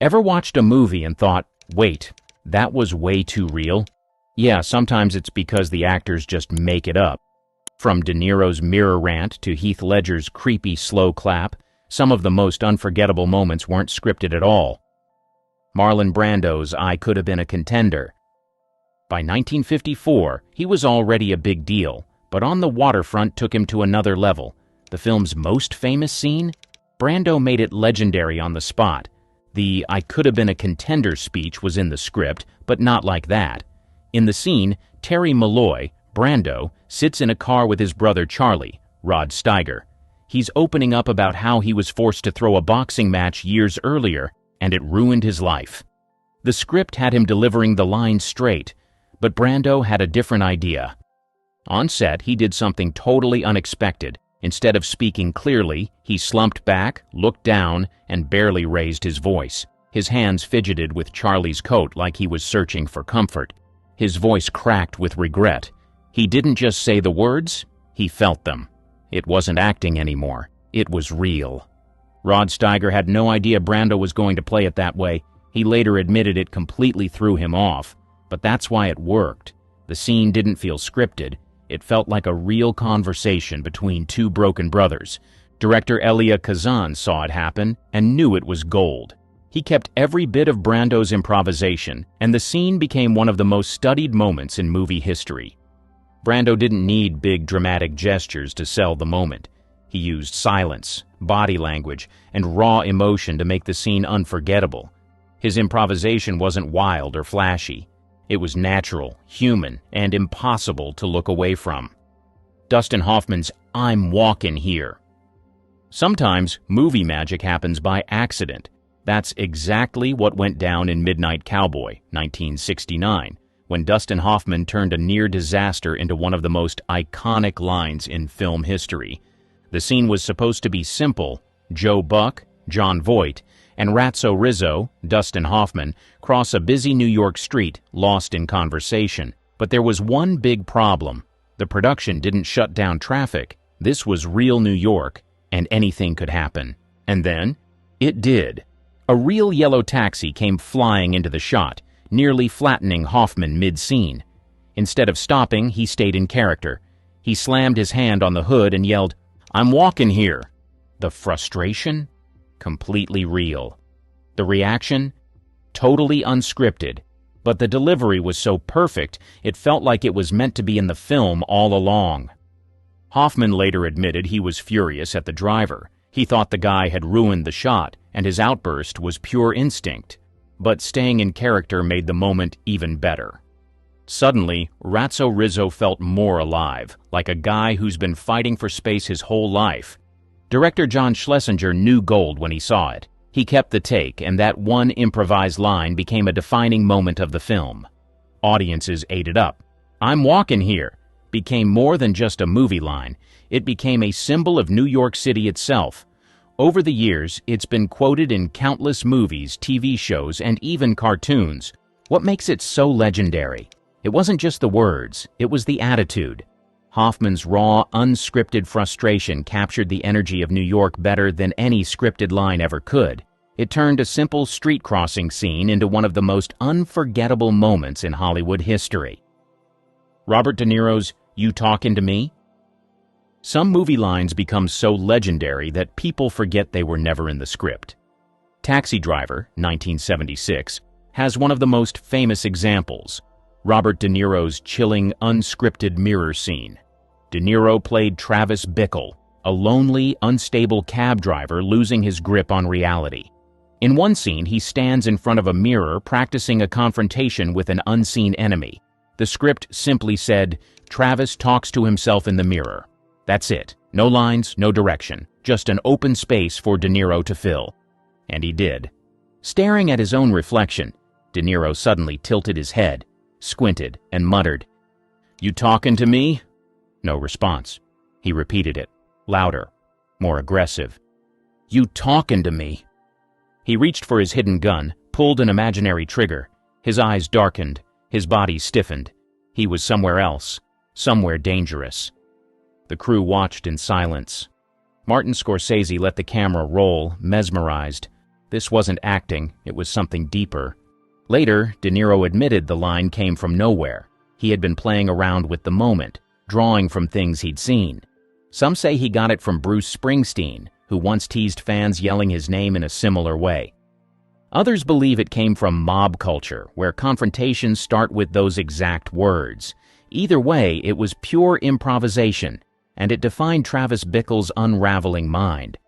Ever watched a movie and thought, wait, that was way too real? Yeah, sometimes it's because the actors just make it up. From De Niro's mirror rant to Heath Ledger's creepy slow clap, some of the most unforgettable moments weren't scripted at all. Marlon Brando's I Could Have Been a Contender. By 1954, he was already a big deal, but On the Waterfront took him to another level. The film's most famous scene? Brando made it legendary on the spot. The I Could Have Been a Contender speech was in the script, but not like that. In the scene, Terry Malloy, Brando, sits in a car with his brother Charlie, Rod Steiger. He's opening up about how he was forced to throw a boxing match years earlier, and it ruined his life. The script had him delivering the lines straight, but Brando had a different idea. On set, he did something totally unexpected. Instead of speaking clearly, he slumped back, looked down, and barely raised his voice. His hands fidgeted with Charlie's coat like he was searching for comfort. His voice cracked with regret. He didn't just say the words, he felt them. It wasn't acting anymore. It was real. Rod Steiger had no idea Brando was going to play it that way. He later admitted it completely threw him off. But that's why it worked. The scene didn't feel scripted. It felt like a real conversation between two broken brothers. Director Elia Kazan saw it happen and knew it was gold. He kept every bit of Brando's improvisation, and the scene became one of the most studied moments in movie history. Brando didn't need big dramatic gestures to sell the moment. He used silence, body language, and raw emotion to make the scene unforgettable. His improvisation wasn't wild or flashy. It was natural, human, and impossible to look away from. Dustin Hoffman's I'm Walkin' Here. Sometimes movie magic happens by accident. That's exactly what went down in Midnight Cowboy, 1969, when Dustin Hoffman turned a near disaster into one of the most iconic lines in film history. The scene was supposed to be simple. Joe Buck, Jon Voight, and Ratso Rizzo, Dustin Hoffman, cross a busy New York street, lost in conversation. But there was one big problem. The production didn't shut down traffic. This was real New York, and anything could happen. And then, it did. A real yellow taxi came flying into the shot, nearly flattening Hoffman mid-scene. Instead of stopping, he stayed in character. He slammed his hand on the hood and yelled, "I'm walking here." The frustration? Completely real. The reaction? Totally unscripted. But the delivery was so perfect, it felt like it was meant to be in the film all along. Hoffman later admitted he was furious at the driver. He thought the guy had ruined the shot, and his outburst was pure instinct. But staying in character made the moment even better. Suddenly, Ratso Rizzo felt more alive, like a guy who's been fighting for space his whole life. Director John Schlesinger knew gold when he saw it. He kept the take, and that one improvised line became a defining moment of the film. Audiences ate it up. "I'm walking here" became more than just a movie line. It became a symbol of New York City itself. Over the years, it's been quoted in countless movies, TV shows, and even cartoons. What makes it so legendary? It wasn't just the words, it was the attitude. Hoffman's raw, unscripted frustration captured the energy of New York better than any scripted line ever could. It turned a simple street crossing scene into one of the most unforgettable moments in Hollywood history. Robert De Niro's "You Talkin' to Me"? Some movie lines become so legendary that people forget they were never in the script. Taxi Driver, 1976, has one of the most famous examples. Robert De Niro's chilling, unscripted mirror scene. De Niro played Travis Bickle, a lonely, unstable cab driver losing his grip on reality. In one scene, he stands in front of a mirror practicing a confrontation with an unseen enemy. The script simply said, Travis talks to himself in the mirror. That's it. No lines, no direction. Just an open space for De Niro to fill. And he did. Staring at his own reflection, De Niro suddenly tilted his head, squinted, and muttered, "You talking to me?" No response. He repeated it, louder, more aggressive. "You talking to me?" He reached for his hidden gun, pulled an imaginary trigger. His eyes darkened, his body stiffened. He was somewhere else, somewhere dangerous. The crew watched in silence. Martin Scorsese let the camera roll, mesmerized. This wasn't acting, it was something deeper. Later, De Niro admitted the line came from nowhere. He had been playing around with the moment, drawing from things he'd seen. Some say he got it from Bruce Springsteen, who once teased fans yelling his name in a similar way. Others believe it came from mob culture, where confrontations start with those exact words. Either way, it was pure improvisation, and it defined Travis Bickle's unraveling mind.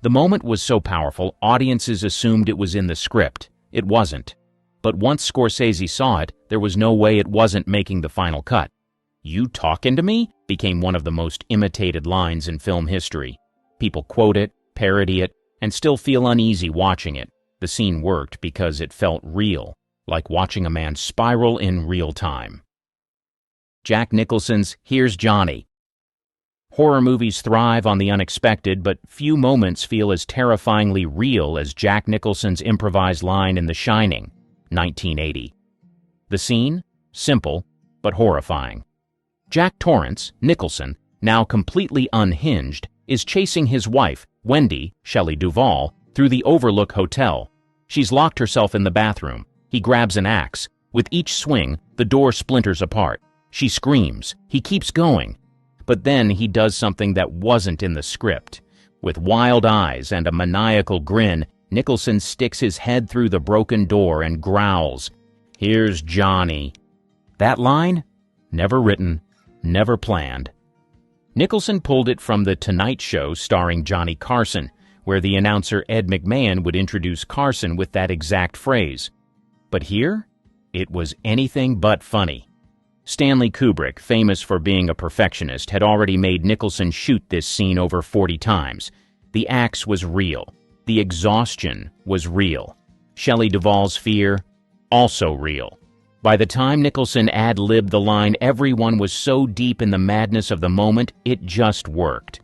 The moment was so powerful, audiences assumed it was in the script. It wasn't. But once Scorsese saw it, there was no way it wasn't making the final cut. "You talkin' to me?" became one of the most imitated lines in film history. People quote it, parody it, and still feel uneasy watching it. The scene worked because it felt real, like watching a man spiral in real time. Jack Nicholson's Here's Johnny. Horror movies thrive on the unexpected, but few moments feel as terrifyingly real as Jack Nicholson's improvised line in The Shining, 1980. The scene? Simple, but horrifying. Jack Torrance, Nicholson, now completely unhinged, is chasing his wife, Wendy, Shelley Duvall, through the Overlook Hotel. She's locked herself in the bathroom. He grabs an axe. With each swing, the door splinters apart. She screams. He keeps going. But then he does something that wasn't in the script. With wild eyes and a maniacal grin, Nicholson sticks his head through the broken door and growls, "Here's Johnny." That line? Never written, never planned. Nicholson pulled it from The Tonight Show starring Johnny Carson, where the announcer Ed McMahon would introduce Carson with that exact phrase. But here, it was anything but funny. Stanley Kubrick, famous for being a perfectionist, had already made Nicholson shoot this scene over 40 times. The axe was real. The exhaustion was real. Shelley Duvall's fear, also real. By the time Nicholson ad-libbed the line, everyone was so deep in the madness of the moment, it just worked.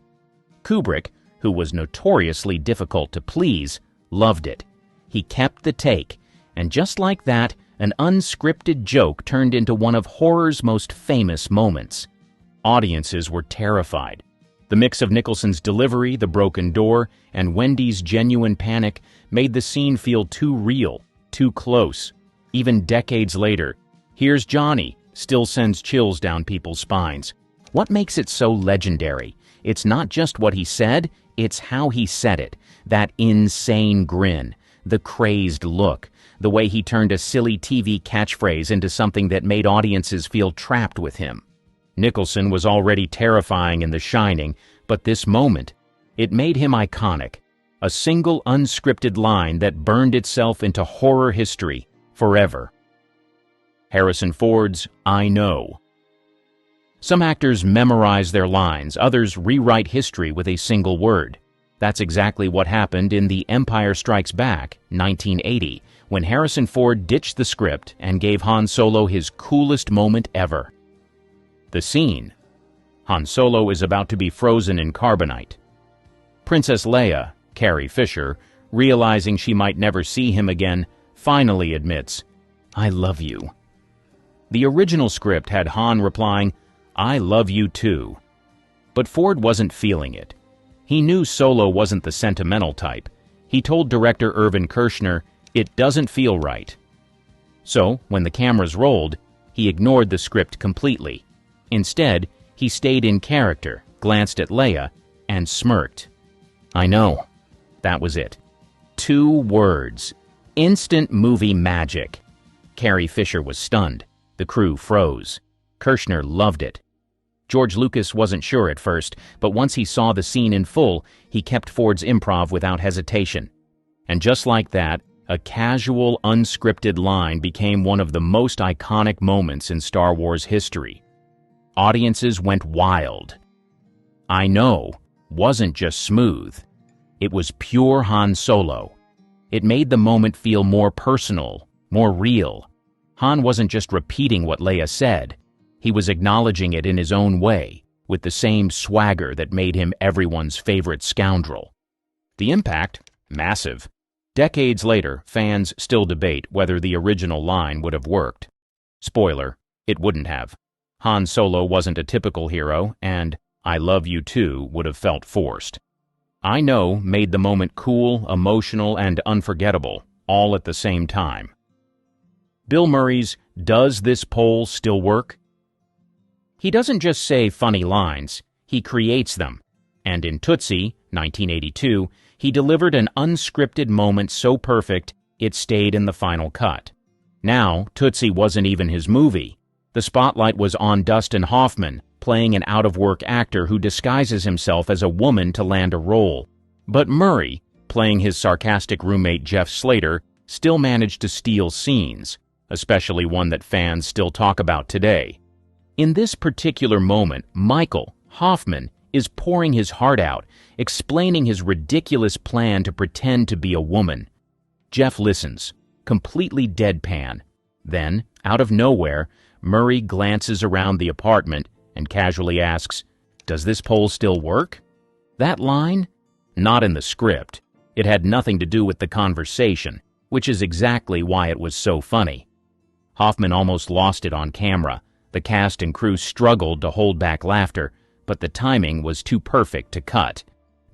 Kubrick, who was notoriously difficult to please, loved it. He kept the take, and just like that, an unscripted joke turned into one of horror's most famous moments. Audiences were terrified. The mix of Nicholson's delivery, the broken door, and Wendy's genuine panic made the scene feel too real, too close. Even decades later, Here's Johnny still sends chills down people's spines. What makes it so legendary? It's not just what he said, it's how he said it. That insane grin, the crazed look, the way he turned a silly TV catchphrase into something that made audiences feel trapped with him. Nicholson was already terrifying in The Shining, but this moment, it made him iconic. A single unscripted line that burned itself into horror history forever. Harrison Ford's I Know. Some actors memorize their lines, others rewrite history with a single word. That's exactly what happened in The Empire Strikes Back, 1980, when Harrison Ford ditched the script and gave Han Solo his coolest moment ever. The scene. Han Solo is about to be frozen in carbonite. Princess Leia, Carrie Fisher, realizing she might never see him again, finally admits, "I love you." The original script had Han replying, "I love you too." But Ford wasn't feeling it. He knew Solo wasn't the sentimental type. He told director Irvin Kershner, "It doesn't feel right." So, when the cameras rolled, he ignored the script completely. Instead, he stayed in character, glanced at Leia, and smirked. I know. That was it. 2 words. Instant movie magic. Carrie Fisher was stunned. The crew froze. Kershner loved it. George Lucas wasn't sure at first, but once he saw the scene in full, he kept Ford's improv without hesitation. And just like that, a casual, unscripted line became one of the most iconic moments in Star Wars history. Audiences went wild. I Know wasn't just smooth. It was pure Han Solo. It made the moment feel more personal, more real. Han wasn't just repeating what Leia said. He was acknowledging it in his own way, with the same swagger that made him everyone's favorite scoundrel. The impact? Massive. Decades later, fans still debate whether the original line would have worked. Spoiler, it wouldn't have. Han Solo wasn't a typical hero, and I love you too would have felt forced. I know made the moment cool, emotional, and unforgettable, all at the same time. Bill Murray's "Does this pole still work?" He doesn't just say funny lines, he creates them. And in Tootsie, 1982, he delivered an unscripted moment so perfect it stayed in the final cut. Now, Tootsie wasn't even his movie. The spotlight was on Dustin Hoffman, playing an out-of-work actor who disguises himself as a woman to land a role. But Murray, playing his sarcastic roommate Jeff Slater, still managed to steal scenes, especially one that fans still talk about today. In this particular moment, Michael, Hoffman, is pouring his heart out, explaining his ridiculous plan to pretend to be a woman. Jeff listens, completely deadpan. Then, out of nowhere, Murray glances around the apartment and casually asks, "Does this pole still work?" That line? Not in the script. It had nothing to do with the conversation, which is exactly why it was so funny. Hoffman almost lost it on camera. The cast and crew struggled to hold back laughter, but the timing was too perfect to cut.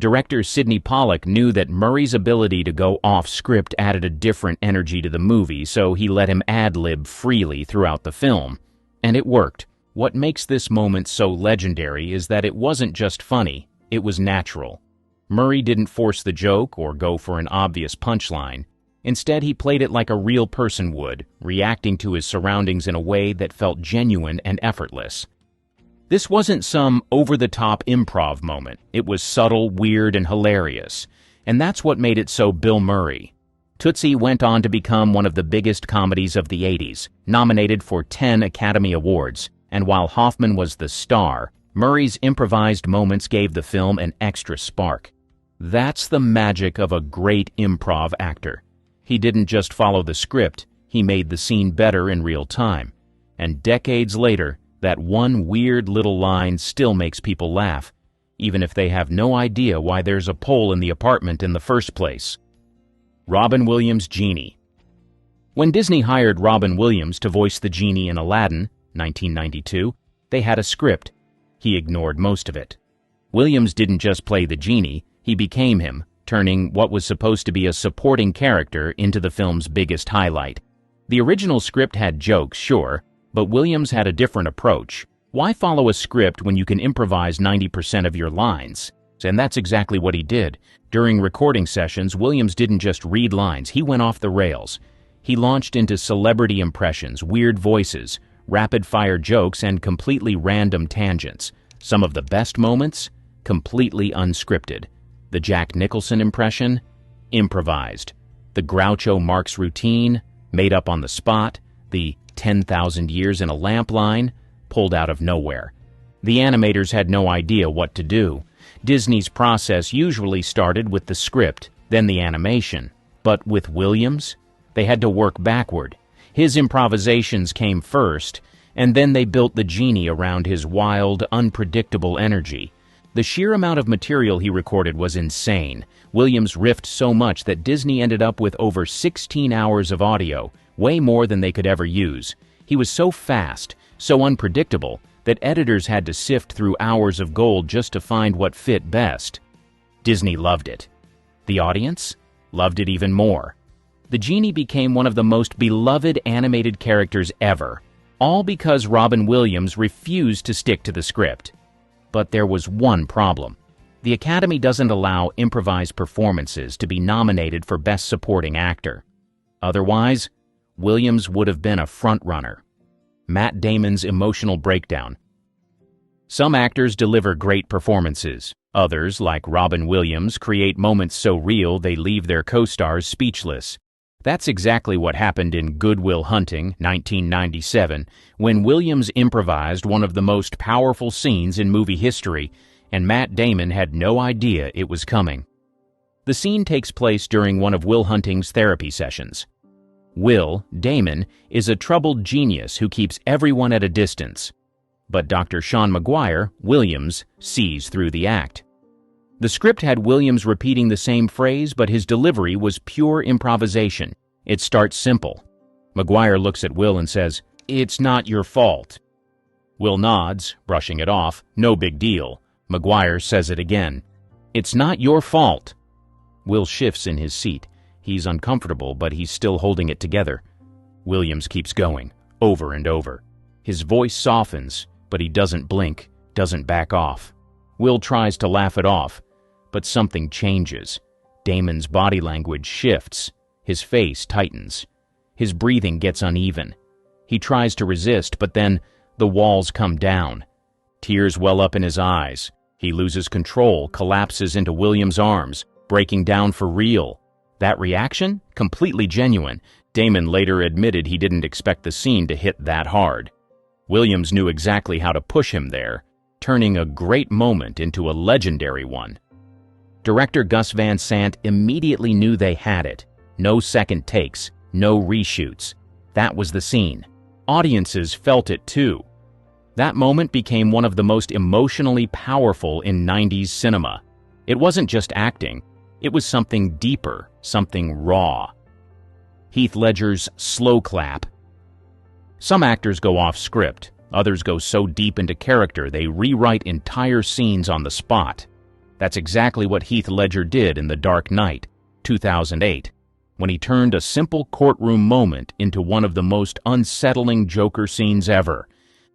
Director Sidney Pollack knew that Murray's ability to go off-script added a different energy to the movie, so he let him ad-lib freely throughout the film. And it worked. What makes this moment so legendary is that it wasn't just funny, it was natural. Murray didn't force the joke or go for an obvious punchline. Instead, he played it like a real person would, reacting to his surroundings in a way that felt genuine and effortless. This wasn't some over-the-top improv moment. It was subtle, weird, and hilarious. And that's what made it so Bill Murray. Tootsie went on to become one of the biggest comedies of the 80s, nominated for 10 Academy Awards. And while Hoffman was the star, Murray's improvised moments gave the film an extra spark. That's the magic of a great improv actor. He didn't just follow the script, he made the scene better in real time. And decades later, that one weird little line still makes people laugh, even if they have no idea why there's a pole in the apartment in the first place. Robin Williams' Genie. When Disney hired Robin Williams to voice the genie in Aladdin, 1992, they had a script. He ignored most of it. Williams didn't just play the genie, he became him, turning what was supposed to be a supporting character into the film's biggest highlight. The original script had jokes, sure, but Williams had a different approach. Why follow a script when you can improvise 90% of your lines? And that's exactly what he did. During recording sessions, Williams didn't just read lines, he went off the rails. He launched into celebrity impressions, weird voices, rapid-fire jokes, and completely random tangents. Some of the best moments? Completely unscripted. The Jack Nicholson impression? Improvised. The Groucho Marx routine? Made up on the spot. The 10,000 years in a lamp line? Pulled out of nowhere. The animators had no idea what to do. Disney's process usually started with the script, then the animation. But with Williams, they had to work backward. His improvisations came first, and then they built the genie around his wild, unpredictable energy. The sheer amount of material he recorded was insane. Williams riffed so much that Disney ended up with over 16 hours of audio, way more than they could ever use. He was so fast, so unpredictable, that editors had to sift through hours of gold just to find what fit best. Disney loved it. The audience loved it even more. The genie became one of the most beloved animated characters ever, all because Robin Williams refused to stick to the script. But there was one problem. The Academy doesn't allow improvised performances to be nominated for Best Supporting Actor. Otherwise, Williams would have been a frontrunner. Matt Damon's emotional breakdown. Some actors deliver great performances. Others, like Robin Williams, create moments so real they leave their co-stars speechless. That's exactly what happened in Good Will Hunting, 1997, when Williams improvised one of the most powerful scenes in movie history, and Matt Damon had no idea it was coming. The scene takes place during one of Will Hunting's therapy sessions. Will, Damon, is a troubled genius who keeps everyone at a distance. But Dr. Sean Maguire, Williams, sees through the act. The script had Williams repeating the same phrase, but his delivery was pure improvisation. It starts simple. Maguire looks at Will and says, "It's not your fault." Will nods, brushing it off. No big deal. Maguire says it again. "It's not your fault." Will shifts in his seat. He's uncomfortable, but he's still holding it together. Williams keeps going, over and over. His voice softens, but he doesn't blink, doesn't back off. Will tries to laugh it off, but something changes. Damon's body language shifts. His face tightens. His breathing gets uneven. He tries to resist, but then the walls come down. Tears well up in his eyes. He loses control, collapses into Williams' arms, breaking down for real. That reaction? Completely genuine. Damon later admitted he didn't expect the scene to hit that hard. Williams knew exactly how to push him there, turning a great moment into a legendary one. Director Gus Van Sant immediately knew they had it. No second takes, no reshoots. That was the scene. Audiences felt it too. That moment became one of the most emotionally powerful in 90s cinema. It wasn't just acting. It was something deeper, something raw. Heath Ledger's slow clap. Some actors go off script. Others go so deep into character they rewrite entire scenes on the spot. That's exactly what Heath Ledger did in The Dark Knight, 2008, when he turned a simple courtroom moment into one of the most unsettling Joker scenes ever.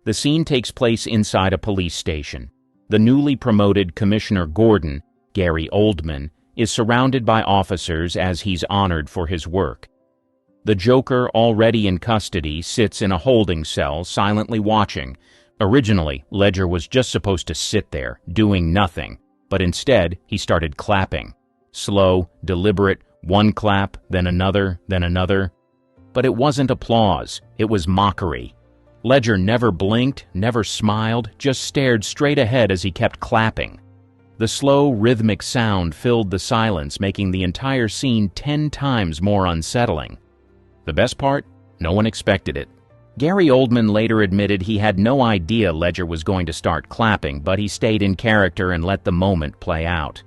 The scene takes place inside a police station. The newly promoted Commissioner Gordon, Gary Oldman, is surrounded by officers as he's honored for his work. The Joker, already in custody, sits in a holding cell, silently watching. Originally, Ledger was just supposed to sit there, doing nothing, but instead, he started clapping. Slow, deliberate, one clap, then another, then another. But it wasn't applause, it was mockery. Ledger never blinked, never smiled, just stared straight ahead as he kept clapping. The slow, rhythmic sound filled the silence, making the entire scene 10 times more unsettling. The best part? No one expected it. Gary Oldman later admitted he had no idea Ledger was going to start clapping, but he stayed in character and let the moment play out.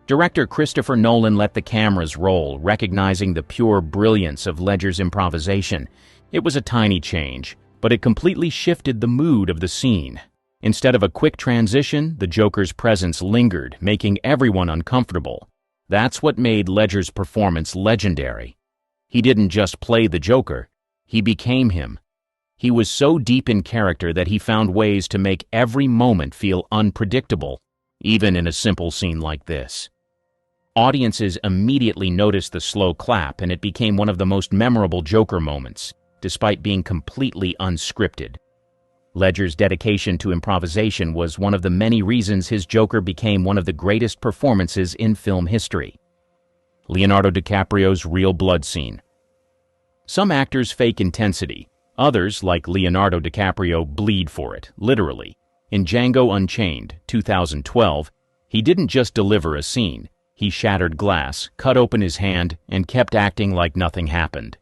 Director Christopher Nolan let the cameras roll, recognizing the pure brilliance of Ledger's improvisation. It was a tiny change, but it completely shifted the mood of the scene. Instead of a quick transition, the Joker's presence lingered, making everyone uncomfortable. That's what made Ledger's performance legendary. He didn't just play the Joker, he became him. He was so deep in character that he found ways to make every moment feel unpredictable, even in a simple scene like this. Audiences immediately noticed the slow clap, and it became one of the most memorable Joker moments, despite being completely unscripted. Ledger's dedication to improvisation was one of the many reasons his Joker became one of the greatest performances in film history. Leonardo DiCaprio's real blood scene. Some actors fake intensity. Others, like Leonardo DiCaprio, bleed for it, literally. In Django Unchained, 2012, he didn't just deliver a scene. He shattered glass, cut open his hand, and kept acting like nothing happened.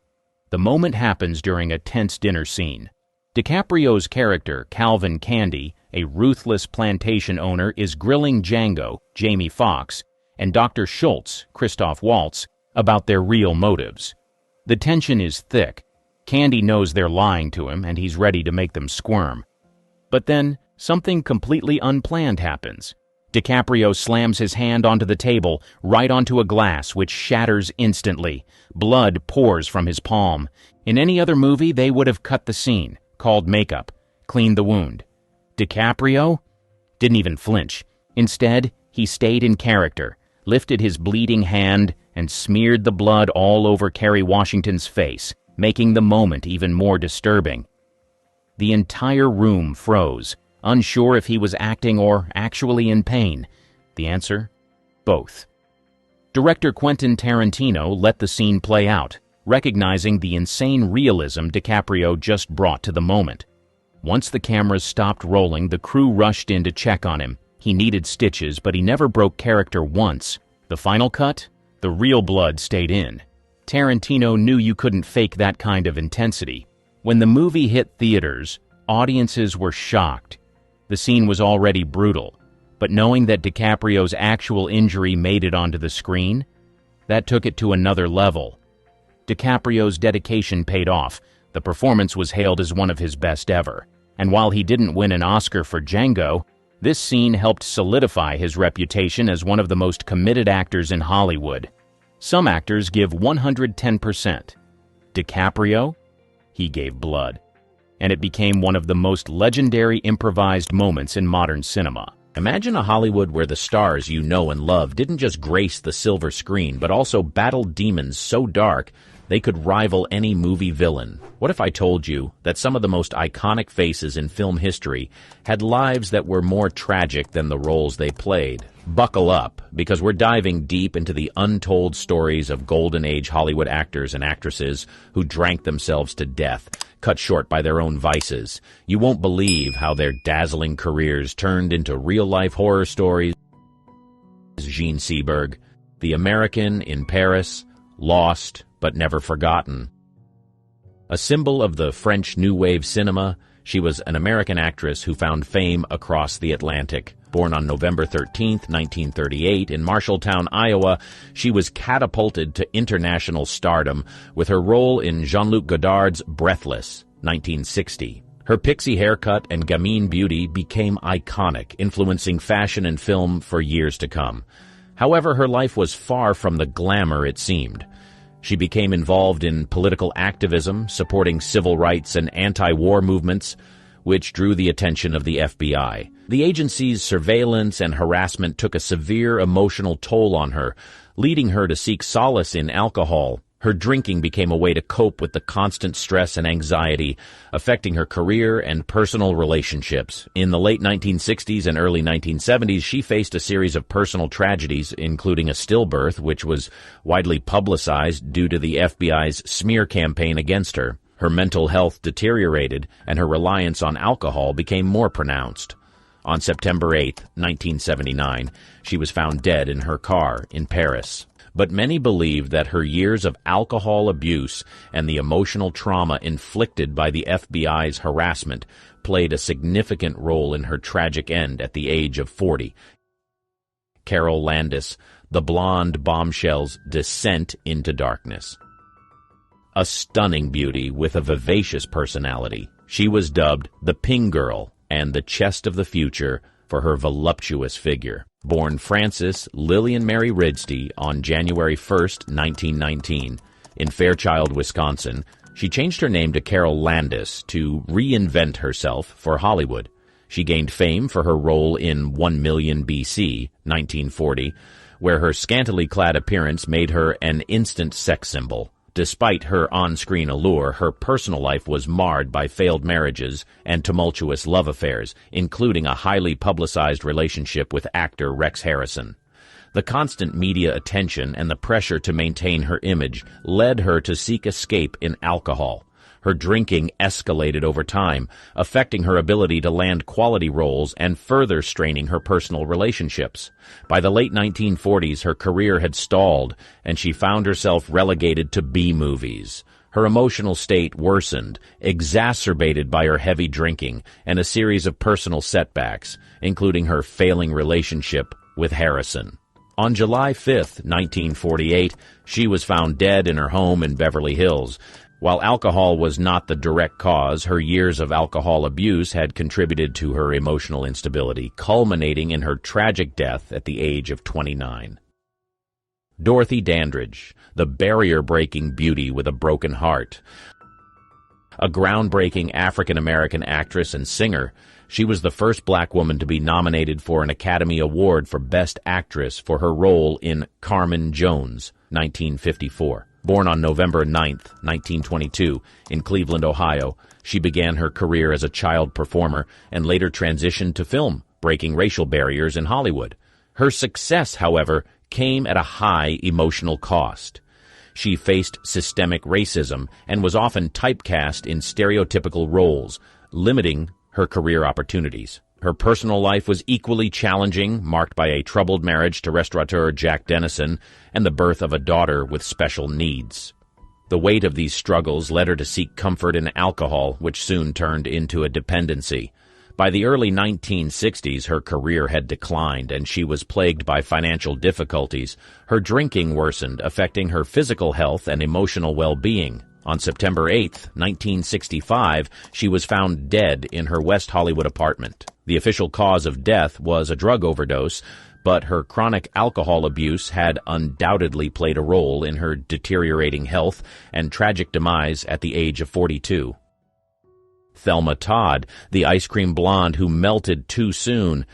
The moment happens during a tense dinner scene. DiCaprio's character, Calvin Candy, a ruthless plantation owner, is grilling Django, Jamie Foxx, and Dr. Schultz, Christoph Waltz, about their real motives. The tension is thick. Candy knows they're lying to him, and he's ready to make them squirm. But then, something completely unplanned happens. DiCaprio slams his hand onto the table, right onto a glass, which shatters instantly. Blood pours from his palm. In any other movie, they would have cut the scene, called makeup, cleaned the wound. DiCaprio didn't even flinch. Instead, he stayed in character, lifted his bleeding hand, and smeared the blood all over Kerry Washington's face, making the moment even more disturbing. The entire room froze, unsure if he was acting or actually in pain. The answer? Both. Director Quentin Tarantino let the scene play out, recognizing the insane realism DiCaprio just brought to the moment. Once the cameras stopped rolling, the crew rushed in to check on him. He needed stitches, but he never broke character once. The final cut? The real blood stayed in. Tarantino knew you couldn't fake that kind of intensity. When the movie hit theaters, audiences were shocked. The scene was already brutal, but knowing that DiCaprio's actual injury made it onto the screen, that took it to another level. DiCaprio's dedication paid off. The performance was hailed as one of his best ever. And while he didn't win an Oscar for Django, This scene helped solidify his reputation as one of the most committed actors in Hollywood. Some actors give 110%. DiCaprio? He gave blood. And it became one of the most legendary improvised moments in modern cinema. Imagine a Hollywood where the stars you know and love didn't just grace the silver screen, but also battled demons so dark they could rival any movie villain. What if I told you that some of the most iconic faces in film history had lives that were more tragic than the roles they played? Buckle up, because we're diving deep into the untold stories of Golden Age Hollywood actors and actresses who drank themselves to death, cut short by their own vices. You won't believe how their dazzling careers turned into real-life horror stories. Jean Seberg, The American in Paris, Lost but never forgotten. A symbol of the French New Wave cinema, she was an American actress who found fame across the Atlantic. Born on November 13, 1938, in Marshalltown, Iowa, she was catapulted to international stardom with her role in Jean-Luc Godard's Breathless, 1960. Her pixie haircut and gamine beauty became iconic, influencing fashion and film for years to come. However, her life was far from the glamour it seemed. She became involved in political activism, supporting civil rights and anti-war movements, which drew the attention of the FBI. The agency's surveillance and harassment took a severe emotional toll on her, leading her to seek solace in alcohol. Her drinking became a way to cope with the constant stress and anxiety, affecting her career and personal relationships. In the late 1960s and early 1970s, she faced a series of personal tragedies, including a stillbirth, which was widely publicized due to the FBI's smear campaign against her. Her mental health deteriorated, and her reliance on alcohol became more pronounced. On September 8, 1979, she was found dead in her car in Paris. But many believe that her years of alcohol abuse and the emotional trauma inflicted by the FBI's harassment played a significant role in her tragic end at the age of 40. Carol Landis, the blonde bombshell's descent into darkness. A stunning beauty with a vivacious personality, she was dubbed the Ping Girl and the Chest of the Future for her voluptuous figure. Born Frances Lillian Mary Ridsty on January 1, 1919, in Fairchild, Wisconsin, she changed her name to Carol Landis to reinvent herself for Hollywood. She gained fame for her role in 1 Million BC, 1940, where her scantily clad appearance made her an instant sex symbol. Despite her on-screen allure, her personal life was marred by failed marriages and tumultuous love affairs, including a highly publicized relationship with actor Rex Harrison. The constant media attention and the pressure to maintain her image led her to seek escape in alcohol. Her drinking escalated over time, affecting her ability to land quality roles and further straining her personal relationships. By the late 1940s, her career had stalled, and she found herself relegated to B-movies. Her emotional state worsened, exacerbated by her heavy drinking and a series of personal setbacks, including her failing relationship with Harrison. On July 5, 1948, she was found dead in her home in Beverly Hills. While alcohol was not the direct cause, her years of alcohol abuse had contributed to her emotional instability, culminating in her tragic death at the age of 29. Dorothy Dandridge, the barrier-breaking beauty with a broken heart. A groundbreaking African-American actress and singer, she was the first black woman to be nominated for an Academy Award for Best Actress for her role in Carmen Jones, 1954. Born on November 9, 1922, in Cleveland, Ohio, she began her career as a child performer and later transitioned to film, breaking racial barriers in Hollywood. Her success, however, came at a high emotional cost. She faced systemic racism and was often typecast in stereotypical roles, limiting her career opportunities. Her personal life was equally challenging, marked by a troubled marriage to restaurateur Jack Dennison and the birth of a daughter with special needs. The weight of these struggles led her to seek comfort in alcohol, which soon turned into a dependency. By the early 1960s, her career had declined, and she was plagued by financial difficulties. Her drinking worsened, affecting her physical health and emotional well-being. On September 8, 1965, she was found dead in her West Hollywood apartment. The official cause of death was a drug overdose, but her chronic alcohol abuse had undoubtedly played a role in her deteriorating health and tragic demise at the age of 42. Thelma Todd, the ice cream blonde who melted too soon.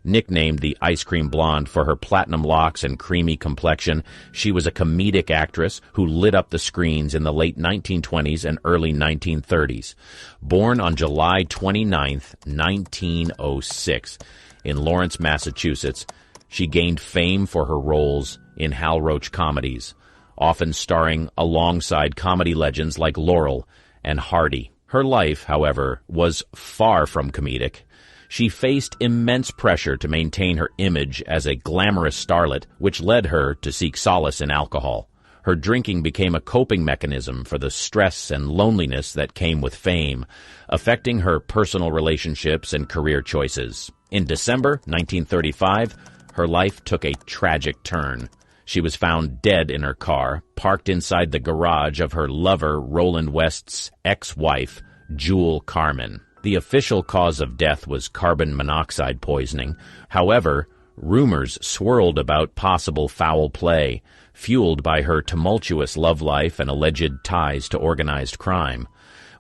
Nicknamed the Ice Cream Blonde for her platinum locks and creamy complexion, she was a comedic actress who lit up the screens in the late 1920s and early 1930s. Born on July 29, 1906, in Lawrence, Massachusetts, she gained fame for her roles in Hal Roach comedies, often starring alongside comedy legends like Laurel and Hardy. Her life, however, was far from comedic. She faced immense pressure to maintain her image as a glamorous starlet, which led her to seek solace in alcohol. Her drinking became a coping mechanism for the stress and loneliness that came with fame, affecting her personal relationships and career choices. In December 1935, her life took a tragic turn. She was found dead in her car, parked inside the garage of her lover Roland West's ex-wife, Jewel Carmen. The official cause of death was carbon monoxide poisoning. However, rumors swirled about possible foul play, fueled by her tumultuous love life and alleged ties to organized crime.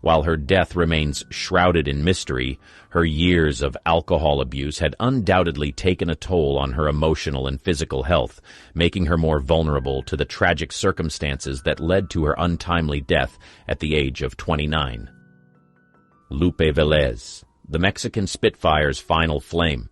While her death remains shrouded in mystery, her years of alcohol abuse had undoubtedly taken a toll on her emotional and physical health, making her more vulnerable to the tragic circumstances that led to her untimely death at the age of 29. Lupe Velez, the Mexican Spitfire's final flame.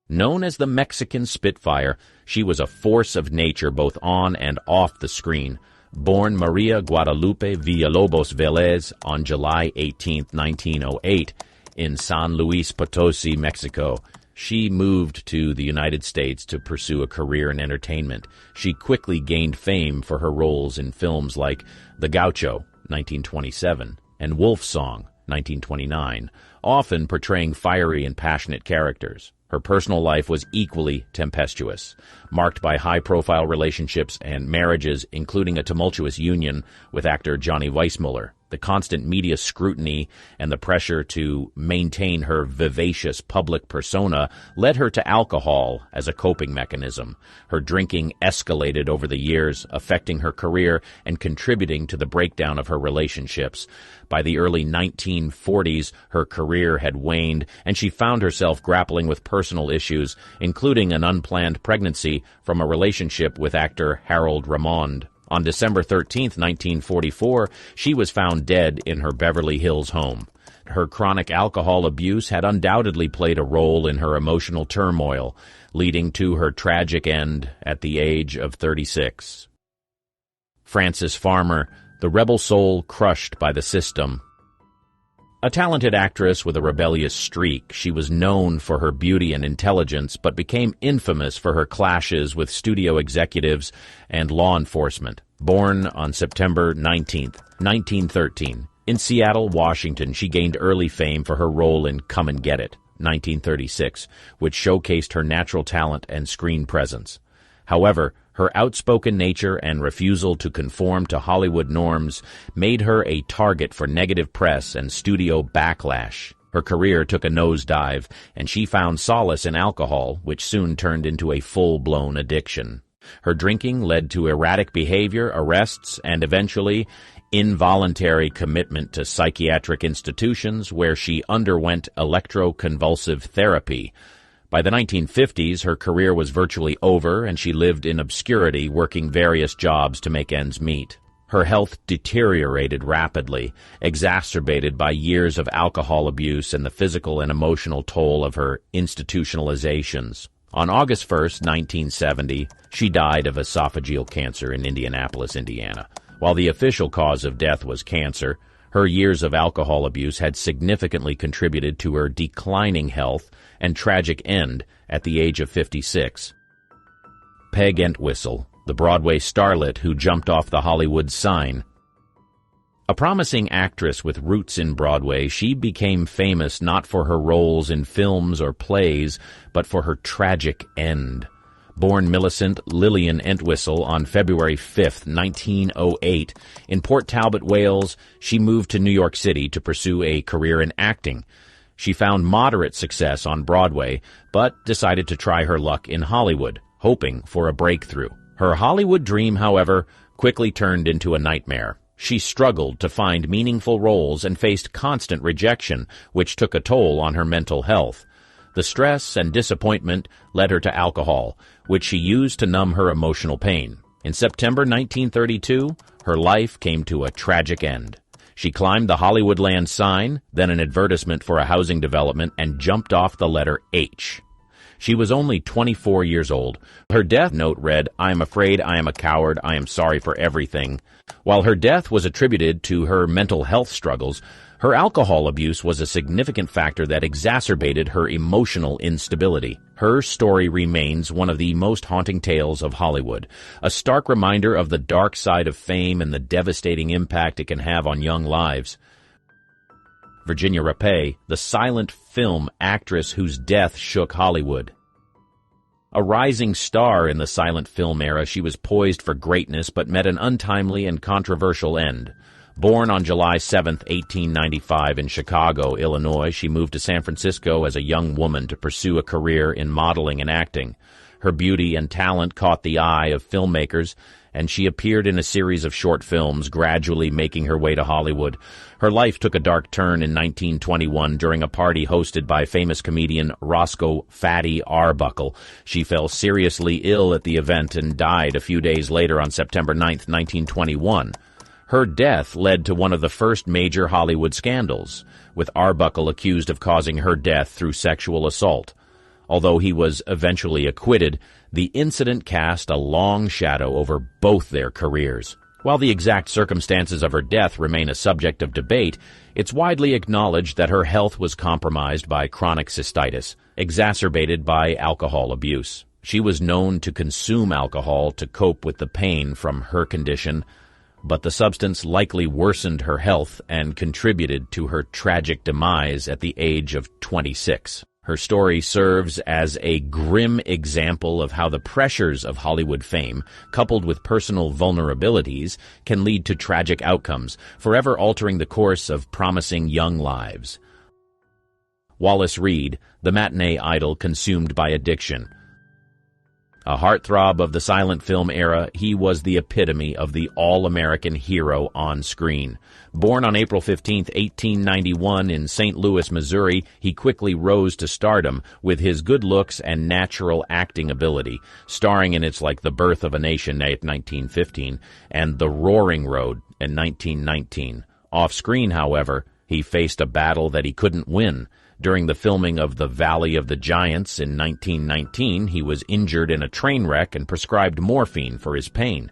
Known as the Mexican Spitfire, she was a force of nature both on and off the screen. Born Maria Guadalupe Villalobos Velez on July 18, 1908, in San Luis Potosi, Mexico, she moved to the United States to pursue a career in entertainment. She quickly gained fame for her roles in films like The Gaucho, 1927, and Wolf Song, 1929, often portraying fiery and passionate characters. Her personal life was equally tempestuous, marked by high-profile relationships and marriages, including a tumultuous union with actor Johnny Weissmuller. The constant media scrutiny and the pressure to maintain her vivacious public persona led her to alcohol as a coping mechanism. Her drinking escalated over the years, affecting her career and contributing to the breakdown of her relationships. By the early 1940s, her career had waned, and she found herself grappling with personal issues, including an unplanned pregnancy from a relationship with actor Harold Ramond. On December 13, 1944, she was found dead in her Beverly Hills home. Her chronic alcohol abuse had undoubtedly played a role in her emotional turmoil, leading to her tragic end at the age of 36. Frances Farmer, the rebel soul crushed by the system. A talented actress with a rebellious streak, she was known for her beauty and intelligence, but became infamous for her clashes with studio executives and law enforcement. Born on September 19, 1913, in Seattle, Washington, she gained early fame for her role in Come and Get It, 1936, which showcased her natural talent and screen presence. However, her outspoken nature and refusal to conform to Hollywood norms made her a target for negative press and studio backlash. Her career took a nosedive, and she found solace in alcohol, which soon turned into a full-blown addiction. Her drinking led to erratic behavior, arrests, and eventually involuntary commitment to psychiatric institutions where she underwent electroconvulsive therapy. By the 1950s, her career was virtually over, and she lived in obscurity, working various jobs to make ends meet. Her health deteriorated rapidly, exacerbated by years of alcohol abuse and the physical and emotional toll of her institutionalizations. On August 1, 1970, she died of esophageal cancer in Indianapolis, Indiana. While the official cause of death was cancer, her years of alcohol abuse had significantly contributed to her declining health and tragic end at the age of 56. Peg Entwistle, the Broadway starlet who jumped off the Hollywood sign. A promising actress with roots in Broadway, she became famous not for her roles in films or plays, but for her tragic end. Born Millicent Lillian Entwistle on February 5, 1908, in Port Talbot, Wales, she moved to New York City to pursue a career in acting. She found moderate success on Broadway, but decided to try her luck in Hollywood, hoping for a breakthrough. Her Hollywood dream, however, quickly turned into a nightmare. She struggled to find meaningful roles and faced constant rejection, which took a toll on her mental health. The stress and disappointment led her to alcohol, which she used to numb her emotional pain. In September 1932, her life came to a tragic end. She climbed the Hollywoodland sign, then an advertisement for a housing development, and jumped off the letter H. She was only 24 years old. Her death note read, "I am afraid, I am a coward, I am sorry for everything." While her death was attributed to her mental health struggles, her alcohol abuse was a significant factor that exacerbated her emotional instability. Her story remains one of the most haunting tales of Hollywood, a stark reminder of the dark side of fame and the devastating impact it can have on young lives. Virginia Rapay, the silent film actress whose death shook Hollywood. A rising star in the silent film era, she was poised for greatness but met an untimely and controversial end. Born on July 7, 1895 in Chicago, Illinois, she moved to San Francisco as a young woman to pursue a career in modeling and acting. Her beauty and talent caught the eye of filmmakers, and she appeared in a series of short films, gradually making her way to Hollywood. Her life took a dark turn in 1921 during a party hosted by famous comedian Roscoe "Fatty" Arbuckle. She fell seriously ill at the event and died a few days later on September 9, 1921. Her death led to one of the first major Hollywood scandals, with Arbuckle accused of causing her death through sexual assault. Although he was eventually acquitted, the incident cast a long shadow over both their careers. While the exact circumstances of her death remain a subject of debate, it's widely acknowledged that her health was compromised by chronic cystitis, exacerbated by alcohol abuse. She was known to consume alcohol to cope with the pain from her condition, but the substance likely worsened her health and contributed to her tragic demise at the age of 26. Her story serves as a grim example of how the pressures of Hollywood fame, coupled with personal vulnerabilities, can lead to tragic outcomes, forever altering the course of promising young lives. Wallace Reid, the matinee idol consumed by addiction. A heartthrob of the silent film era, he was the epitome of the all-American hero on screen. Born on April 15, 1891 in St. Louis, Missouri, he quickly rose to stardom with his good looks and natural acting ability, starring in It's Like the Birth of a Nation at 1915 and The Roaring Road in 1919. Off-screen, however, he faced a battle that he couldn't win. During the filming of The Valley of the Giants in 1919, he was injured in a train wreck and prescribed morphine for his pain.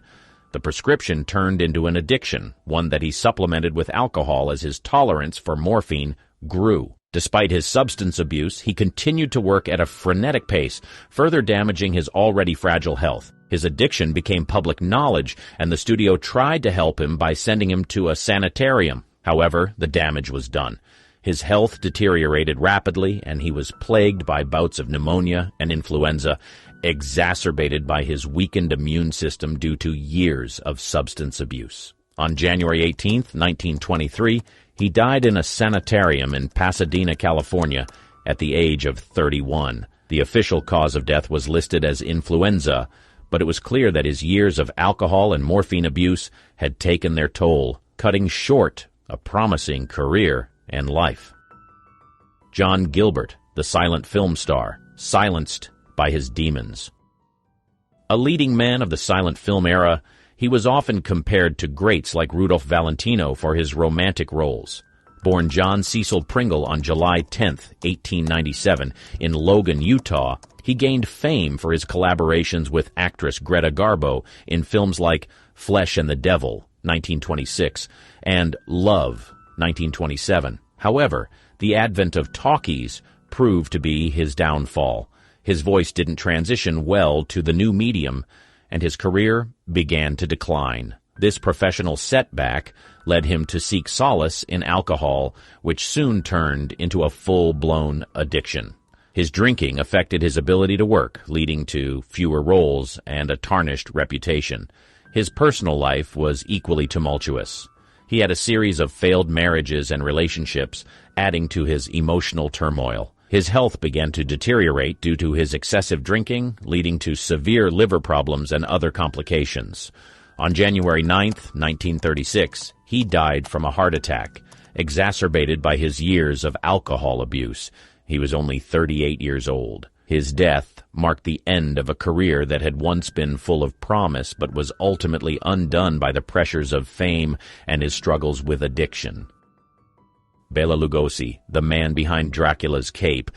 The prescription turned into an addiction, one that he supplemented with alcohol as his tolerance for morphine grew. Despite his substance abuse, he continued to work at a frenetic pace, further damaging his already fragile health. His addiction became public knowledge, and the studio tried to help him by sending him to a sanitarium. However, the damage was done. His health deteriorated rapidly, and he was plagued by bouts of pneumonia and influenza, exacerbated by his weakened immune system due to years of substance abuse. On January 18, 1923, he died in a sanitarium in Pasadena, California, at the age of 31. The official cause of death was listed as influenza, but it was clear that his years of alcohol and morphine abuse had taken their toll, cutting short a promising career and life. John Gilbert, the silent film star, silenced by his demons. A leading man of the silent film era, he was often compared to greats like Rudolph Valentino for his romantic roles. Born John Cecil Pringle on July 10, 1897, in Logan, Utah, he gained fame for his collaborations with actress Greta Garbo in films like Flesh and the Devil, 1926, and Love, 1927. However, the advent of talkies proved to be his downfall. His voice didn't transition well to the new medium, and his career began to decline. This professional setback led him to seek solace in alcohol, which soon turned into a full-blown addiction. His drinking affected his ability to work, leading to fewer roles and a tarnished reputation. His personal life was equally tumultuous. He had a series of failed marriages and relationships, adding to his emotional turmoil. His health began to deteriorate due to his excessive drinking, leading to severe liver problems and other complications. On January 9, 1936, he died from a heart attack, exacerbated by his years of alcohol abuse. He was only 38 years old. His death marked the end of a career that had once been full of promise but was ultimately undone by the pressures of fame and his struggles with addiction. Bela Lugosi, the man behind Dracula's cape,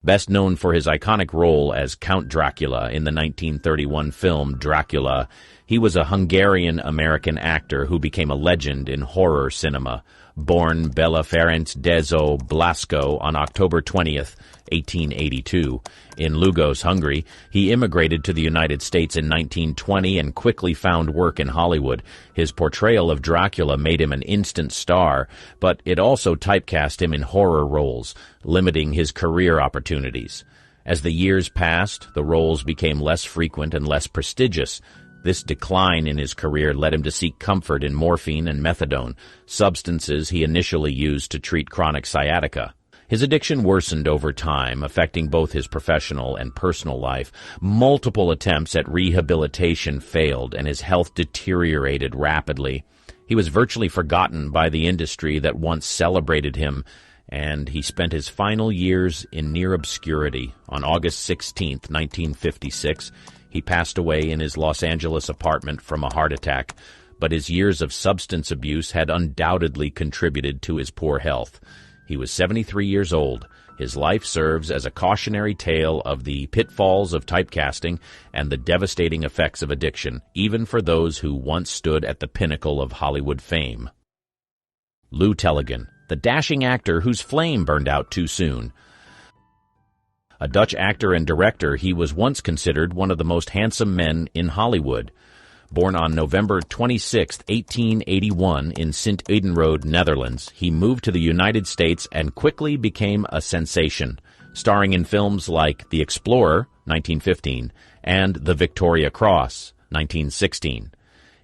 best known for his iconic role as Count Dracula in the 1931 film Dracula, he was a Hungarian-American actor who became a legend in horror cinema. Born Bela Ferenc Dezo Blasco on October 20th, 1882, in Lugos, Hungary, he immigrated to the United States in 1920 and quickly found work in Hollywood. His portrayal of Dracula made him an instant star, but it also typecast him in horror roles, limiting his career opportunities. As the years passed, the roles became less frequent and less prestigious. This decline in his career led him to seek comfort in morphine and methadone, substances he initially used to treat chronic sciatica. His addiction worsened over time, affecting both his professional and personal life. Multiple attempts at rehabilitation failed, and his health deteriorated rapidly. He was virtually forgotten by the industry that once celebrated him, and he spent his final years in near obscurity. On August 16, 1956, he passed away in his Los Angeles apartment from a heart attack, but his years of substance abuse had undoubtedly contributed to his poor health. He was 73 years old. His life serves as a cautionary tale of the pitfalls of typecasting and the devastating effects of addiction, even for those who once stood at the pinnacle of Hollywood fame. Lou Tellegen, the dashing actor whose flame burned out too soon. A Dutch actor and director, he was once considered one of the most handsome men in Hollywood. Born on November 26, 1881 in Sint Edenrode, Netherlands, he moved to the United States and quickly became a sensation, starring in films like The Explorer, 1915, and The Victoria Cross, 1916.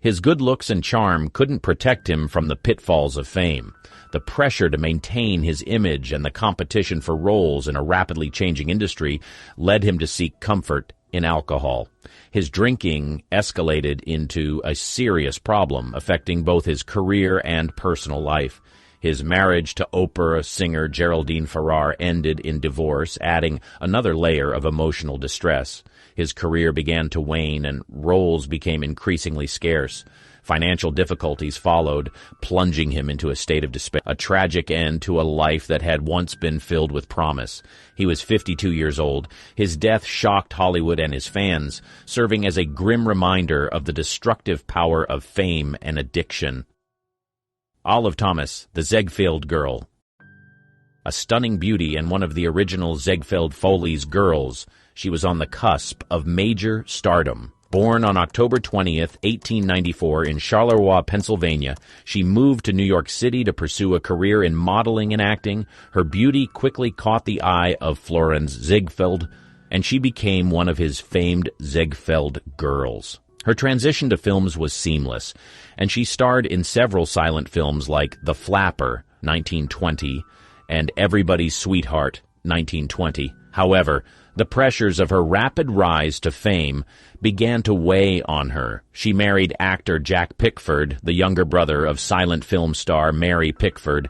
His good looks and charm couldn't protect him from the pitfalls of fame. The pressure to maintain his image and the competition for roles in a rapidly changing industry led him to seek comfort in alcohol. His drinking escalated into a serious problem, affecting both his career and personal life. His marriage to opera singer Geraldine Farrar ended in divorce, adding another layer of emotional distress. His career began to wane and roles became increasingly scarce. Financial difficulties followed, plunging him into a state of despair, a tragic end to a life that had once been filled with promise. He was 52 years old. His death shocked Hollywood and his fans, serving as a grim reminder of the destructive power of fame and addiction. Olive Thomas, the Ziegfeld Girl. A stunning beauty and one of the original Ziegfeld Foley's girls, she was on the cusp of major stardom. Born on October 20th, 1894 in Charleroi, Pennsylvania, she moved to New York City to pursue a career in modeling and acting. Her beauty quickly caught the eye of Florenz Ziegfeld, and she became one of his famed Ziegfeld girls. Her transition to films was seamless, and she starred in several silent films like The Flapper, 1920, and Everybody's Sweetheart, 1920. However, the pressures of her rapid rise to fame began to weigh on her. She married actor Jack Pickford, the younger brother of silent film star Mary Pickford,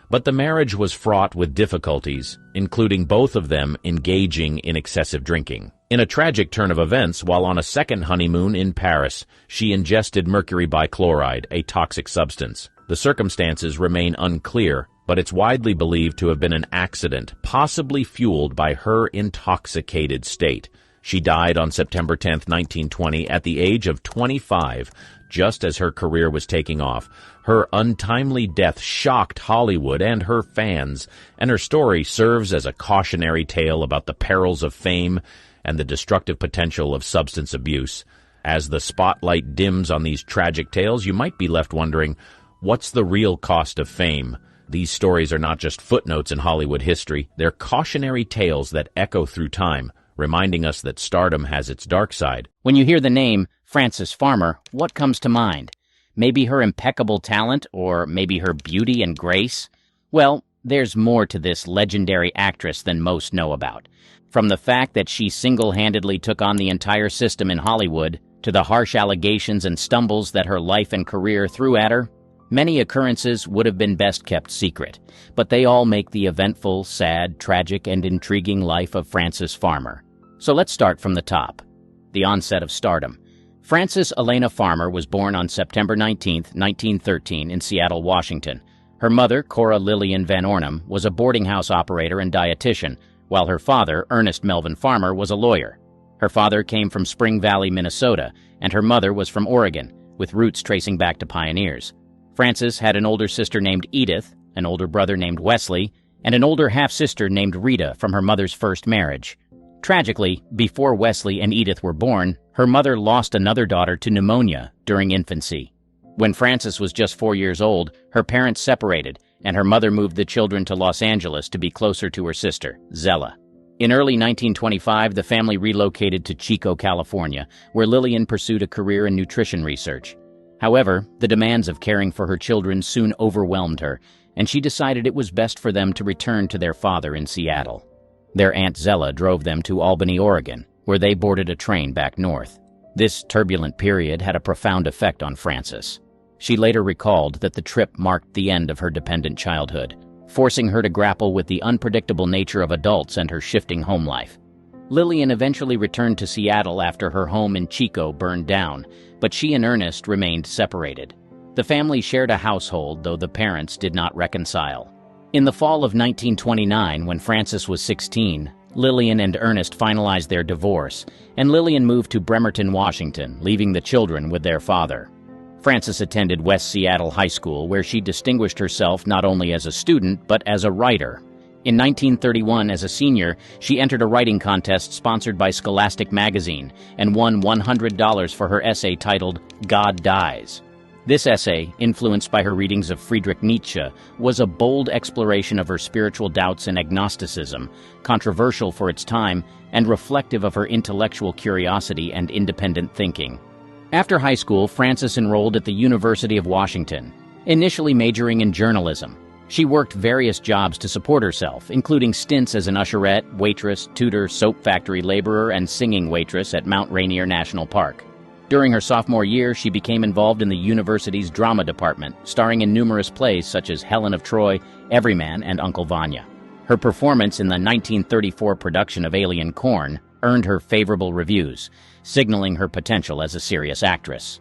but the marriage was fraught with difficulties, including both of them engaging in excessive drinking. In a tragic turn of events, while on a second honeymoon in Paris, she ingested mercury bichloride, a toxic substance. The circumstances remain unclear, but it's widely believed to have been an accident, possibly fueled by her intoxicated state. She died on September 10, 1920, at the age of 25, just as her career was taking off. Her untimely death shocked Hollywood and her fans, and her story serves as a cautionary tale about the perils of fame and the destructive potential of substance abuse. As the spotlight dims on these tragic tales, you might be left wondering, what's the real cost of fame? These stories are not just footnotes in Hollywood history, they're cautionary tales that echo through time, reminding us that stardom has its dark side. When you hear the name Frances Farmer, what comes to mind? Maybe her impeccable talent, or maybe her beauty and grace? Well, there's more to this legendary actress than most know about. From the fact that she single-handedly took on the entire system in Hollywood, to the harsh allegations and stumbles that her life and career threw at her, many occurrences would have been best kept secret, but they all make the eventful, sad, tragic, and intriguing life of Frances Farmer. So let's start from the top. The onset of stardom. Frances Elena Farmer was born on September 19, 1913, in Seattle, Washington. Her mother, Cora Lillian Van Ornum, was a boarding house operator and dietitian, while her father, Ernest Melvin Farmer, was a lawyer. Her father came from Spring Valley, Minnesota, and her mother was from Oregon, with roots tracing back to pioneers. Frances had an older sister named Edith, an older brother named Wesley, and an older half-sister named Rita from her mother's first marriage. Tragically, before Wesley and Edith were born, her mother lost another daughter to pneumonia during infancy. When Frances was just 4 years old, her parents separated, and her mother moved the children to Los Angeles to be closer to her sister, Zella. In early 1925, the family relocated to Chico, California, where Lillian pursued a career in nutrition research. However, the demands of caring for her children soon overwhelmed her, and she decided it was best for them to return to their father in Seattle. Their Aunt Zella drove them to Albany, Oregon, where they boarded a train back north. This turbulent period had a profound effect on Frances. She later recalled that the trip marked the end of her dependent childhood, forcing her to grapple with the unpredictable nature of adults and her shifting home life. Lillian eventually returned to Seattle after her home in Chico burned down, but she and Ernest remained separated. The family shared a household, though the parents did not reconcile. In the fall of 1929, when Frances was 16, Lillian and Ernest finalized their divorce, and Lillian moved to Bremerton, Washington, leaving the children with their father. Frances attended West Seattle High School, where she distinguished herself not only as a student, but as a writer. In 1931, as a senior, she entered a writing contest sponsored by Scholastic magazine and won $100 for her essay titled God Dies. This essay, influenced by her readings of Friedrich Nietzsche, was a bold exploration of her spiritual doubts and agnosticism, controversial for its time, and reflective of her intellectual curiosity and independent thinking. After high school, Frances enrolled at the University of Washington, initially majoring in journalism. She worked various jobs to support herself, including stints as an usherette, waitress, tutor, soap factory laborer, and singing waitress at Mount Rainier National Park. During her sophomore year, she became involved in the university's drama department, starring in numerous plays such as Helen of Troy, Everyman, and Uncle Vanya. Her performance in the 1934 production of Alien Corn earned her favorable reviews, signaling her potential as a serious actress.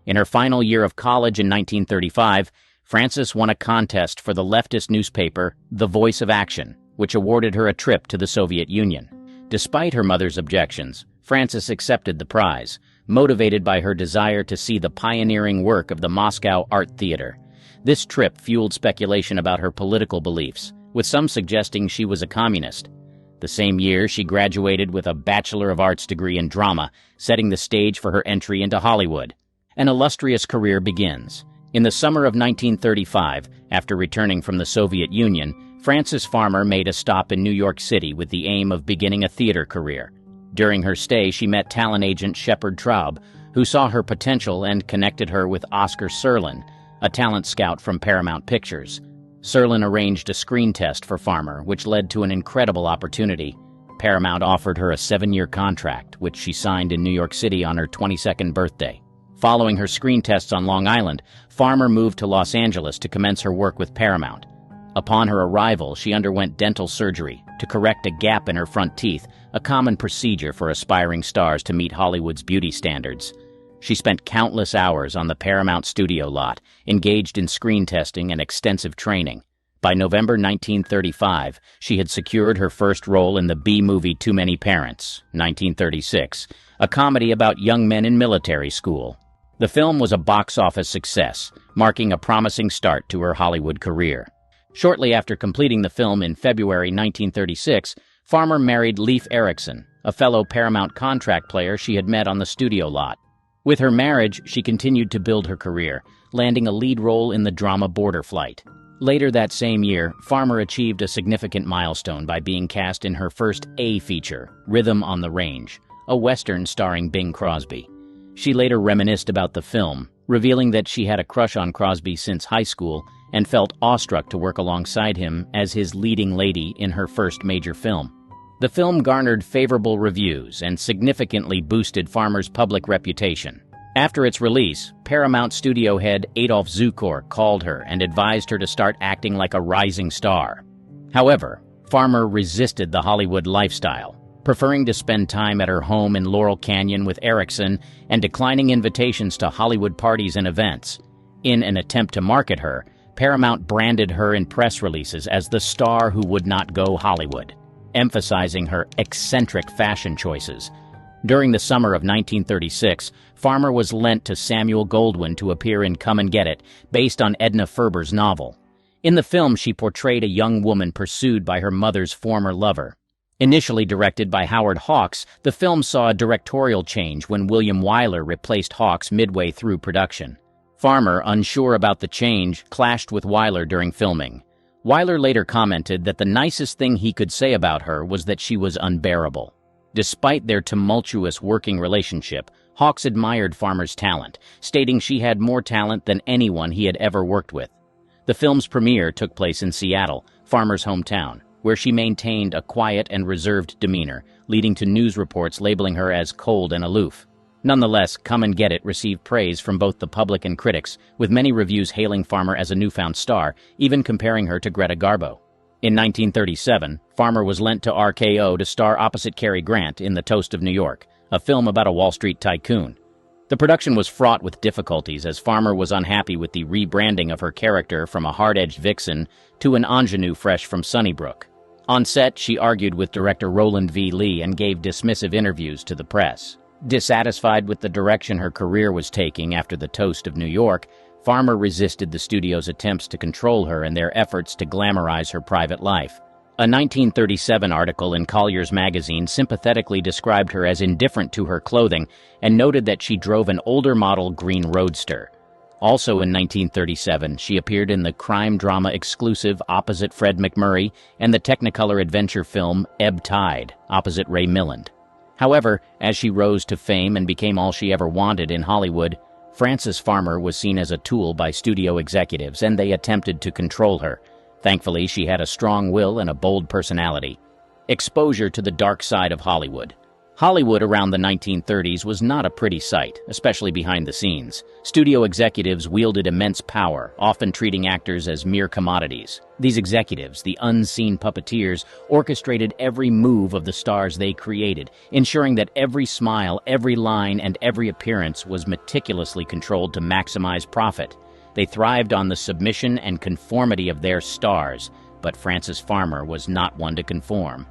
In her final year of college in 1935, Frances won a contest for the leftist newspaper The Voice of Action, which awarded her a trip to the Soviet Union. Despite her mother's objections, Frances accepted the prize, motivated by her desire to see the pioneering work of the Moscow Art Theater. This trip fueled speculation about her political beliefs, with some suggesting she was a communist. The same year, she graduated with a Bachelor of Arts degree in drama, setting the stage for her entry into Hollywood. An illustrious career begins. In the summer of 1935, after returning from the Soviet Union, Frances Farmer made a stop in New York City with the aim of beginning a theater career. During her stay, she met talent agent Shepard Traub, who saw her potential and connected her with Oscar Serlin, a talent scout from Paramount Pictures. Serlin arranged a screen test for Farmer, which led to an incredible opportunity. Paramount offered her a 7-year contract, which she signed in New York City on her 22nd birthday. Following her screen tests on Long Island, Farmer moved to Los Angeles to commence her work with Paramount. Upon her arrival, she underwent dental surgery to correct a gap in her front teeth, a common procedure for aspiring stars to meet Hollywood's beauty standards. She spent countless hours on the Paramount studio lot, engaged in screen testing and extensive training. By November 1935, she had secured her first role in the B-movie Too Many Parents, 1936, a comedy about young men in military school. The film was a box office success, marking a promising start to her Hollywood career. Shortly after completing the film in February 1936, Farmer married Leif Erikson, a fellow Paramount contract player she had met on the studio lot. With her marriage, she continued to build her career, landing a lead role in the drama Border Flight. Later that same year, Farmer achieved a significant milestone by being cast in her first A feature, Rhythm on the Range, a Western starring Bing Crosby. She later reminisced about the film, revealing that she had a crush on Crosby since high school and felt awestruck to work alongside him as his leading lady in her first major film. The film garnered favorable reviews and significantly boosted Farmer's public reputation. After its release, Paramount studio head Adolph Zukor called her and advised her to start acting like a rising star. However, Farmer resisted the Hollywood lifestyle, preferring to spend time at her home in Laurel Canyon with Erickson and declining invitations to Hollywood parties and events. In an attempt to market her, Paramount branded her in press releases as the star who would not go Hollywood, emphasizing her eccentric fashion choices. During the summer of 1936, Farmer was lent to Samuel Goldwyn to appear in Come and Get It, based on Edna Ferber's novel. In the film, she portrayed a young woman pursued by her mother's former lover. Initially directed by Howard Hawks, the film saw a directorial change when William Wyler replaced Hawks midway through production. Farmer, unsure about the change, clashed with Wyler during filming. Wyler later commented that the nicest thing he could say about her was that she was unbearable. Despite their tumultuous working relationship, Hawks admired Farmer's talent, stating she had more talent than anyone he had ever worked with. The film's premiere took place in Seattle, Farmer's hometown, where she maintained a quiet and reserved demeanor, leading to news reports labeling her as cold and aloof. Nonetheless, Come and Get It received praise from both the public and critics, with many reviews hailing Farmer as a newfound star, even comparing her to Greta Garbo. In 1937, Farmer was lent to RKO to star opposite Cary Grant in The Toast of New York, a film about a Wall Street tycoon. The production was fraught with difficulties as Farmer was unhappy with the rebranding of her character from a hard-edged vixen to an ingenue fresh from Sunnybrook. On set, she argued with director Roland V. Lee and gave dismissive interviews to the press. Dissatisfied with the direction her career was taking after The Toast of New York, Farmer resisted the studio's attempts to control her and their efforts to glamorize her private life. A 1937 article in Collier's magazine sympathetically described her as indifferent to her clothing and noted that she drove an older model green roadster. Also in 1937, she appeared in the crime drama exclusive opposite Fred McMurray and the Technicolor adventure film Ebb Tide opposite Ray Milland. However, as she rose to fame and became all she ever wanted in Hollywood, Frances Farmer was seen as a tool by studio executives, and they attempted to control her. Thankfully, she had a strong will and a bold personality. Exposure to the dark side of Hollywood. Hollywood around the 1930s was not a pretty sight, especially behind the scenes. Studio executives wielded immense power, often treating actors as mere commodities. These executives, the unseen puppeteers, orchestrated every move of the stars they created, ensuring that every smile, every line, and every appearance was meticulously controlled to maximize profit. They thrived on the submission and conformity of their stars, but Frances Farmer was not one to conform.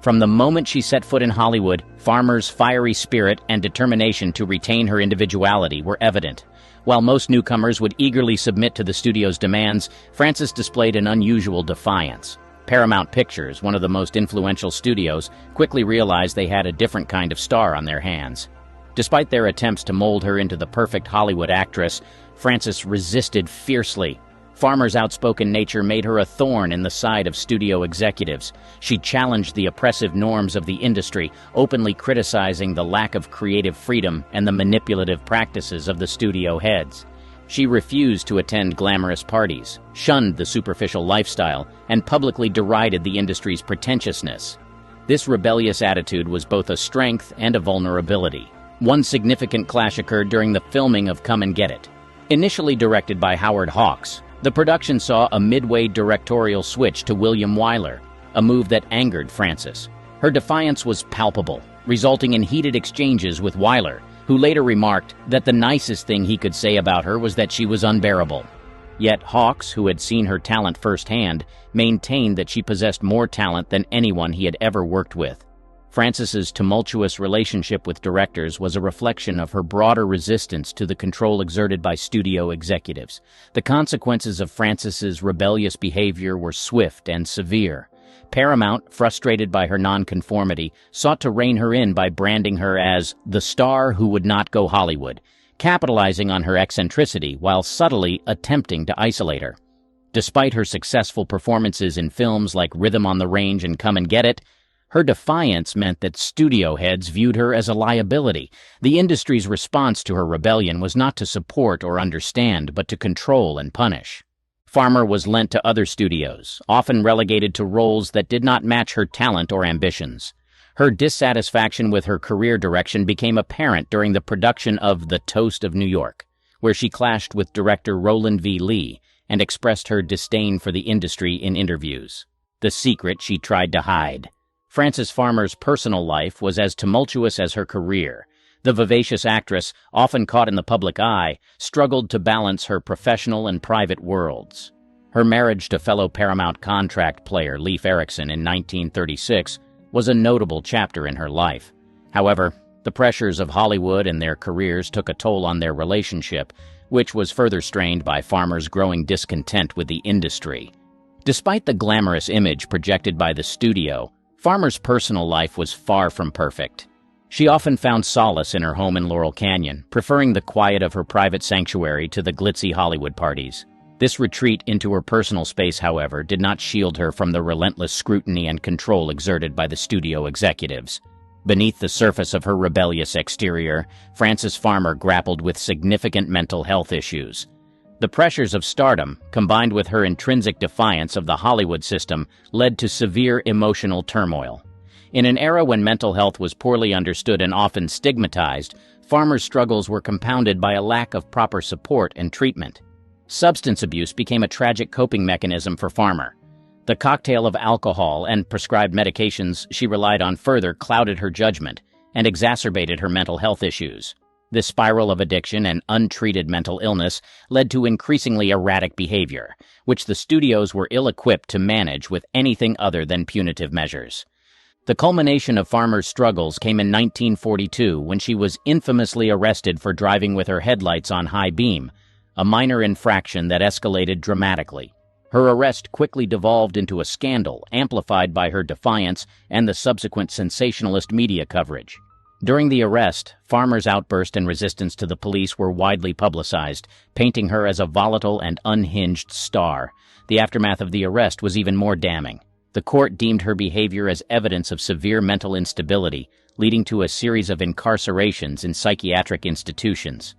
From the moment she set foot in Hollywood, Farmer's fiery spirit and determination to retain her individuality were evident. While most newcomers would eagerly submit to the studio's demands, Frances displayed an unusual defiance. Paramount Pictures, one of the most influential studios, quickly realized they had a different kind of star on their hands. Despite their attempts to mold her into the perfect Hollywood actress, Frances resisted fiercely. Farmer's outspoken nature made her a thorn in the side of studio executives. She challenged the oppressive norms of the industry, openly criticizing the lack of creative freedom and the manipulative practices of the studio heads. She refused to attend glamorous parties, shunned the superficial lifestyle, and publicly derided the industry's pretentiousness. This rebellious attitude was both a strength and a vulnerability. One significant clash occurred during the filming of Come and Get It. Initially directed by Howard Hawks, the production saw a midway directorial switch to William Wyler, a move that angered Frances. Her defiance was palpable, resulting in heated exchanges with Wyler, who later remarked that the nicest thing he could say about her was that she was unbearable. Yet Hawks, who had seen her talent firsthand, maintained that she possessed more talent than anyone he had ever worked with. Frances's tumultuous relationship with directors was a reflection of her broader resistance to the control exerted by studio executives. The consequences of Frances's rebellious behavior were swift and severe. Paramount, frustrated by her nonconformity, sought to rein her in by branding her as the star who would not go Hollywood, capitalizing on her eccentricity while subtly attempting to isolate her. Despite her successful performances in films like Rhythm on the Range and Come and Get It, her defiance meant that studio heads viewed her as a liability. The industry's response to her rebellion was not to support or understand, but to control and punish. Farmer was lent to other studios, often relegated to roles that did not match her talent or ambitions. Her dissatisfaction with her career direction became apparent during the production of The Toast of New York, where she clashed with director Roland V. Lee and expressed her disdain for the industry in interviews. The secret she tried to hide. Frances Farmer's personal life was as tumultuous as her career. The vivacious actress, often caught in the public eye, struggled to balance her professional and private worlds. Her marriage to fellow Paramount contract player Leif Erikson in 1936 was a notable chapter in her life. However, the pressures of Hollywood and their careers took a toll on their relationship, which was further strained by Farmer's growing discontent with the industry. Despite the glamorous image projected by the studio, Farmer's personal life was far from perfect. She often found solace in her home in Laurel Canyon, preferring the quiet of her private sanctuary to the glitzy Hollywood parties. This retreat into her personal space, however, did not shield her from the relentless scrutiny and control exerted by the studio executives. Beneath the surface of her rebellious exterior, Frances Farmer grappled with significant mental health issues. The pressures of stardom, combined with her intrinsic defiance of the Hollywood system, led to severe emotional turmoil. In an era when mental health was poorly understood and often stigmatized, Farmer's struggles were compounded by a lack of proper support and treatment. Substance abuse became a tragic coping mechanism for Farmer. The cocktail of alcohol and prescribed medications she relied on further clouded her judgment and exacerbated her mental health issues. This spiral of addiction and untreated mental illness led to increasingly erratic behavior, which the studios were ill-equipped to manage with anything other than punitive measures. The culmination of Farmer's struggles came in 1942 when she was infamously arrested for driving with her headlights on high beam, a minor infraction that escalated dramatically. Her arrest quickly devolved into a scandal amplified by her defiance and the subsequent sensationalist media coverage. During the arrest, Farmer's outburst and resistance to the police were widely publicized, painting her as a volatile and unhinged star. The aftermath of the arrest was even more damning. The court deemed her behavior as evidence of severe mental instability, leading to a series of incarcerations in psychiatric institutions.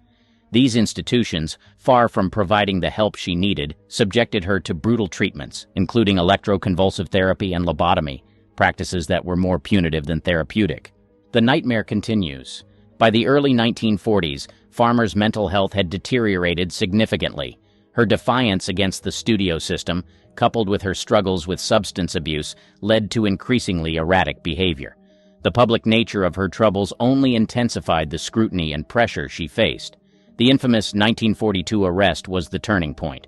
These institutions, far from providing the help she needed, subjected her to brutal treatments, including electroconvulsive therapy and lobotomy, practices that were more punitive than therapeutic. The nightmare continues. By the early 1940s, Farmer's mental health had deteriorated significantly. Her defiance against the studio system, coupled with her struggles with substance abuse, led to increasingly erratic behavior. The public nature of her troubles only intensified the scrutiny and pressure she faced. The infamous 1942 arrest was the turning point.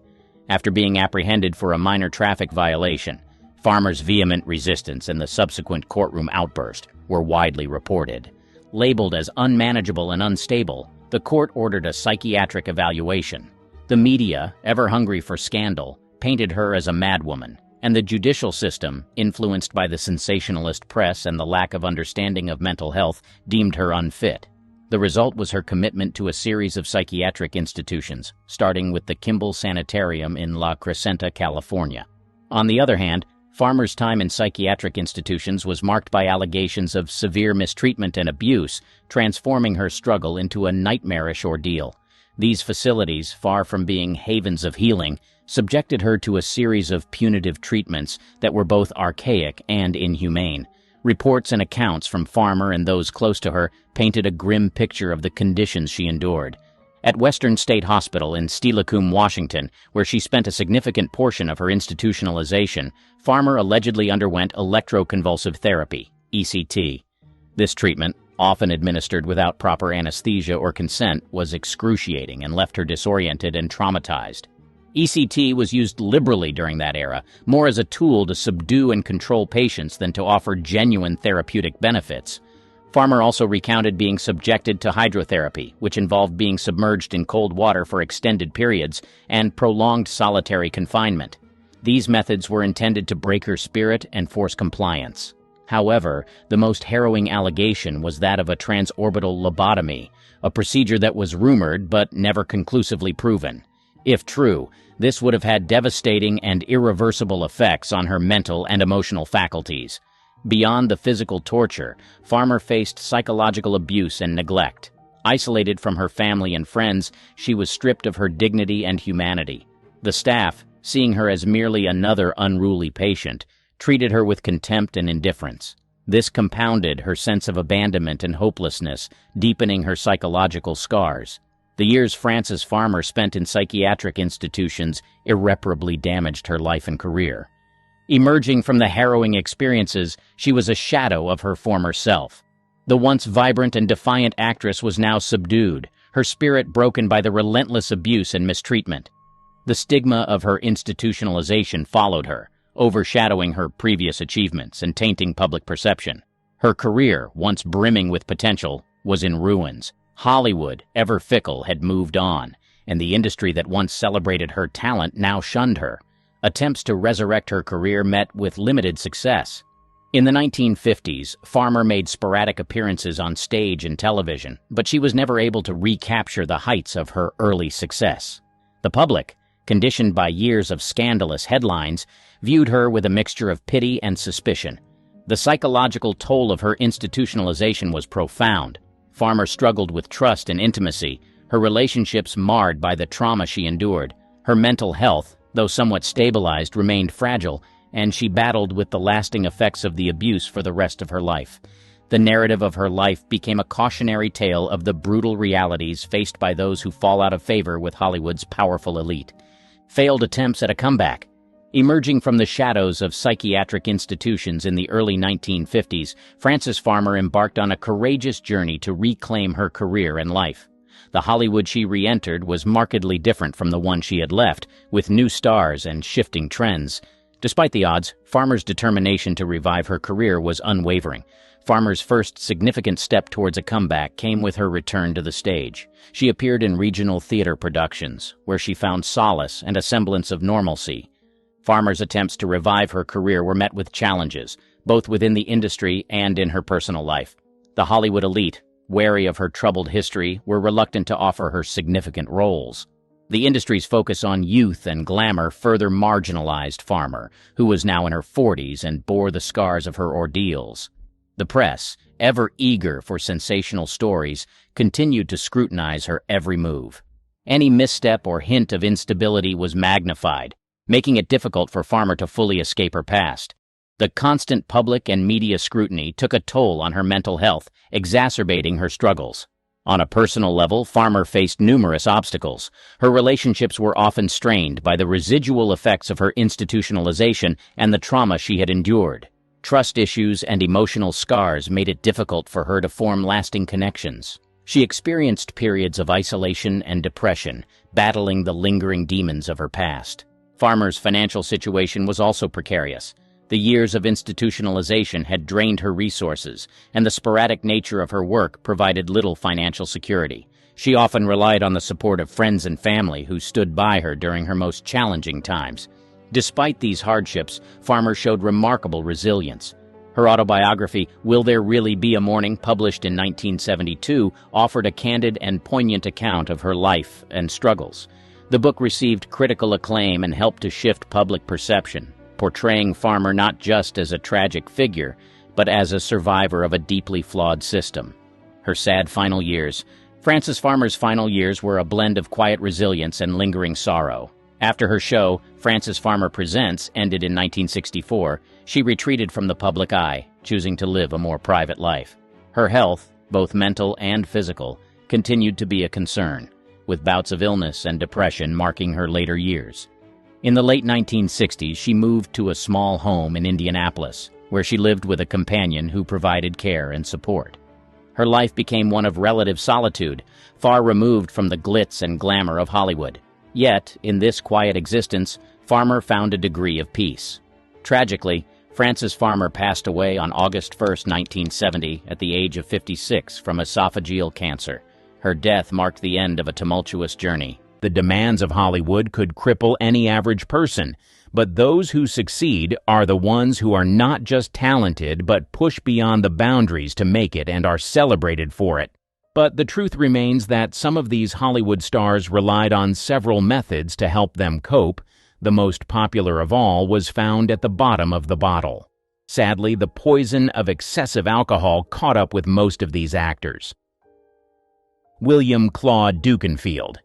After being apprehended for a minor traffic violation, Farmer's vehement resistance and the subsequent courtroom outburst were widely reported. Labeled as unmanageable and unstable, the court ordered a psychiatric evaluation. The media, ever hungry for scandal, painted her as a madwoman, and the judicial system, influenced by the sensationalist press and the lack of understanding of mental health, deemed her unfit. The result was her commitment to a series of psychiatric institutions, starting with the Kimball Sanitarium in La Crescenta, California. On the other hand, Farmer's time in psychiatric institutions was marked by allegations of severe mistreatment and abuse, transforming her struggle into a nightmarish ordeal. These facilities, far from being havens of healing, subjected her to a series of punitive treatments that were both archaic and inhumane. Reports and accounts from Farmer and those close to her painted a grim picture of the conditions she endured. At Western State Hospital in Steilacoom, Washington, where she spent a significant portion of her institutionalization, Farmer allegedly underwent electroconvulsive therapy, ECT. This treatment, often administered without proper anesthesia or consent, was excruciating and left her disoriented and traumatized. ECT was used liberally during that era, more as a tool to subdue and control patients than to offer genuine therapeutic benefits. Farmer also recounted being subjected to hydrotherapy, which involved being submerged in cold water for extended periods, and prolonged solitary confinement. These methods were intended to break her spirit and force compliance. However, the most harrowing allegation was that of a transorbital lobotomy, a procedure that was rumored but never conclusively proven. If true, this would have had devastating and irreversible effects on her mental and emotional faculties. Beyond the physical torture, Farmer faced psychological abuse and neglect. Isolated from her family and friends, she was stripped of her dignity and humanity. The staff, seeing her as merely another unruly patient, treated her with contempt and indifference. This compounded her sense of abandonment and hopelessness, deepening her psychological scars. The years Frances Farmer spent in psychiatric institutions irreparably damaged her life and career. Emerging from the harrowing experiences, she was a shadow of her former self. The once vibrant and defiant actress was now subdued, her spirit broken by the relentless abuse and mistreatment. The stigma of her institutionalization followed her, overshadowing her previous achievements and tainting public perception. Her career, once brimming with potential, was in ruins. Hollywood, ever fickle, had moved on, and the industry that once celebrated her talent now shunned her. Attempts to resurrect her career met with limited success. In the 1950s, Farmer made sporadic appearances on stage and television, but she was never able to recapture the heights of her early success. The public, conditioned by years of scandalous headlines, viewed her with a mixture of pity and suspicion. The psychological toll of her institutionalization was profound. Farmer struggled with trust and intimacy, her relationships marred by the trauma she endured. Her mental health, though somewhat stabilized, remained fragile, and she battled with the lasting effects of the abuse for the rest of her life. The narrative of her life became a cautionary tale of the brutal realities faced by those who fall out of favor with Hollywood's powerful elite. Failed attempts at a comeback. Emerging from the shadows of psychiatric institutions in the early 1950s, Frances Farmer embarked on a courageous journey to reclaim her career and life. The Hollywood she re-entered was markedly different from the one she had left, with new stars and shifting trends. Despite the odds, Farmer's determination to revive her career was unwavering. Farmer's first significant step towards a comeback came with her return to the stage. She appeared in regional theater productions, where she found solace and a semblance of normalcy. Farmer's attempts to revive her career were met with challenges, both within the industry and in her personal life. The Hollywood elite, wary of her troubled history, were reluctant to offer her significant roles. The industry's focus on youth and glamour further marginalized Farmer, who was now in her 40s and bore the scars of her ordeals. The press, ever eager for sensational stories, continued to scrutinize her every move. Any misstep or hint of instability was magnified, making it difficult for Farmer to fully escape her past. The constant public and media scrutiny took a toll on her mental health, exacerbating her struggles. On a personal level, Farmer faced numerous obstacles. Her relationships were often strained by the residual effects of her institutionalization and the trauma she had endured. Trust issues and emotional scars made it difficult for her to form lasting connections. She experienced periods of isolation and depression, battling the lingering demons of her past. Farmer's financial situation was also precarious. The years of institutionalization had drained her resources, and the sporadic nature of her work provided little financial security. She often relied on the support of friends and family who stood by her during her most challenging times. Despite these hardships, Farmer showed remarkable resilience. Her autobiography, Will There Really Be a Morning, published in 1972, offered a candid and poignant account of her life and struggles. The book received critical acclaim and helped to shift public perception, portraying Farmer not just as a tragic figure, but as a survivor of a deeply flawed system. Her sad final years. Frances Farmer's final years were a blend of quiet resilience and lingering sorrow. After her show, Frances Farmer Presents, ended in 1964, she retreated from the public eye, choosing to live a more private life. Her health, both mental and physical, continued to be a concern, with bouts of illness and depression marking her later years. In the late 1960s, she moved to a small home in Indianapolis, where she lived with a companion who provided care and support. Her life became one of relative solitude, far removed from the glitz and glamour of Hollywood. Yet, in this quiet existence, Farmer found a degree of peace. Tragically, Frances Farmer passed away on August 1, 1970, at the age of 56 from esophageal cancer. Her death marked the end of a tumultuous journey. The demands of Hollywood could cripple any average person, but those who succeed are the ones who are not just talented but push beyond the boundaries to make it and are celebrated for it. But the truth remains that some of these Hollywood stars relied on several methods to help them cope. The most popular of all was found at the bottom of the bottle. Sadly, the poison of excessive alcohol caught up with most of these actors. William Claude Dukenfield.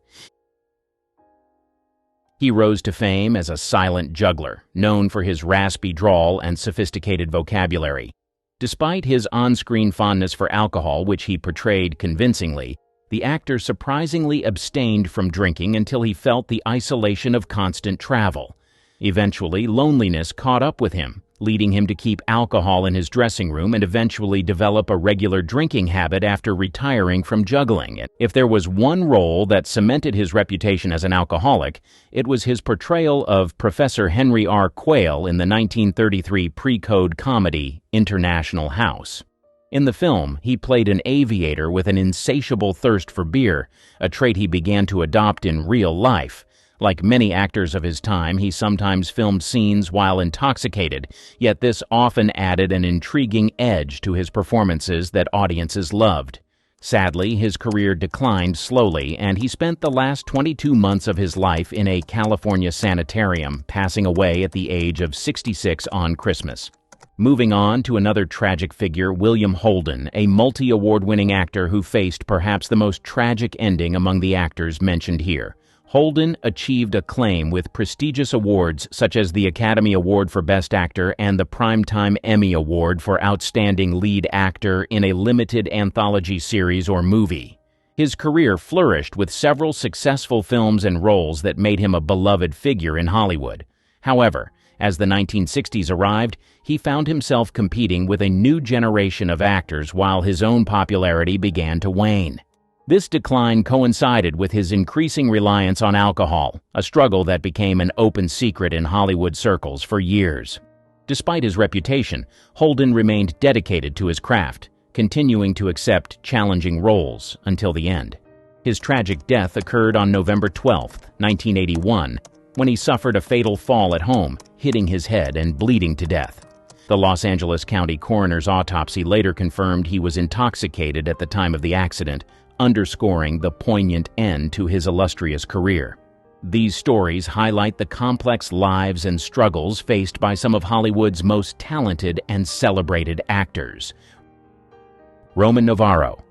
He rose to fame as a silent juggler, known for his raspy drawl and sophisticated vocabulary. Despite his on-screen fondness for alcohol, which he portrayed convincingly, the actor surprisingly abstained from drinking until he felt the isolation of constant travel. Eventually, loneliness caught up with him, leading him to keep alcohol in his dressing room and eventually develop a regular drinking habit after retiring from juggling. If there was one role that cemented his reputation as an alcoholic, it was his portrayal of Professor Henry R. Quayle in the 1933 pre-code comedy International House. In the film, he played an aviator with an insatiable thirst for beer, a trait he began to adopt in real life. Like many actors of his time, he sometimes filmed scenes while intoxicated, yet this often added an intriguing edge to his performances that audiences loved. Sadly, his career declined slowly, and he spent the last 22 months of his life in a California sanitarium, passing away at the age of 66 on Christmas. Moving on to another tragic figure, William Holden, a multi-award-winning actor who faced perhaps the most tragic ending among the actors mentioned here. Holden achieved acclaim with prestigious awards such as the Academy Award for Best Actor and the Primetime Emmy Award for Outstanding Lead Actor in a Limited Anthology Series or Movie. His career flourished with several successful films and roles that made him a beloved figure in Hollywood. However, as the 1960s arrived, he found himself competing with a new generation of actors while his own popularity began to wane. This decline coincided with his increasing reliance on alcohol, a struggle that became an open secret in Hollywood circles for years. Despite his reputation, Holden remained dedicated to his craft, continuing to accept challenging roles until the end. His tragic death occurred on November 12, 1981, when he suffered a fatal fall at home, hitting his head and bleeding to death. The Los Angeles County coroner's autopsy later confirmed he was intoxicated at the time of the accident, underscoring the poignant end to his illustrious career. These stories highlight the complex lives and struggles faced by some of Hollywood's most talented and celebrated actors. Roman Navarro.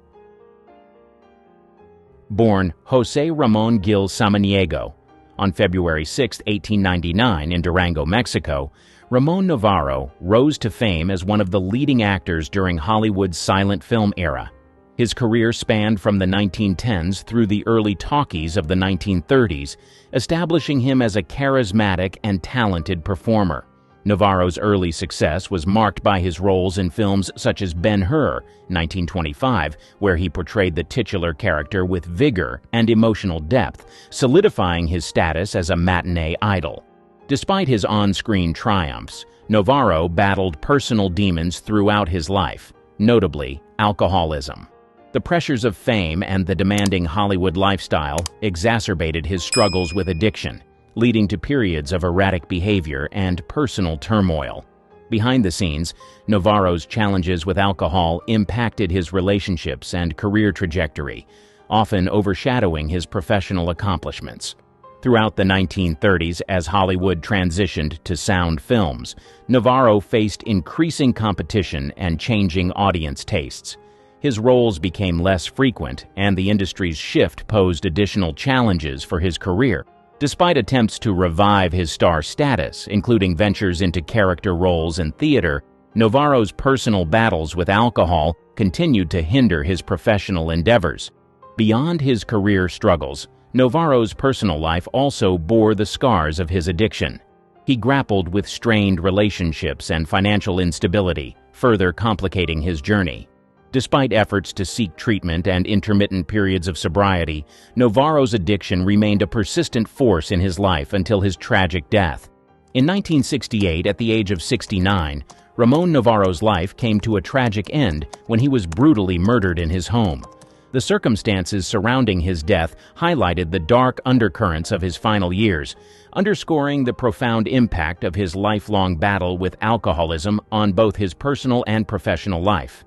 Born José Ramón Gil Samaniego on February 6, 1899 in Durango, Mexico, Ramón Navarro rose to fame as one of the leading actors during Hollywood's silent film era. His career spanned from the 1910s through the early talkies of the 1930s, establishing him as a charismatic and talented performer. Navarro's early success was marked by his roles in films such as Ben-Hur, 1925, where he portrayed the titular character with vigor and emotional depth, solidifying his status as a matinee idol. Despite his on-screen triumphs, Navarro battled personal demons throughout his life, notably alcoholism. The pressures of fame and the demanding Hollywood lifestyle exacerbated his struggles with addiction, leading to periods of erratic behavior and personal turmoil. Behind the scenes, Navarro's challenges with alcohol impacted his relationships and career trajectory, often overshadowing his professional accomplishments. Throughout the 1930s, as Hollywood transitioned to sound films, Navarro faced increasing competition and changing audience tastes. His roles became less frequent, and the industry's shift posed additional challenges for his career. Despite attempts to revive his star status, including ventures into character roles in theater, Navarro's personal battles with alcohol continued to hinder his professional endeavors. Beyond his career struggles, Navarro's personal life also bore the scars of his addiction. He grappled with strained relationships and financial instability, further complicating his journey. Despite efforts to seek treatment and intermittent periods of sobriety, Navarro's addiction remained a persistent force in his life until his tragic death. In 1968, at the age of 69, Ramón Navarro's life came to a tragic end when he was brutally murdered in his home. The circumstances surrounding his death highlighted the dark undercurrents of his final years, underscoring the profound impact of his lifelong battle with alcoholism on both his personal and professional life.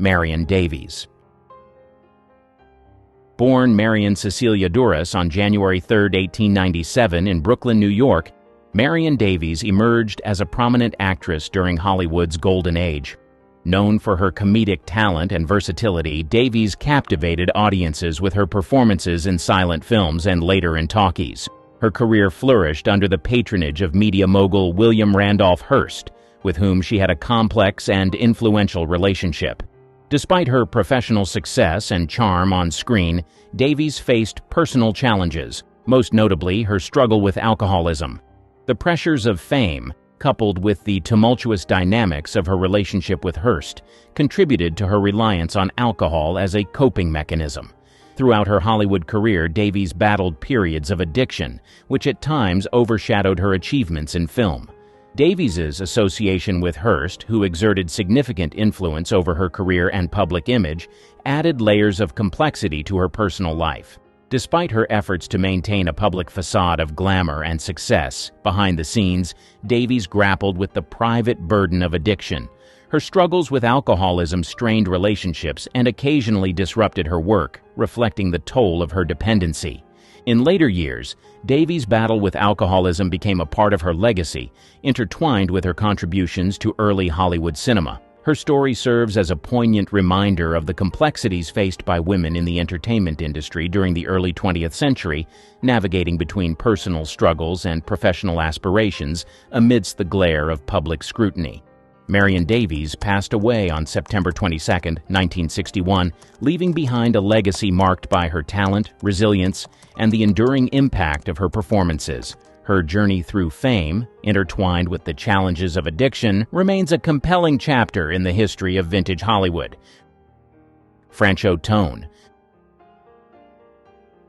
Marion Davies. Born Marion Cecilia Duras on January 3, 1897 in Brooklyn, New York, Marion Davies emerged as a prominent actress during Hollywood's golden age. Known for her comedic talent and versatility, Davies captivated audiences with her performances in silent films and later in talkies. Her career flourished under the patronage of media mogul William Randolph Hearst, with whom she had a complex and influential relationship. Despite her professional success and charm on screen, Davies faced personal challenges, most notably her struggle with alcoholism. The pressures of fame, coupled with the tumultuous dynamics of her relationship with Hearst, contributed to her reliance on alcohol as a coping mechanism. Throughout her Hollywood career, Davies battled periods of addiction, which at times overshadowed her achievements in film. Davies's association with Hearst, who exerted significant influence over her career and public image, added layers of complexity to her personal life. Despite her efforts to maintain a public facade of glamour and success, behind the scenes, Davies grappled with the private burden of addiction. Her struggles with alcoholism strained relationships and occasionally disrupted her work, reflecting the toll of her dependency. In later years, Davies' battle with alcoholism became a part of her legacy, intertwined with her contributions to early Hollywood cinema. Her story serves as a poignant reminder of the complexities faced by women in the entertainment industry during the early 20th century, navigating between personal struggles and professional aspirations amidst the glare of public scrutiny. Marion Davies passed away on September 22, 1961, leaving behind a legacy marked by her talent, resilience, and the enduring impact of her performances. Her journey through fame, intertwined with the challenges of addiction, remains a compelling chapter in the history of vintage Hollywood. Franchot Tone.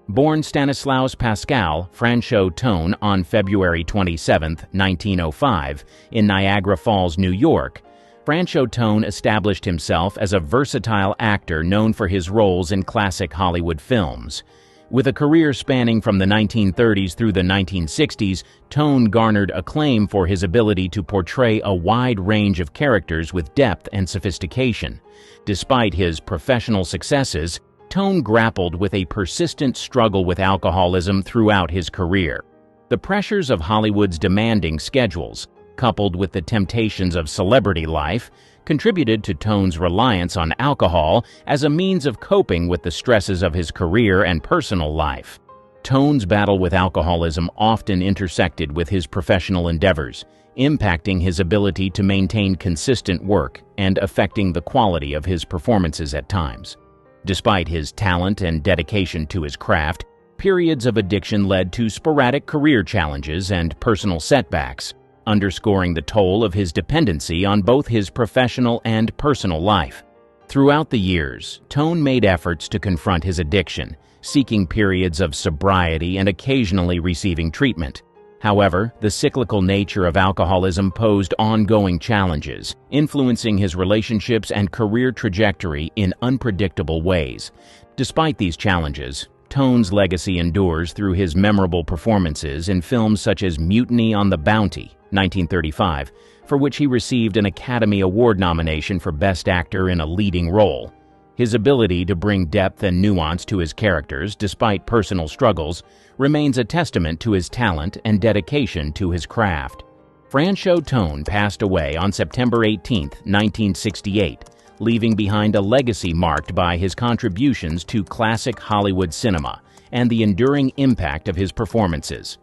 Born Stanislaus Pascal Franchot Tone on February 27, 1905, in Niagara Falls, New York, Franchot Tone established himself as a versatile actor known for his roles in classic Hollywood films. With a career spanning from the 1930s through the 1960s, Tone garnered acclaim for his ability to portray a wide range of characters with depth and sophistication. Despite his professional successes, Tone grappled with a persistent struggle with alcoholism throughout his career. The pressures of Hollywood's demanding schedules, coupled with the temptations of celebrity life, contributed to Tone's reliance on alcohol as a means of coping with the stresses of his career and personal life. Tone's battle with alcoholism often intersected with his professional endeavors, impacting his ability to maintain consistent work and affecting the quality of his performances at times. Despite his talent and dedication to his craft, periods of addiction led to sporadic career challenges and personal setbacks, underscoring the toll of his dependency on both his professional and personal life. Throughout the years, Tone made efforts to confront his addiction, seeking periods of sobriety and occasionally receiving treatment. However, the cyclical nature of alcoholism posed ongoing challenges, influencing his relationships and career trajectory in unpredictable ways. Despite these challenges, Tone's legacy endures through his memorable performances in films such as Mutiny on the Bounty, 1935, for which he received an Academy Award nomination for Best Actor in a Leading Role. His ability to bring depth and nuance to his characters despite personal struggles remains a testament to his talent and dedication to his craft. Franchot Tone passed away on September 18, 1968, leaving behind a legacy marked by his contributions to classic Hollywood cinema and the enduring impact of his performances.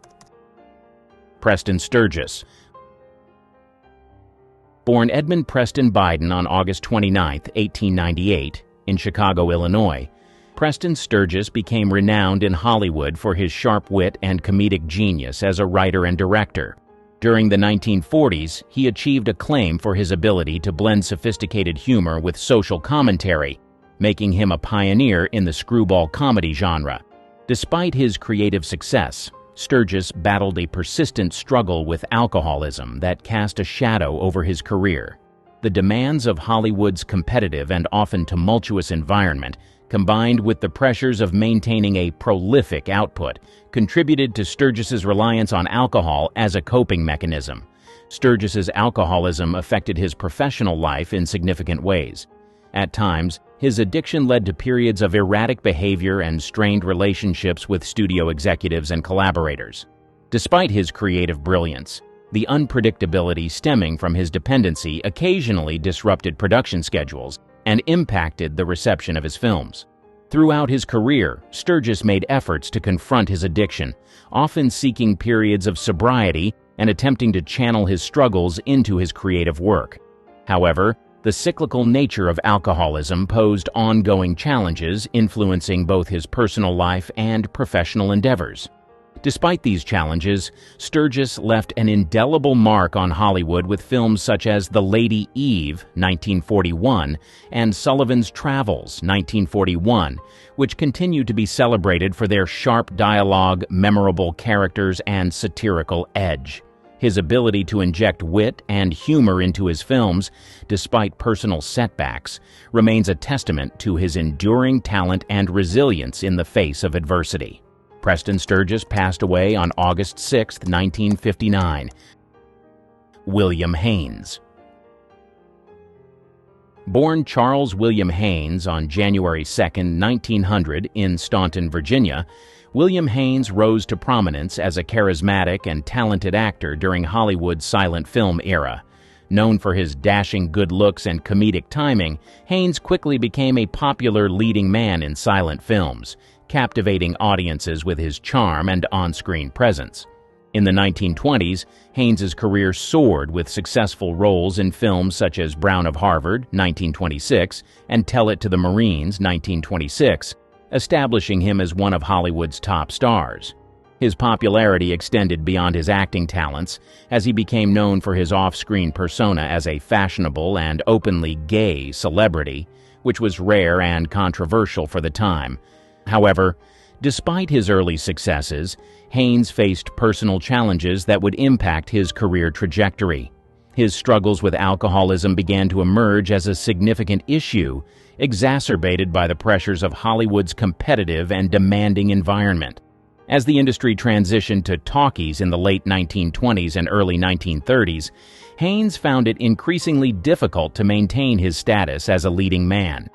Preston Sturgis. Born Edmund Preston Biden on August 29, 1898, in Chicago, Illinois, Preston Sturgis became renowned in Hollywood for his sharp wit and comedic genius as a writer and director. During the 1940s, he achieved acclaim for his ability to blend sophisticated humor with social commentary, making him a pioneer in the screwball comedy genre. Despite his creative success, Sturgis battled a persistent struggle with alcoholism that cast a shadow over his career. The demands of Hollywood's competitive and often tumultuous environment, combined with the pressures of maintaining a prolific output, contributed to Sturgis's reliance on alcohol as a coping mechanism. Sturgis's alcoholism affected his professional life in significant ways. At times, his addiction led to periods of erratic behavior and strained relationships with studio executives and collaborators. Despite his creative brilliance, the unpredictability stemming from his dependency occasionally disrupted production schedules and impacted the reception of his films. Throughout his career, Sturgis made efforts to confront his addiction, often seeking periods of sobriety and attempting to channel his struggles into his creative work. However, the cyclical nature of alcoholism posed ongoing challenges influencing both his personal life and professional endeavors. Despite these challenges, Sturgis left an indelible mark on Hollywood with films such as The Lady Eve, 1941, and Sullivan's Travels, 1941, which continue to be celebrated for their sharp dialogue, memorable characters, and satirical edge. His ability to inject wit and humor into his films, despite personal setbacks, remains a testament to his enduring talent and resilience in the face of adversity. Preston Sturgis passed away on August 6, 1959. William Haynes. Born Charles William Haynes on January 2, 1900 in Staunton, Virginia, William Haynes rose to prominence as a charismatic and talented actor during Hollywood's silent film era. Known for his dashing good looks and comedic timing, Haynes quickly became a popular leading man in silent films, captivating audiences with his charm and on-screen presence. In the 1920s, Haynes's career soared with successful roles in films such as Brown of Harvard, 1926, and Tell It to the Marines, 1926, establishing him as one of Hollywood's top stars. His popularity extended beyond his acting talents, as he became known for his off-screen persona as a fashionable and openly gay celebrity, which was rare and controversial for the time. However, despite his early successes, Haynes faced personal challenges that would impact his career trajectory. His struggles with alcoholism began to emerge as a significant issue, exacerbated by the pressures of Hollywood's competitive and demanding environment. As the industry transitioned to talkies in the late 1920s and early 1930s, Haynes found it increasingly difficult to maintain his status as a leading man.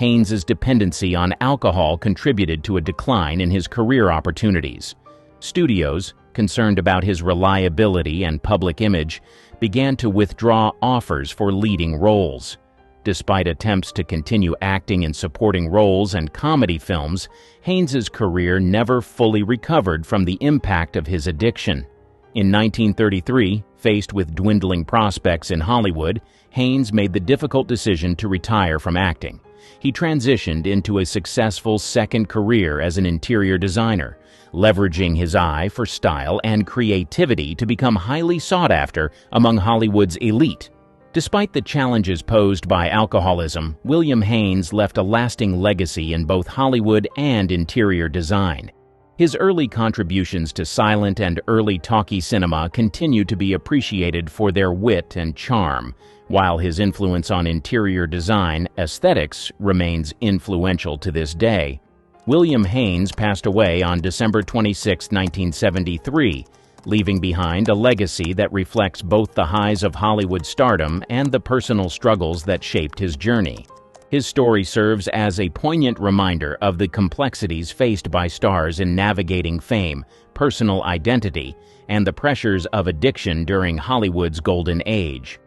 Haynes's dependency on alcohol contributed to a decline in his career opportunities. Studios, concerned about his reliability and public image, began to withdraw offers for leading roles. Despite attempts to continue acting in supporting roles and comedy films, Haynes's career never fully recovered from the impact of his addiction. In 1933, faced with dwindling prospects in Hollywood, Haynes made the difficult decision to retire from acting. He transitioned into a successful second career as an interior designer, leveraging his eye for style and creativity to become highly sought after among Hollywood's elite. Despite the challenges posed by alcoholism, William Haynes left a lasting legacy in both Hollywood and interior design. His early contributions to silent and early talkie cinema continue to be appreciated for their wit and charm, while his influence on interior design aesthetics remains influential to this day. William Haynes passed away on December 26, 1973, leaving behind a legacy that reflects both the highs of Hollywood stardom and the personal struggles that shaped his journey. His story serves as a poignant reminder of the complexities faced by stars in navigating fame, personal identity, and the pressures of addiction during Hollywood's golden age.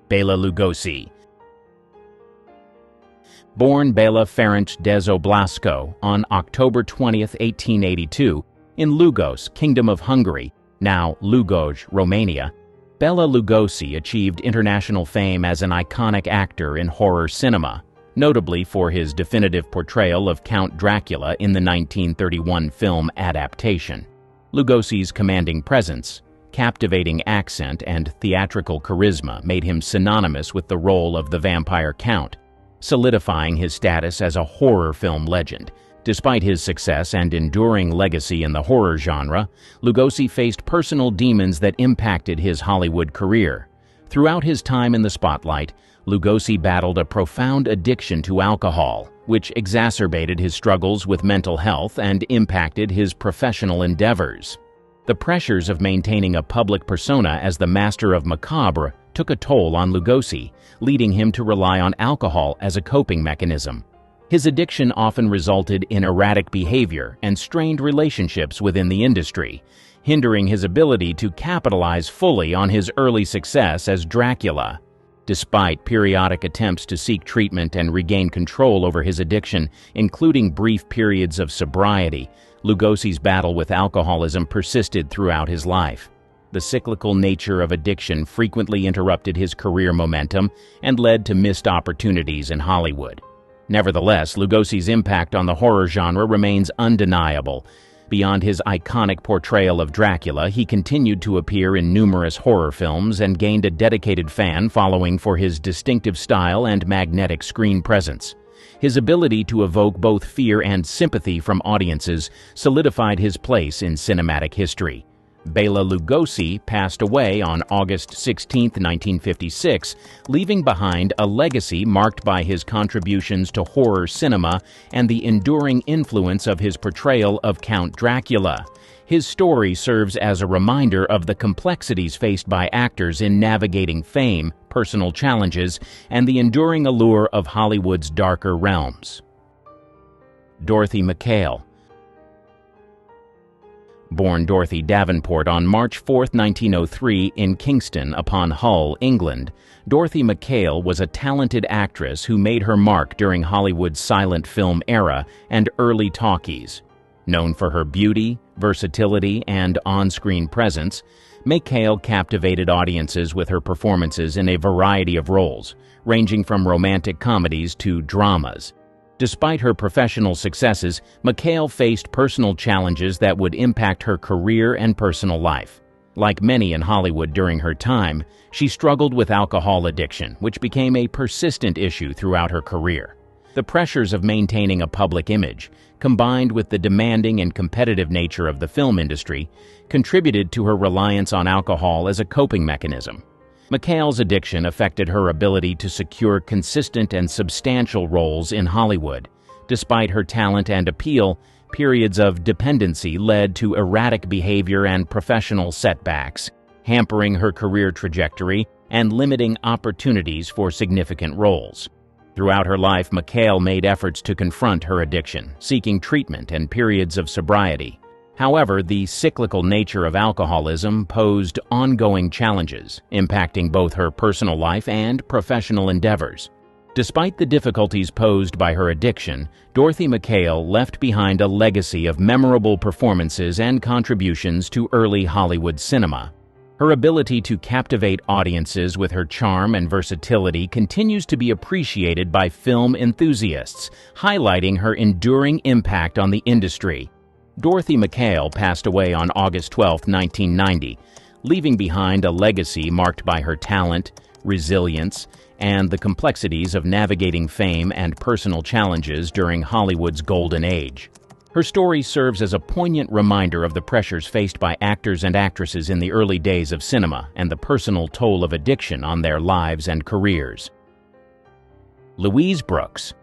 Bela Lugosi. Born Bela Ferenc Dezoblasco on October 20, 1882, in Lugos, Kingdom of Hungary, now Lugoj, Romania, Bela Lugosi achieved international fame as an iconic actor in horror cinema, notably for his definitive portrayal of Count Dracula in the 1931 film adaptation. Lugosi's commanding presence, captivating accent, and theatrical charisma made him synonymous with the role of the vampire count, solidifying his status as a horror film legend. Despite his success and enduring legacy in the horror genre, Lugosi faced personal demons that impacted his Hollywood career. Throughout his time in the spotlight, Lugosi battled a profound addiction to alcohol, which exacerbated his struggles with mental health and impacted his professional endeavors. The pressures of maintaining a public persona as the master of macabre took a toll on Lugosi, leading him to rely on alcohol as a coping mechanism. His addiction often resulted in erratic behavior and strained relationships within the industry, hindering his ability to capitalize fully on his early success as Dracula. Despite periodic attempts to seek treatment and regain control over his addiction, including brief periods of sobriety, Lugosi's battle with alcoholism persisted throughout his life. The cyclical nature of addiction frequently interrupted his career momentum and led to missed opportunities in Hollywood. Nevertheless, Lugosi's impact on the horror genre remains undeniable. Beyond his iconic portrayal of Dracula, he continued to appear in numerous horror films and gained a dedicated fan following for his distinctive style and magnetic screen presence. His ability to evoke both fear and sympathy from audiences solidified his place in cinematic history. Bela Lugosi passed away on August 16, 1956, leaving behind a legacy marked by his contributions to horror cinema and the enduring influence of his portrayal of Count Dracula. His story serves as a reminder of the complexities faced by actors in navigating fame, personal challenges, and the enduring allure of Hollywood's darker realms. Dorothy McHale. Born Dorothy Davenport on March 4, 1903 in Kingston upon Hull, England, Dorothy McHale was a talented actress who made her mark during Hollywood's silent film era and early talkies. Known for her beauty, versatility, and on-screen presence, McHale captivated audiences with her performances in a variety of roles, ranging from romantic comedies to dramas. Despite her professional successes, McHale faced personal challenges that would impact her career and personal life. Like many in Hollywood during her time, she struggled with alcohol addiction, which became a persistent issue throughout her career. The pressures of maintaining a public image, combined with the demanding and competitive nature of the film industry, contributed to her reliance on alcohol as a coping mechanism. McHale's addiction affected her ability to secure consistent and substantial roles in Hollywood. Despite her talent and appeal, periods of dependency led to erratic behavior and professional setbacks, hampering her career trajectory and limiting opportunities for significant roles. Throughout her life, McHale made efforts to confront her addiction, seeking treatment and periods of sobriety. However, the cyclical nature of alcoholism posed ongoing challenges, impacting both her personal life and professional endeavors. Despite the difficulties posed by her addiction, Dorothy McHale left behind a legacy of memorable performances and contributions to early Hollywood cinema. Her ability to captivate audiences with her charm and versatility continues to be appreciated by film enthusiasts, highlighting her enduring impact on the industry. Dorothy McHale passed away on August 12, 1990, leaving behind a legacy marked by her talent, resilience, and the complexities of navigating fame and personal challenges during Hollywood's golden age. Her story serves as a poignant reminder of the pressures faced by actors and actresses in the early days of cinema and the personal toll of addiction on their lives and careers. Louise Brooks.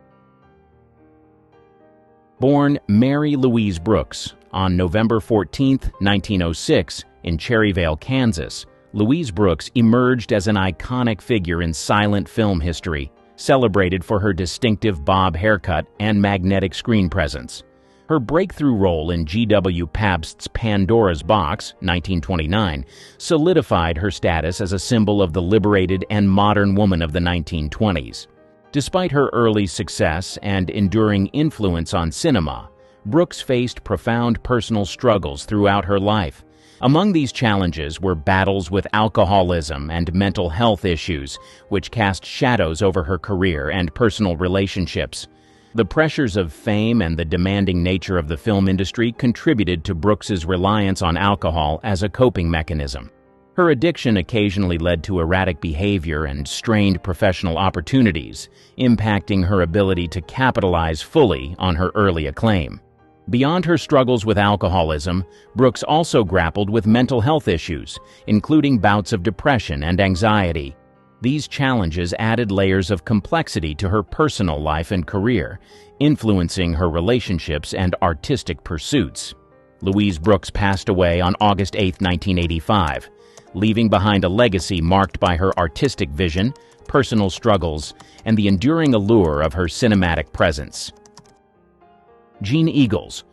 Born Mary Louise Brooks on November 14, 1906, in Cherryvale, Kansas, Louise Brooks emerged as an iconic figure in silent film history, celebrated for her distinctive bob haircut and magnetic screen presence. Her breakthrough role in G.W. Pabst's Pandora's Box, 1929, solidified her status as a symbol of the liberated and modern woman of the 1920s. Despite her early success and enduring influence on cinema, Brooks faced profound personal struggles throughout her life. Among these challenges were battles with alcoholism and mental health issues, which cast shadows over her career and personal relationships. The pressures of fame and the demanding nature of the film industry contributed to Brooks's reliance on alcohol as a coping mechanism. Her addiction occasionally led to erratic behavior and strained professional opportunities, impacting her ability to capitalize fully on her early acclaim. Beyond her struggles with alcoholism, Brooks also grappled with mental health issues, including bouts of depression and anxiety. These challenges added layers of complexity to her personal life and career, influencing her relationships and artistic pursuits. Louise Brooks passed away on August 8, 1985, leaving behind a legacy marked by her artistic vision, personal struggles, and the enduring allure of her cinematic presence. Jean Eagles.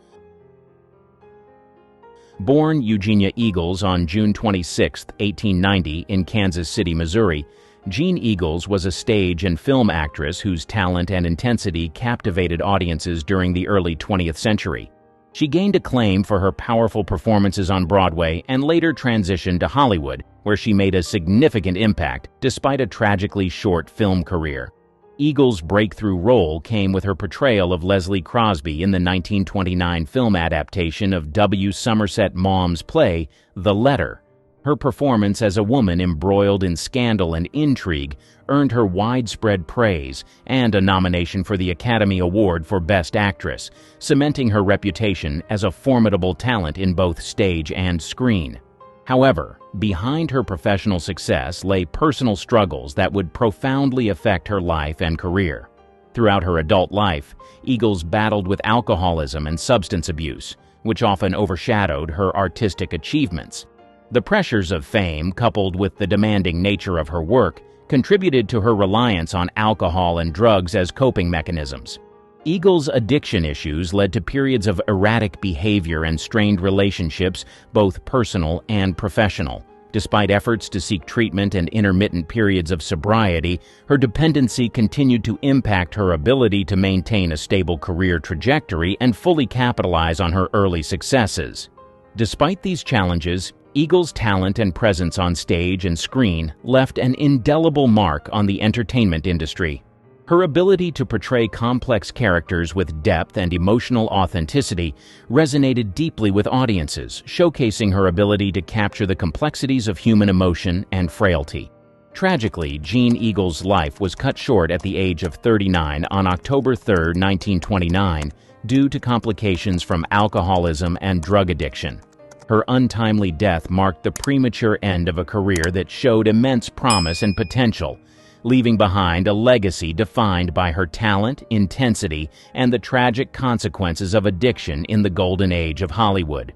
Born Eugenia Eagles on June 26, 1890, in Kansas City, Missouri, Jean Eagles was a stage and film actress whose talent and intensity captivated audiences during the early 20th century. She gained acclaim for her powerful performances on Broadway and later transitioned to Hollywood, where she made a significant impact despite a tragically short film career. Eagles' breakthrough role came with her portrayal of Leslie Crosby in the 1929 film adaptation of W. Somerset Maugham's play, The Letter. Her performance as a woman embroiled in scandal and intrigue earned her widespread praise and a nomination for the Academy Award for Best Actress, cementing her reputation as a formidable talent in both stage and screen. However, behind her professional success lay personal struggles that would profoundly affect her life and career. Throughout her adult life, Eagles battled with alcoholism and substance abuse, which often overshadowed her artistic achievements. The pressures of fame, coupled with the demanding nature of her work, contributed to her reliance on alcohol and drugs as coping mechanisms. Eagles' addiction issues led to periods of erratic behavior and strained relationships, both personal and professional. Despite efforts to seek treatment and intermittent periods of sobriety, her dependency continued to impact her ability to maintain a stable career trajectory and fully capitalize on her early successes. Despite these challenges, Eagles' talent and presence on stage and screen left an indelible mark on the entertainment industry. Her ability to portray complex characters with depth and emotional authenticity resonated deeply with audiences, showcasing her ability to capture the complexities of human emotion and frailty. Tragically, Jean Eagles' life was cut short at the age of 39 on October 3, 1929, due to complications from alcoholism and drug addiction. Her untimely death marked the premature end of a career that showed immense promise and potential, leaving behind a legacy defined by her talent, intensity, and the tragic consequences of addiction in the golden age of Hollywood.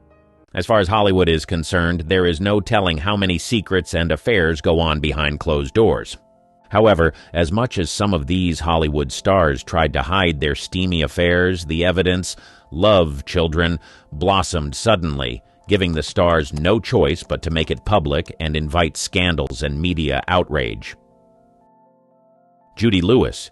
As far as Hollywood is concerned, there is no telling how many secrets and affairs go on behind closed doors. However, as much as some of these Hollywood stars tried to hide their steamy affairs, the evidence, love children, blossomed suddenly, giving the stars no choice but to make it public and invite scandals and media outrage. Judy Lewis.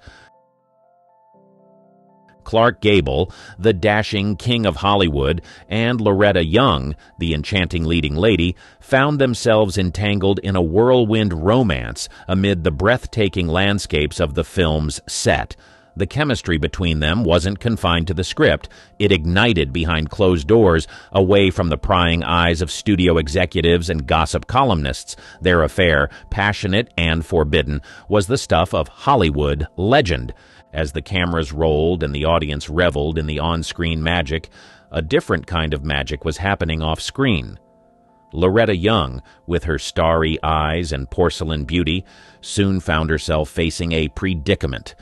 Clark Gable, the dashing king of Hollywood, and Loretta Young, the enchanting leading lady, found themselves entangled in a whirlwind romance amid the breathtaking landscapes of the film's set. The chemistry between them wasn't confined to the script. It ignited behind closed doors, away from the prying eyes of studio executives and gossip columnists. Their affair, passionate and forbidden, was the stuff of Hollywood legend. As the cameras rolled and the audience reveled in the on-screen magic, a different kind of magic was happening off-screen. Loretta Young, with her starry eyes and porcelain beauty, soon found herself facing a predicament.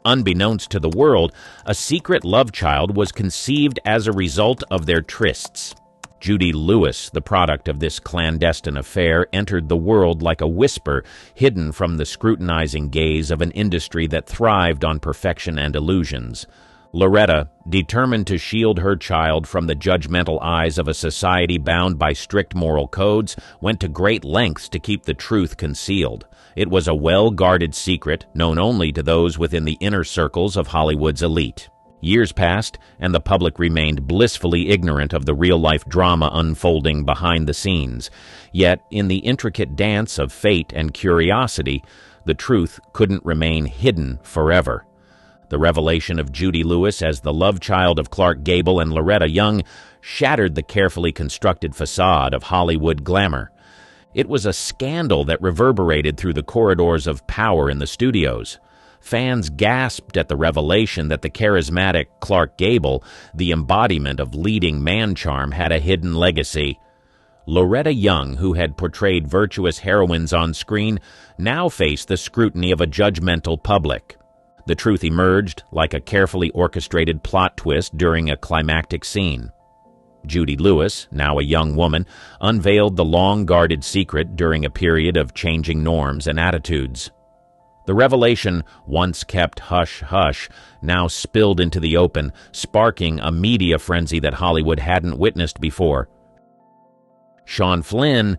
Unbeknownst to the world, a secret love child was conceived as a result of their trysts. Judy Lewis, the product of this clandestine affair, entered the world like a whisper, hidden from the scrutinizing gaze of an industry that thrived on perfection and illusions. Loretta, determined to shield her child from the judgmental eyes of a society bound by strict moral codes, went to great lengths to keep the truth concealed. It was a well-guarded secret, known only to those within the inner circles of Hollywood's elite. Years passed, and the public remained blissfully ignorant of the real-life drama unfolding behind the scenes. Yet, in the intricate dance of fate and curiosity, the truth couldn't remain hidden forever. The revelation of Judy Lewis as the love child of Clark Gable and Loretta Young shattered the carefully constructed facade of Hollywood glamour. It was a scandal that reverberated through the corridors of power in the studios. Fans gasped at the revelation that the charismatic Clark Gable, the embodiment of leading man charm, had a hidden legacy. Loretta Young, who had portrayed virtuous heroines on screen, now faced the scrutiny of a judgmental public. The truth emerged like a carefully orchestrated plot twist during a climactic scene. Judy Lewis, now a young woman, unveiled the long-guarded secret during a period of changing norms and attitudes. The revelation, once kept hush-hush, now spilled into the open, sparking a media frenzy that Hollywood hadn't witnessed before. Sean Flynn.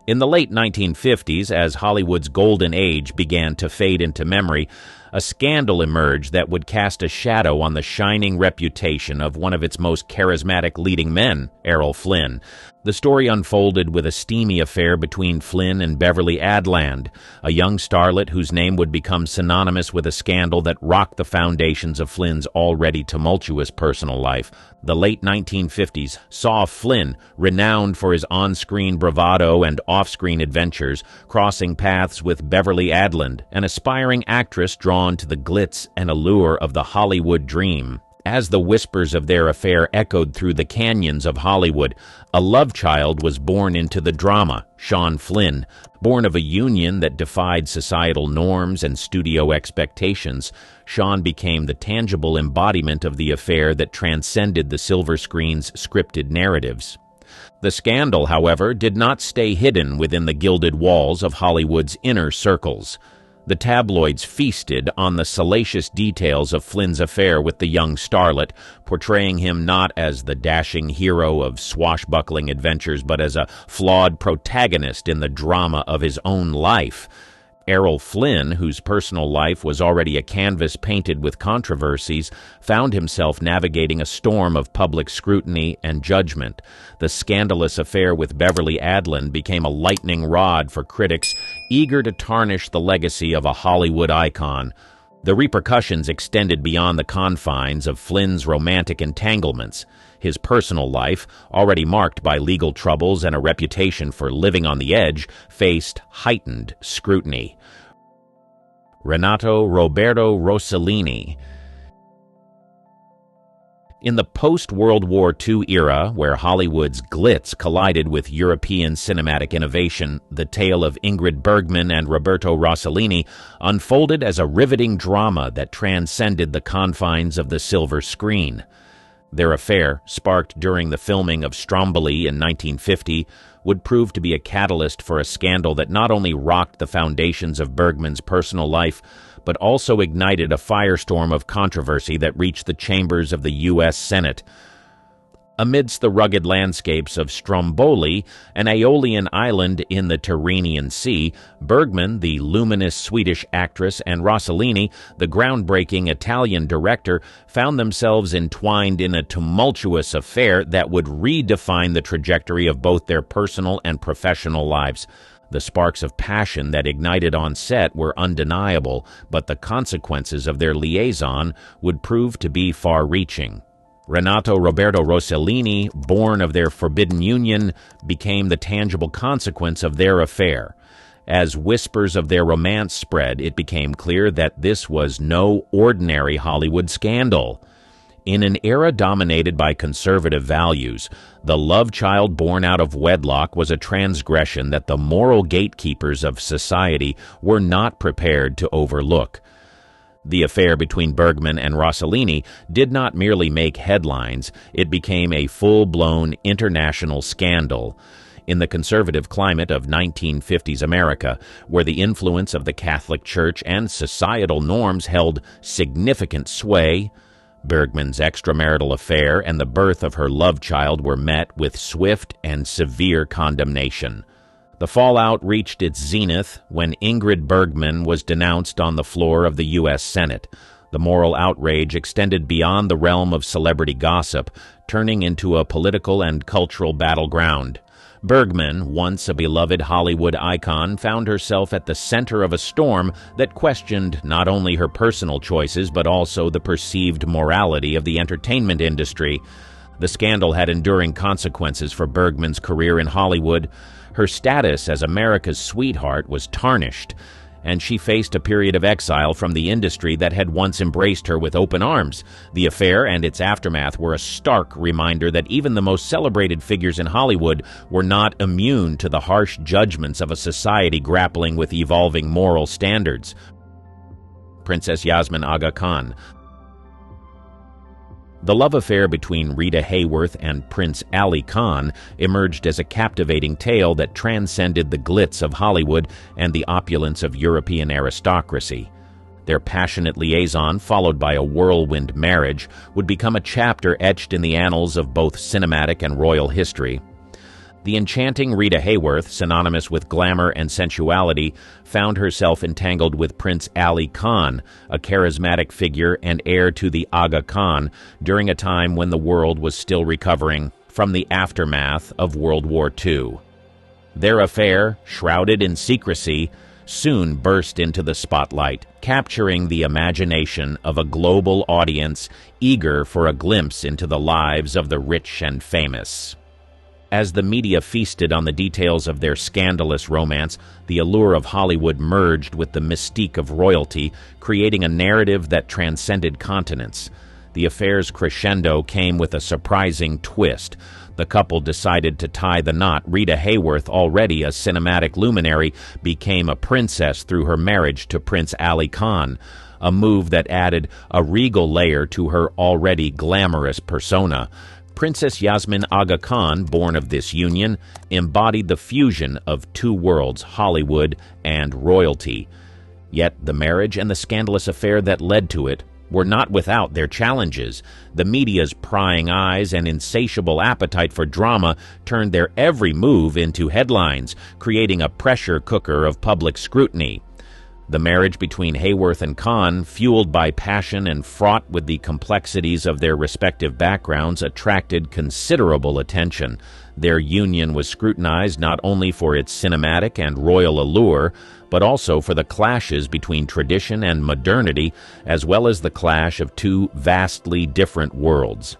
In the late 1950s, as Hollywood's golden age began to fade into memory, a scandal emerged that would cast a shadow on the shining reputation of one of its most charismatic leading men, Errol Flynn. The story unfolded with a steamy affair between Flynn and Beverly Adland, a young starlet whose name would become synonymous with a scandal that rocked the foundations of Flynn's already tumultuous personal life. The late 1950s saw Flynn, renowned for his on-screen bravado and off-screen adventures, crossing paths with Beverly Adland, an aspiring actress drawn to the glitz and allure of the Hollywood dream. As the whispers of their affair echoed through the canyons of Hollywood, a love child was born into the drama, Sean Flynn. Born of a union that defied societal norms and studio expectations, Sean became the tangible embodiment of the affair that transcended the silver screen's scripted narratives. The scandal, however, did not stay hidden within the gilded walls of Hollywood's inner circles. The tabloids feasted on the salacious details of Flynn's affair with the young starlet, portraying him not as the dashing hero of swashbuckling adventures, but as a flawed protagonist in the drama of his own life. Errol Flynn, whose personal life was already a canvas painted with controversies, found himself navigating a storm of public scrutiny and judgment. The scandalous affair with Beverly Adland became a lightning rod for critics eager to tarnish the legacy of a Hollywood icon. The repercussions extended beyond the confines of Flynn's romantic entanglements. His personal life, already marked by legal troubles and a reputation for living on the edge, faced heightened scrutiny. Renato Roberto Rossellini. In the post-World War II era, where Hollywood's glitz collided with European cinematic innovation, the tale of Ingrid Bergman and Roberto Rossellini unfolded as a riveting drama that transcended the confines of the silver screen. Their affair, sparked during the filming of Stromboli in 1950, would prove to be a catalyst for a scandal that not only rocked the foundations of Bergman's personal life, but also ignited a firestorm of controversy that reached the chambers of the U.S. Senate. Amidst the rugged landscapes of Stromboli, an Aeolian island in the Tyrrhenian Sea, Bergman, the luminous Swedish actress, and Rossellini, the groundbreaking Italian director, found themselves entwined in a tumultuous affair that would redefine the trajectory of both their personal and professional lives. The sparks of passion that ignited on set were undeniable, but the consequences of their liaison would prove to be far-reaching. Renato Roberto Rossellini, born of their forbidden union, became the tangible consequence of their affair. As whispers of their romance spread, it became clear that this was no ordinary Hollywood scandal. In an era dominated by conservative values, the love child born out of wedlock was a transgression that the moral gatekeepers of society were not prepared to overlook. The affair between Bergman and Rossellini did not merely make headlines, it became a full-blown international scandal. In the conservative climate of 1950s America, where the influence of the Catholic Church and societal norms held significant sway, Bergman's extramarital affair and the birth of her love child were met with swift and severe condemnation. The fallout reached its zenith when Ingrid Bergman was denounced on the floor of the U.S. Senate. The moral outrage extended beyond the realm of celebrity gossip, turning into a political and cultural battleground. Bergman, once a beloved Hollywood icon, found herself at the center of a storm that questioned not only her personal choices but also the perceived morality of the entertainment industry. The scandal had enduring consequences for Bergman's career in Hollywood. Her status as America's sweetheart was tarnished, and she faced a period of exile from the industry that had once embraced her with open arms. The affair and its aftermath were a stark reminder that even the most celebrated figures in Hollywood were not immune to the harsh judgments of a society grappling with evolving moral standards. Princess Yasmin Aga Khan. The love affair between Rita Hayworth and Prince Ali Khan emerged as a captivating tale that transcended the glitz of Hollywood and the opulence of European aristocracy. Their passionate liaison, followed by a whirlwind marriage, would become a chapter etched in the annals of both cinematic and royal history. The enchanting Rita Hayworth, synonymous with glamour and sensuality, found herself entangled with Prince Ali Khan, a charismatic figure and heir to the Aga Khan, during a time when the world was still recovering from the aftermath of World War II. Their affair, shrouded in secrecy, soon burst into the spotlight, capturing the imagination of a global audience eager for a glimpse into the lives of the rich and famous. As the media feasted on the details of their scandalous romance, the allure of Hollywood merged with the mystique of royalty, creating a narrative that transcended continents. The affair's crescendo came with a surprising twist. The couple decided to tie the knot. Rita Hayworth, already a cinematic luminary, became a princess through her marriage to Prince Ali Khan, a move that added a regal layer to her already glamorous persona. Princess Yasmin Aga Khan, born of this union, embodied the fusion of two worlds, Hollywood and royalty. Yet the marriage and the scandalous affair that led to it were not without their challenges. The media's prying eyes and insatiable appetite for drama turned their every move into headlines, creating a pressure cooker of public scrutiny. The marriage between Hayworth and Khan, fueled by passion and fraught with the complexities of their respective backgrounds, attracted considerable attention. Their union was scrutinized not only for its cinematic and royal allure, but also for the clashes between tradition and modernity, as well as the clash of two vastly different worlds.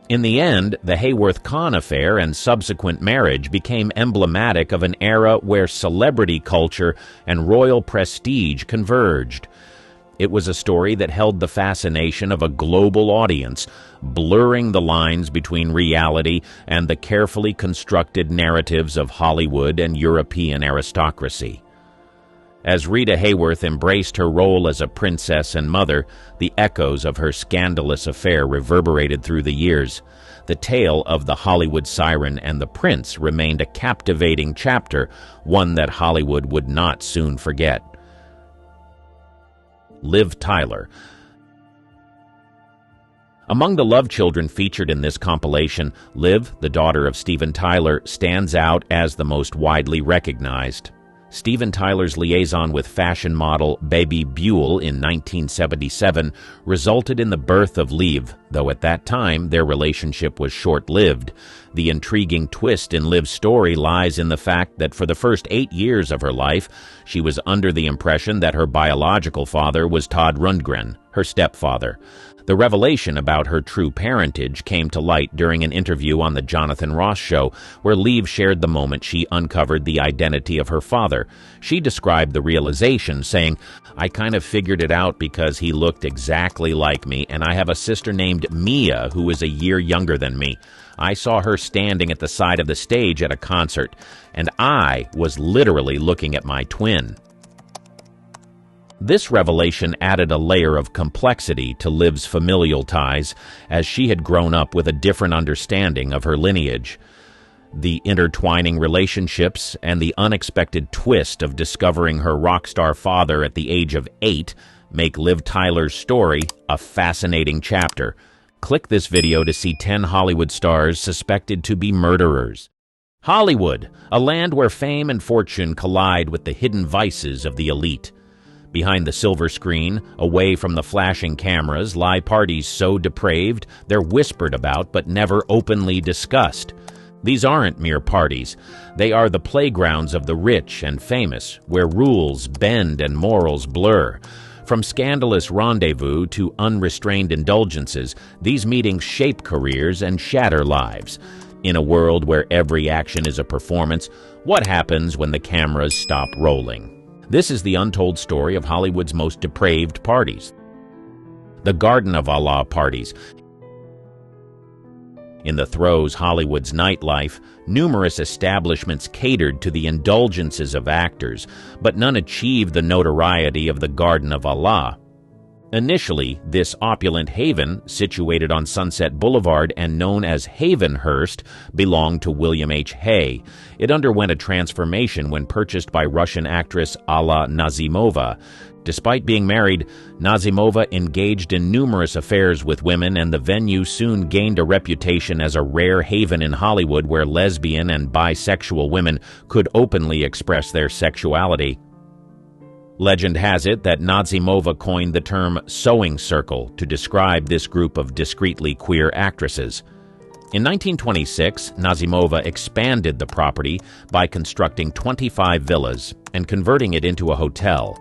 In the end, the Hayworth-Khan affair and subsequent marriage became emblematic of an era where celebrity culture and royal prestige converged. It was a story that held the fascination of a global audience, blurring the lines between reality and the carefully constructed narratives of Hollywood and European aristocracy. As Rita Hayworth embraced her role as a princess and mother, the echoes of her scandalous affair reverberated through the years. The tale of the Hollywood siren and the prince remained a captivating chapter, one that Hollywood would not soon forget. Liv Tyler. Among the love children featured in this compilation, Liv, the daughter of Steven Tyler, stands out as the most widely recognized. Steven Tyler's liaison with fashion model Baby Buell in 1977 resulted in the birth of Liv, though at that time their relationship was short-lived. The intriguing twist in Liv's story lies in the fact that for the first 8 years of her life, she was under the impression that her biological father was Todd Rundgren, her stepfather. The revelation about her true parentage came to light during an interview on The Jonathan Ross Show, where Liv shared the moment she uncovered the identity of her father. She described the realization, saying, "I kind of figured it out because he looked exactly like me, and I have a sister named Mia who is a year younger than me. I saw her standing at the side of the stage at a concert, and I was literally looking at my twin." This revelation added a layer of complexity to Liv's familial ties, as she had grown up with a different understanding of her lineage. The intertwining relationships and the unexpected twist of discovering her rock star father at the age of 8 make Liv Tyler's story a fascinating chapter. Click this video to see 10 Hollywood stars suspected to be murderers. Hollywood, a land where fame and fortune collide with the hidden vices of the elite. Behind the silver screen, away from the flashing cameras, lie parties so depraved they're whispered about but never openly discussed. These aren't mere parties. They are the playgrounds of the rich and famous, where rules bend and morals blur. From scandalous rendezvous to unrestrained indulgences, these meetings shape careers and shatter lives. In a world where every action is a performance, what happens when the cameras stop rolling? This is the untold story of Hollywood's most depraved parties. The Garden of Allah parties. In the throes Hollywood's nightlife, numerous establishments catered to the indulgences of actors, but none achieved the notoriety of the Garden of Allah. Initially, this opulent haven, situated on Sunset Boulevard and known as Havenhurst, belonged to William H. Hay. It underwent a transformation when purchased by Russian actress Alla Nazimova. Despite being married, Nazimova engaged in numerous affairs with women, and the venue soon gained a reputation as a rare haven in Hollywood where lesbian and bisexual women could openly express their sexuality. Legend has it that Nazimova coined the term sewing circle to describe this group of discreetly queer actresses. In 1926, Nazimova expanded the property by constructing 25 villas and converting it into a hotel.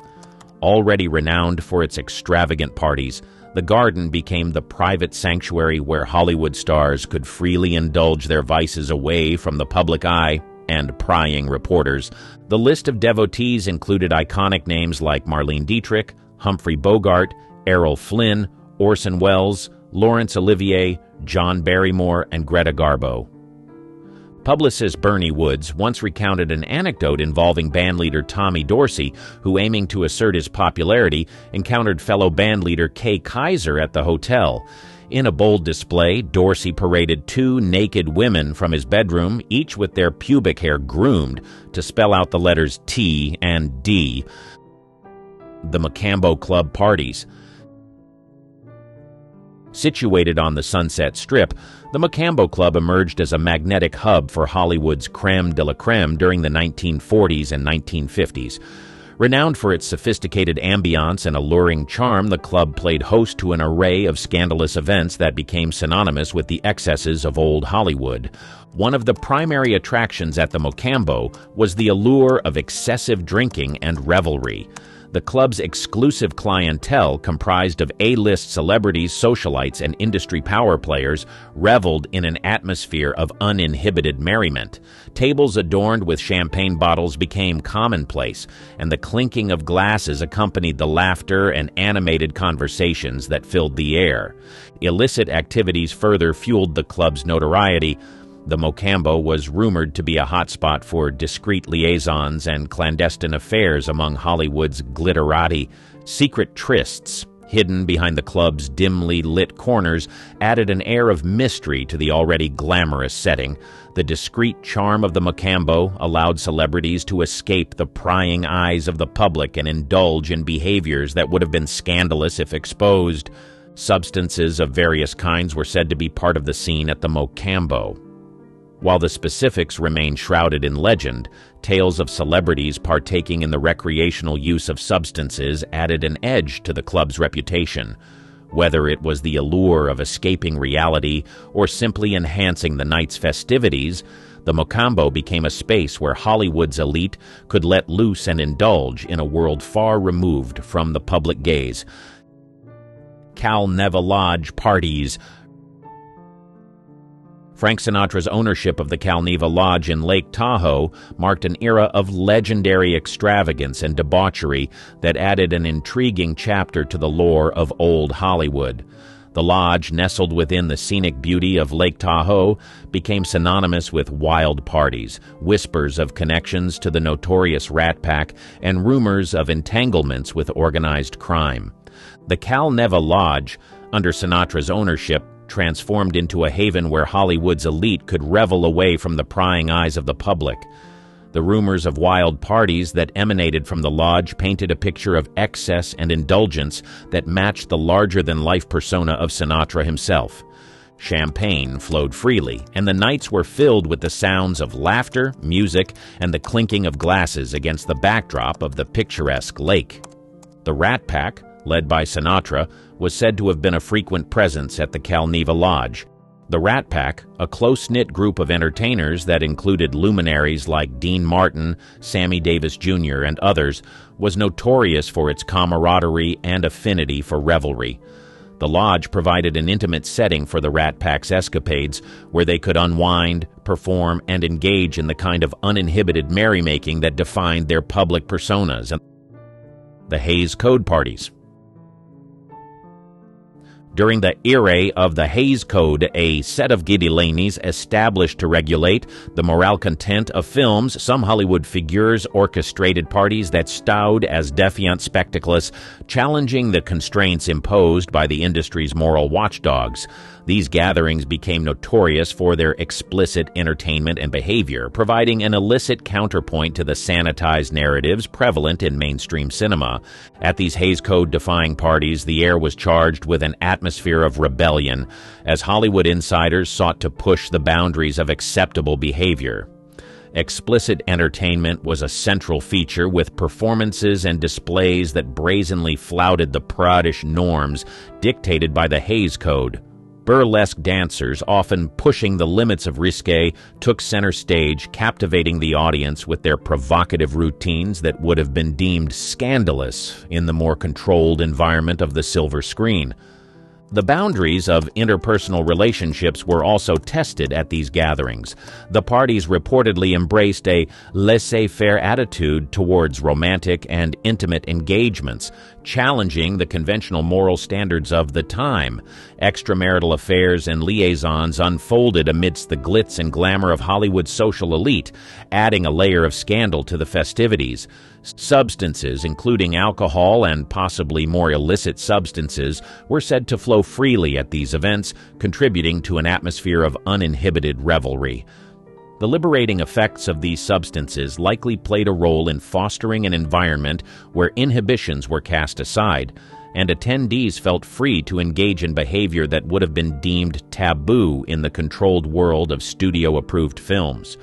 Already renowned for its extravagant parties, the garden became the private sanctuary where Hollywood stars could freely indulge their vices away from the public eye and prying reporters. The list of devotees included iconic names like Marlene Dietrich, Humphrey Bogart, Errol Flynn, Orson Welles, Laurence Olivier, John Barrymore, and Greta Garbo. Publicist Bernie Woods once recounted an anecdote involving bandleader Tommy Dorsey, who, aiming to assert his popularity, encountered fellow bandleader Kay Kaiser at the hotel. In a bold display, Dorsey paraded two naked women from his bedroom, each with their pubic hair groomed to spell out the letters T and D. The Mocambo Club parties. Situated on the Sunset Strip, the Mocambo Club emerged as a magnetic hub for Hollywood's crème de la crème during the 1940s and 1950s. Renowned for its sophisticated ambiance and alluring charm, the club played host to an array of scandalous events that became synonymous with the excesses of old Hollywood. One of the primary attractions at the Mocambo was the allure of excessive drinking and revelry. The club's exclusive clientele, comprised of A-list celebrities, socialites, and industry power players, reveled in an atmosphere of uninhibited merriment. Tables adorned with champagne bottles became commonplace, and the clinking of glasses accompanied the laughter and animated conversations that filled the air. Illicit activities further fueled the club's notoriety. The Mocambo was rumored to be a hotspot for discreet liaisons and clandestine affairs among Hollywood's glitterati. Secret trysts, hidden behind the club's dimly lit corners, added an air of mystery to the already glamorous setting. The discreet charm of the Mocambo allowed celebrities to escape the prying eyes of the public and indulge in behaviors that would have been scandalous if exposed. Substances of various kinds were said to be part of the scene at the Mocambo. While the specifics remain shrouded in legend, tales of celebrities partaking in the recreational use of substances added an edge to the club's reputation. Whether it was the allure of escaping reality or simply enhancing the night's festivities, the Mocambo became a space where Hollywood's elite could let loose and indulge in a world far removed from the public gaze. Cal Neva Lodge parties. Frank Sinatra's ownership of the Cal Neva Lodge in Lake Tahoe marked an era of legendary extravagance and debauchery that added an intriguing chapter to the lore of old Hollywood. The lodge, nestled within the scenic beauty of Lake Tahoe, became synonymous with wild parties, whispers of connections to the notorious Rat Pack, and rumors of entanglements with organized crime. The Cal Neva Lodge, under Sinatra's ownership, transformed into a haven where Hollywood's elite could revel away from the prying eyes of the public. The rumors of wild parties that emanated from the lodge painted a picture of excess and indulgence that matched the larger-than-life persona of Sinatra himself. Champagne flowed freely, and the nights were filled with the sounds of laughter, music, and the clinking of glasses against the backdrop of the picturesque lake. The Rat Pack, led by Sinatra, was said to have been a frequent presence at the Cal Neva Lodge. The Rat Pack, a close-knit group of entertainers that included luminaries like Dean Martin, Sammy Davis Jr., and others, was notorious for its camaraderie and affinity for revelry. The lodge provided an intimate setting for the Rat Pack's escapades, where they could unwind, perform, and engage in the kind of uninhibited merrymaking that defined their public personas. The Hays Code parties. During the era of the Hays Code, a set of guidelines established to regulate the moral content of films, some Hollywood figures orchestrated parties that stowed as defiant spectacles, challenging the constraints imposed by the industry's moral watchdogs. These gatherings became notorious for their explicit entertainment and behavior, providing an illicit counterpoint to the sanitized narratives prevalent in mainstream cinema. At these Hays Code-defying parties, the air was charged with an atmosphere of rebellion, as Hollywood insiders sought to push the boundaries of acceptable behavior. Explicit entertainment was a central feature, with performances and displays that brazenly flouted the prudish norms dictated by the Hays Code. Burlesque dancers, often pushing the limits of risque, took center stage, captivating the audience with their provocative routines that would have been deemed scandalous in the more controlled environment of the silver screen. The boundaries of interpersonal relationships were also tested at these gatherings. The parties reportedly embraced a laissez-faire attitude towards romantic and intimate engagements, challenging the conventional moral standards of the time. Extramarital affairs and liaisons unfolded amidst the glitz and glamour of Hollywood's social elite, adding a layer of scandal to the festivities. Substances, including alcohol and possibly more illicit substances, were said to flow freely at these events, contributing to an atmosphere of uninhibited revelry. The liberating effects of these substances likely played a role in fostering an environment where inhibitions were cast aside, and attendees felt free to engage in behavior that would have been deemed taboo in the controlled world of studio-approved films.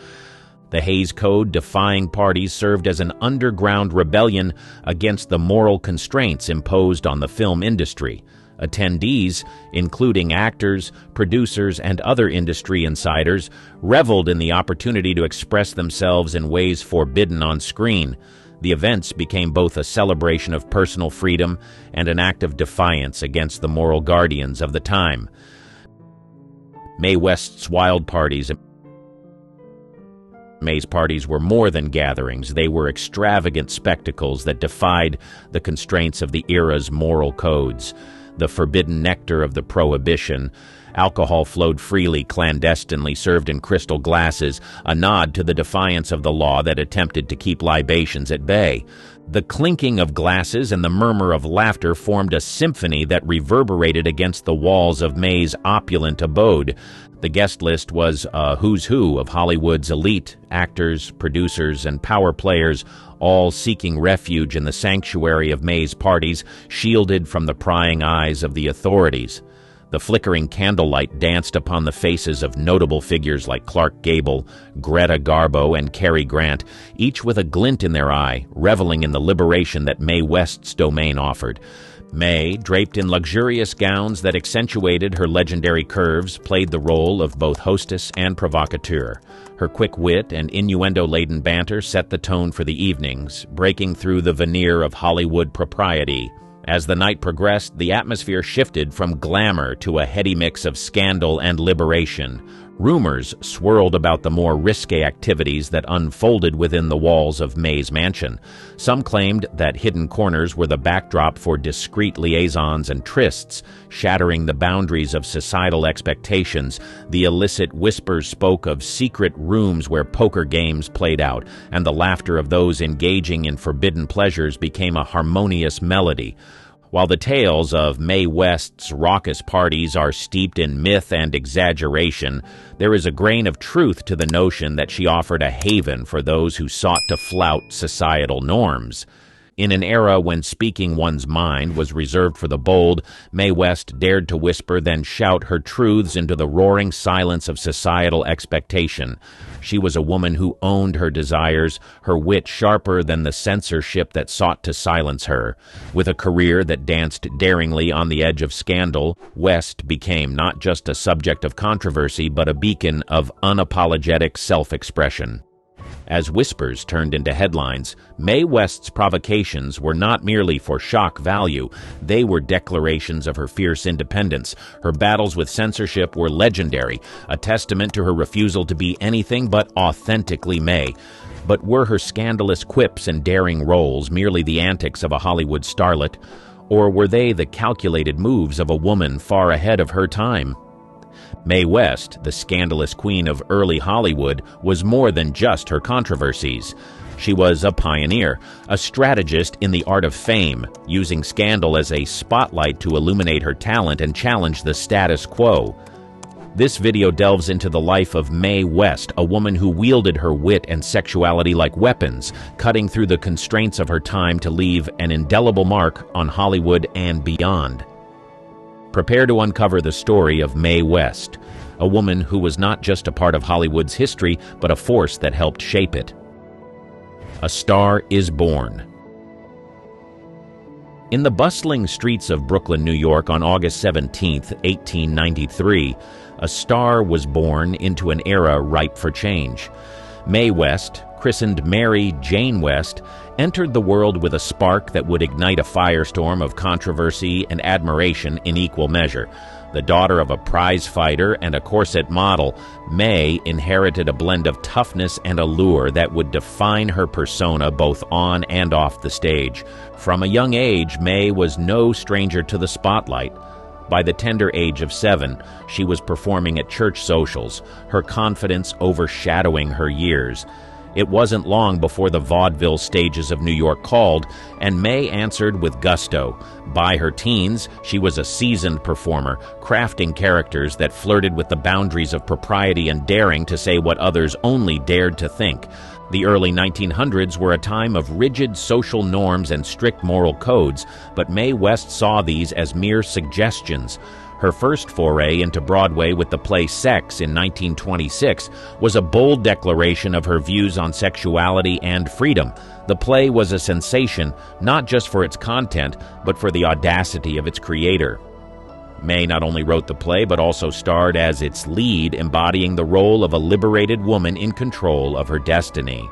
The Hays Code defying parties served as an underground rebellion against the moral constraints imposed on the film industry. Attendees, including actors, producers, and other industry insiders, reveled in the opportunity to express themselves in ways forbidden on screen. The events became both a celebration of personal freedom and an act of defiance against the moral guardians of the time. Mae West's wild parties. Mae's parties were more than gatherings. They were extravagant spectacles that defied the constraints of the era's moral codes. The forbidden nectar of the prohibition, alcohol flowed freely, clandestinely, served in crystal glasses, a nod to the defiance of the law that attempted to keep libations at bay. The clinking of glasses and the murmur of laughter formed a symphony that reverberated against the walls of Mae's opulent abode. The guest list was a who's who of Hollywood's elite, actors, producers, and power players, all seeking refuge in the sanctuary of Mae's parties, shielded from the prying eyes of the authorities. The flickering candlelight danced upon the faces of notable figures like Clark Gable, Greta Garbo, and Cary Grant, each with a glint in their eye, reveling in the liberation that Mae West's domain offered. Mae, draped in luxurious gowns that accentuated her legendary curves, played the role of both hostess and provocateur. Her quick wit and innuendo-laden banter set the tone for the evenings, breaking through the veneer of Hollywood propriety. As the night progressed, the atmosphere shifted from glamour to a heady mix of scandal and liberation. Rumors swirled about the more risque activities that unfolded within the walls of Mae's mansion. Some claimed that hidden corners were the backdrop for discreet liaisons and trysts, shattering the boundaries of societal expectations. The illicit whispers spoke of secret rooms where poker games played out, and the laughter of those engaging in forbidden pleasures became a harmonious melody. While the tales of Mae West's raucous parties are steeped in myth and exaggeration, there is a grain of truth to the notion that she offered a haven for those who sought to flout societal norms. In an era when speaking one's mind was reserved for the bold, Mae West dared to whisper, then shout her truths into the roaring silence of societal expectation. She was a woman who owned her desires, her wit sharper than the censorship that sought to silence her. With a career that danced daringly on the edge of scandal, West became not just a subject of controversy, but a beacon of unapologetic self-expression. As whispers turned into headlines, Mae West's provocations were not merely for shock value. They were declarations of her fierce independence. Her battles with censorship were legendary, a testament to her refusal to be anything but authentically Mae. But were her scandalous quips and daring roles merely the antics of a Hollywood starlet? Or were they the calculated moves of a woman far ahead of her time? Mae West, the scandalous queen of early Hollywood, was more than just her controversies. She was a pioneer, a strategist in the art of fame, using scandal as a spotlight to illuminate her talent and challenge the status quo. This video delves into the life of Mae West, a woman who wielded her wit and sexuality like weapons, cutting through the constraints of her time to leave an indelible mark on Hollywood and beyond. Prepare to uncover the story of Mae West, a woman who was not just a part of Hollywood's history, but a force that helped shape it. A Star is Born. In the bustling streets of Brooklyn, New York on August 17, 1893, a star was born into an era ripe for change. Mae West, christened Mary Jane West, entered the world with a spark that would ignite a firestorm of controversy and admiration in equal measure. The daughter of a prize fighter and a corset model, Mae inherited a blend of toughness and allure that would define her persona both on and off the stage. From a young age, Mae was no stranger to the spotlight. By the tender age of 7, she was performing at church socials, her confidence overshadowing her years. It wasn't long before the vaudeville stages of New York called, and Mae answered with gusto. By her teens, she was a seasoned performer, crafting characters that flirted with the boundaries of propriety and daring to say what others only dared to think. The early 1900s were a time of rigid social norms and strict moral codes, but Mae West saw these as mere suggestions. Her first foray into Broadway with the play Sex in 1926 was a bold declaration of her views on sexuality and freedom. The play was a sensation, not just for its content, but for the audacity of its creator. Mae not only wrote the play, but also starred as its lead, embodying the role of a liberated woman in control of her destiny.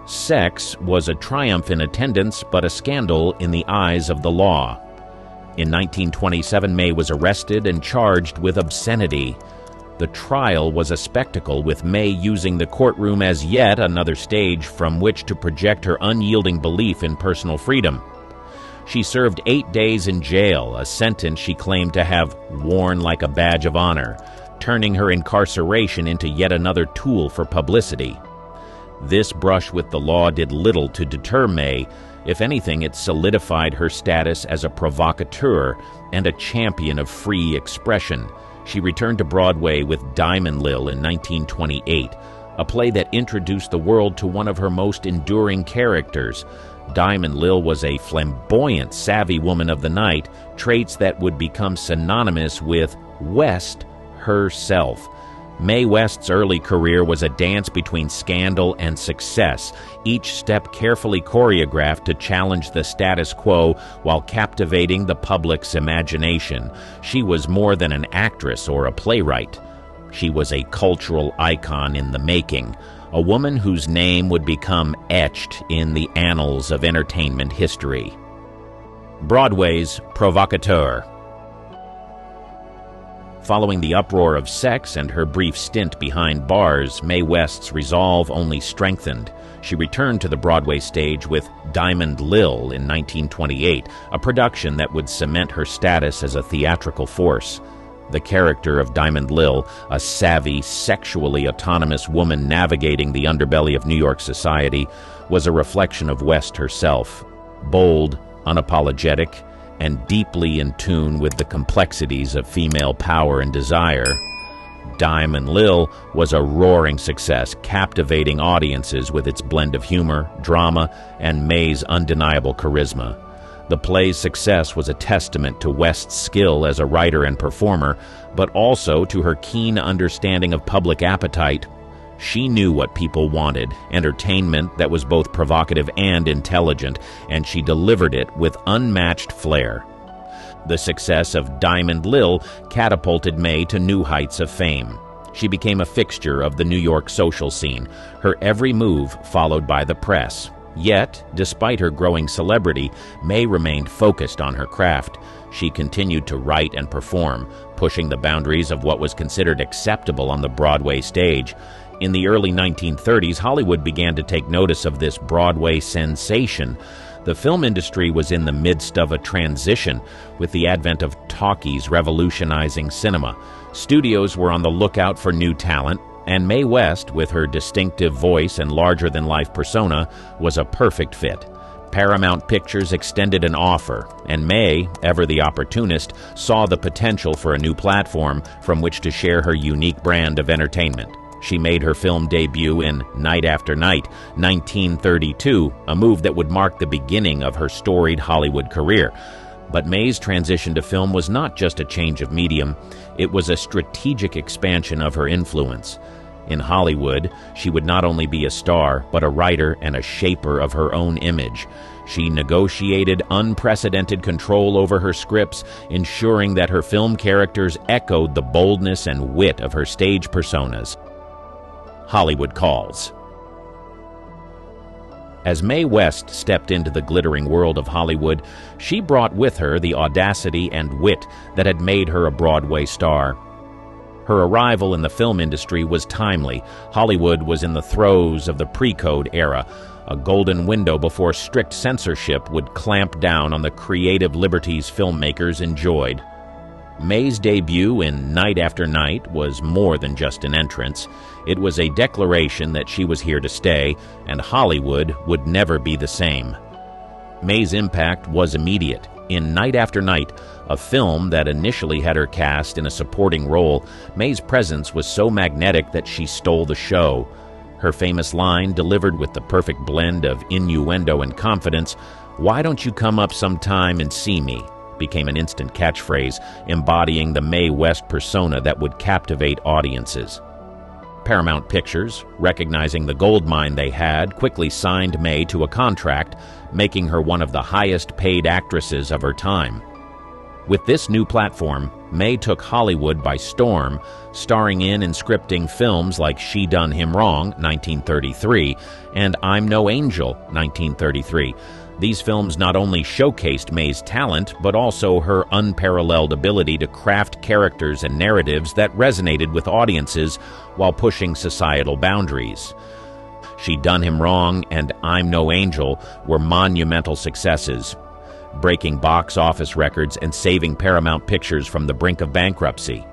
Sex was a triumph in attendance, but a scandal in the eyes of the law. In 1927, Mae was arrested and charged with obscenity. The trial was a spectacle, with Mae using the courtroom as yet another stage from which to project her unyielding belief in personal freedom. She served 8 days in jail, a sentence she claimed to have worn like a badge of honor, turning her incarceration into yet another tool for publicity. This brush with the law did little to deter Mae. If anything, it solidified her status as a provocateur and a champion of free expression. She returned to Broadway with Diamond Lil in 1928, a play that introduced the world to one of her most enduring characters. Diamond Lil was a flamboyant, savvy woman of the night, traits that would become synonymous with West herself. Mae West's early career was a dance between scandal and success, each step carefully choreographed to challenge the status quo while captivating the public's imagination. She was more than an actress or a playwright. She was a cultural icon in the making, a woman whose name would become etched in the annals of entertainment history. Broadway's provocateur. Following the uproar of Sex and her brief stint behind bars, Mae West's resolve only strengthened. She returned to the Broadway stage with Diamond Lil in 1928, a production that would cement her status as a theatrical force. The character of Diamond Lil, a savvy, sexually autonomous woman navigating the underbelly of New York society, was a reflection of West herself, bold, unapologetic, and deeply in tune with the complexities of female power and desire. Diamond Lil was a roaring success, captivating audiences with its blend of humor, drama, and Mae's undeniable charisma. The play's success was a testament to West's skill as a writer and performer, but also to her keen understanding of public appetite. She knew what people wanted, entertainment that was both provocative and intelligent, and she delivered it with unmatched flair. The success of Diamond Lil catapulted Mae to new heights of fame. She became a fixture of the New York social scene, her every move followed by the press. Yet, despite her growing celebrity, Mae remained focused on her craft. She continued to write and perform, pushing the boundaries of what was considered acceptable on the Broadway stage. In the early 1930s, Hollywood began to take notice of this Broadway sensation. The The film industry was in the midst of a transition, with the advent of talkies revolutionizing cinema. Studios were on the lookout for new talent, and Mae West, with her distinctive voice and larger-than-life persona, was a perfect fit. Paramount Pictures extended an offer, and Mae, ever the opportunist, saw the potential for a new platform from which to share her unique brand of entertainment. She made her film debut in Night After Night, 1932, a move that would mark the beginning of her storied Hollywood career. But Mae's transition to film was not just a change of medium, it was a strategic expansion of her influence. In Hollywood, she would not only be a star, but a writer and a shaper of her own image. She negotiated unprecedented control over her scripts, ensuring that her film characters echoed the boldness and wit of her stage personas. Hollywood calls. As Mae West stepped into the glittering world of Hollywood, she brought with her the audacity and wit that had made her a Broadway star. Her arrival in the film industry was timely. Hollywood was in the throes of the pre-code era, a golden window before strict censorship would clamp down on the creative liberties filmmakers enjoyed. Mae's debut in Night After Night was more than just an entrance. It was a declaration that she was here to stay, and Hollywood would never be the same. Mae's impact was immediate. In Night After Night, a film that initially had her cast in a supporting role, Mae's presence was so magnetic that she stole the show. Her famous line, delivered with the perfect blend of innuendo and confidence, "Why don't you come up sometime and see me?" became an instant catchphrase, embodying the Mae West persona that would captivate audiences. Paramount Pictures, recognizing the goldmine they had, quickly signed Mae to a contract, making her one of the highest-paid actresses of her time. With this new platform, Mae took Hollywood by storm, starring in and scripting films like She Done Him Wrong, 1933, and I'm No Angel, 1933. These films not only showcased Mae's talent, but also her unparalleled ability to craft characters and narratives that resonated with audiences while pushing societal boundaries. She Done Him Wrong and I'm No Angel were monumental successes, breaking box office records and saving Paramount Pictures from the brink of bankruptcy.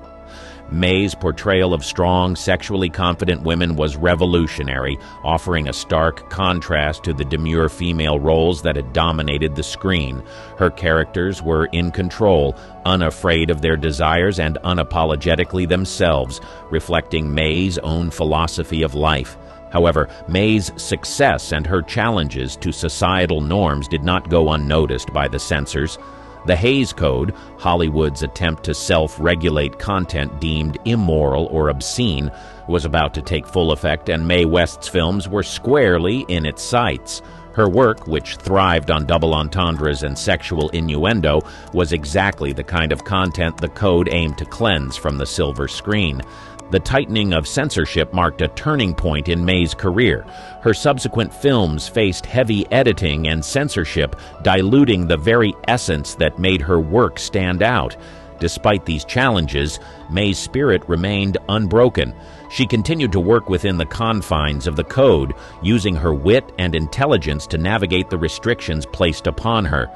Mae's portrayal of strong, sexually confident women was revolutionary, offering a stark contrast to the demure female roles that had dominated the screen. Her characters were in control, unafraid of their desires and unapologetically themselves, reflecting Mae's own philosophy of life. However, Mae's success and her challenges to societal norms did not go unnoticed by the censors. The Hays Code, Hollywood's attempt to self-regulate content deemed immoral or obscene, was about to take full effect, and Mae West's films were squarely in its sights. Her work, which thrived on double entendres and sexual innuendo, was exactly the kind of content the code aimed to cleanse from the silver screen. The tightening of censorship marked a turning point in Mae's career. Her subsequent films faced heavy editing and censorship, diluting the very essence that made her work stand out. Despite these challenges, Mae's spirit remained unbroken. She continued to work within the confines of the code, using her wit and intelligence to navigate the restrictions placed upon her.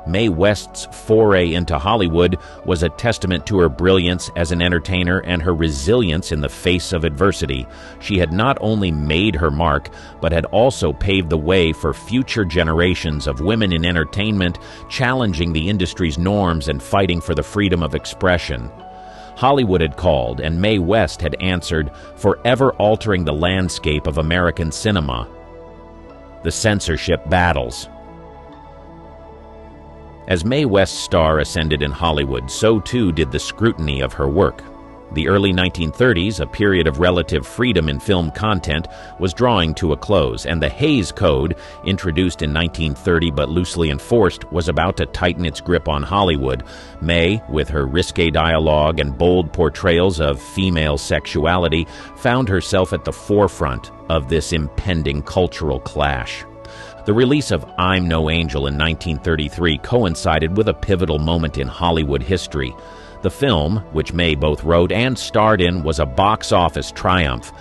Mae West's foray into Hollywood was a testament to her brilliance as an entertainer and her resilience in the face of adversity. She had not only made her mark, but had also paved the way for future generations of women in entertainment, challenging the industry's norms and fighting for the freedom of expression. Hollywood had called, and Mae West had answered, forever altering the landscape of American cinema. The censorship battles. As Mae West's star ascended in Hollywood, so too did the scrutiny of her work. The early 1930s, a period of relative freedom in film content, was drawing to a close, and the Hays Code, introduced in 1930 but loosely enforced, was about to tighten its grip on Hollywood. Mae, with her risque dialogue and bold portrayals of female sexuality, found herself at the forefront of this impending cultural clash. The release of I'm No Angel in 1933 coincided with a pivotal moment in Hollywood history. The film, which Mae both wrote and starred in, was a box office triumph,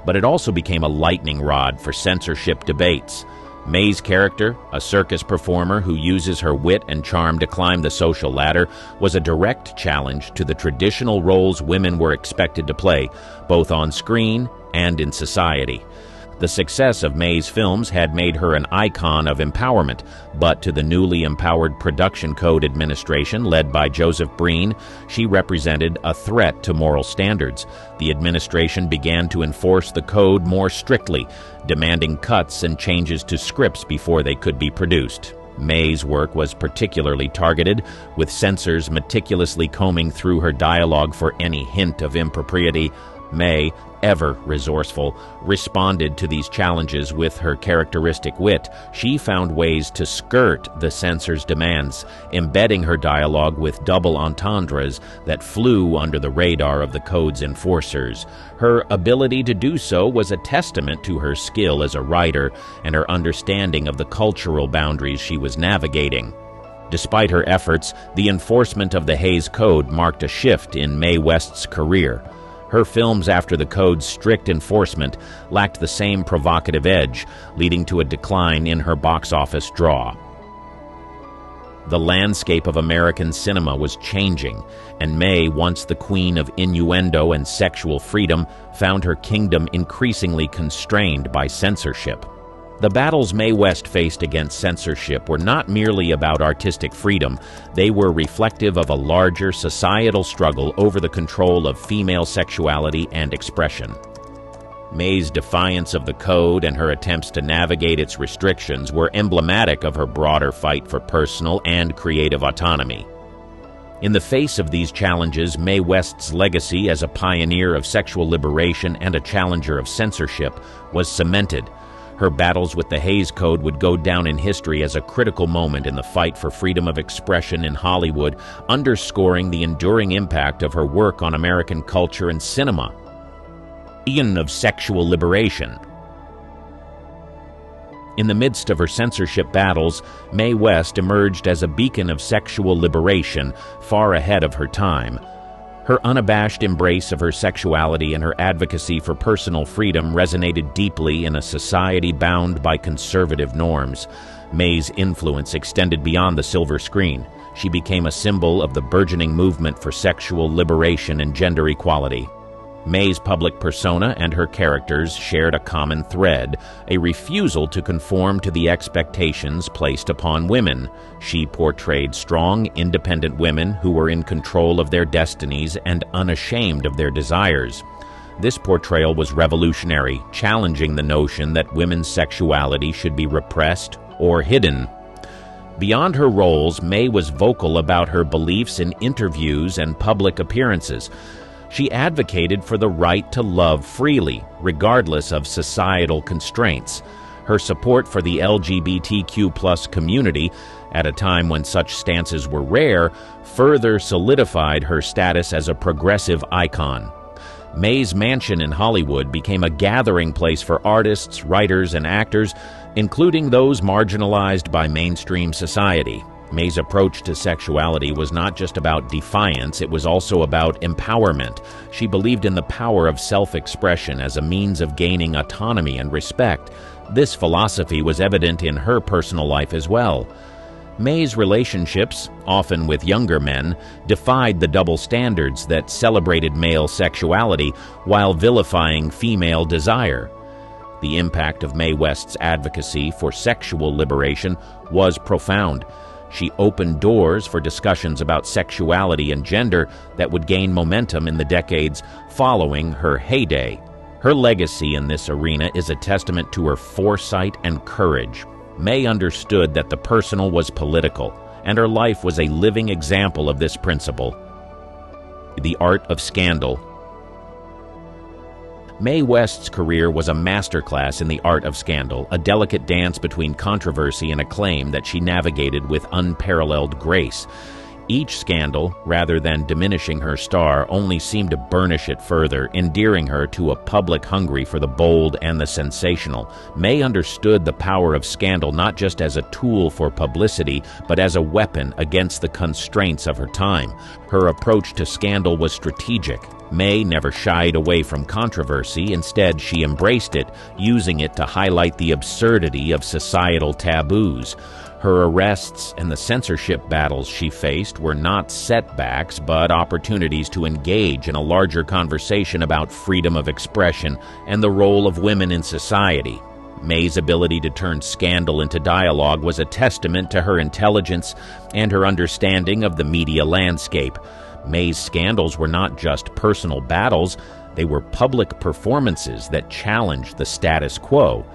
but it also became a lightning rod for censorship debates. Mae's character, a circus performer who uses her wit and charm to climb the social ladder, was a direct challenge to the traditional roles women were expected to play, both on screen and in society. The success of Mae's films had made her an icon of empowerment, but to the newly empowered Production Code Administration led by Joseph Breen, she represented a threat to moral standards. The administration began to enforce the code more strictly, demanding cuts and changes to scripts before they could be produced. Mae's work was particularly targeted, with censors meticulously combing through her dialogue for any hint of impropriety. Mae, ever resourceful, responded to these challenges with her characteristic wit. She found ways to skirt the censors' demands, embedding her dialogue with double entendres that flew under the radar of the code's enforcers. Her ability to do so was a testament to her skill as a writer and her understanding of the cultural boundaries she was navigating. Despite her efforts, the enforcement of the Hays Code marked a shift in Mae West's career. Her films after the code's strict enforcement lacked the same provocative edge, leading to a decline in her box office draw. The landscape of American cinema was changing, and Mae, once the queen of innuendo and sexual freedom, found her kingdom increasingly constrained by censorship. The battles Mae West faced against censorship were not merely about artistic freedom. They were reflective of a larger societal struggle over the control of female sexuality and expression. Mae's defiance of the code and her attempts to navigate its restrictions were emblematic of her broader fight for personal and creative autonomy. In the face of these challenges, Mae West's legacy as a pioneer of sexual liberation and a challenger of censorship was cemented. Her battles with the Hays Code would go down in history as a critical moment in the fight for freedom of expression in Hollywood, underscoring the enduring impact of her work on American culture and cinema. Beacon of sexual liberation. In the midst of her censorship battles, Mae West emerged as a beacon of sexual liberation, far ahead of her time. Her unabashed embrace of her sexuality and her advocacy for personal freedom resonated deeply in a society bound by conservative norms. Mae's influence extended beyond the silver screen. She became a symbol of the burgeoning movement for sexual liberation and gender equality. Mae's public persona and her characters shared a common thread, a refusal to conform to the expectations placed upon women. She portrayed strong, independent women who were in control of their destinies and unashamed of their desires. This portrayal was revolutionary, challenging the notion that women's sexuality should be repressed or hidden. Beyond her roles, Mae was vocal about her beliefs in interviews and public appearances. She advocated for the right to love freely, regardless of societal constraints. Her support for the LGBTQ+ community, at a time when such stances were rare, further solidified her status as a progressive icon. Mae's mansion in Hollywood became a gathering place for artists, writers, and actors, including those marginalized by mainstream society. Mae's approach to sexuality was not just about defiance, it was also about empowerment. She believed in the power of self-expression as a means of gaining autonomy and respect. This philosophy was evident in her personal life as well. Mae's relationships, often with younger men, defied the double standards that celebrated male sexuality while vilifying female desire. The impact of Mae West's advocacy for sexual liberation was profound. She opened doors for discussions about sexuality and gender that would gain momentum in the decades following her heyday. Her legacy in this arena is a testament to her foresight and courage. Mae understood that the personal was political, and her life was a living example of this principle. The art of scandal. Mae West's career was a masterclass in the art of scandal, a delicate dance between controversy and acclaim that she navigated with unparalleled grace. Each scandal, rather than diminishing her star, only seemed to burnish it further, endearing her to a public hungry for the bold and the sensational. Mae understood the power of scandal not just as a tool for publicity, but as a weapon against the constraints of her time. Her approach to scandal was strategic. Mae never shied away from controversy. Instead, she embraced it, using it to highlight the absurdity of societal taboos. Her arrests and the censorship battles she faced were not setbacks, but opportunities to engage in a larger conversation about freedom of expression and the role of women in society. Mae's ability to turn scandal into dialogue was a testament to her intelligence and her understanding of the media landscape. Mae's scandals were not just personal battles, they were public performances that challenged the status quo.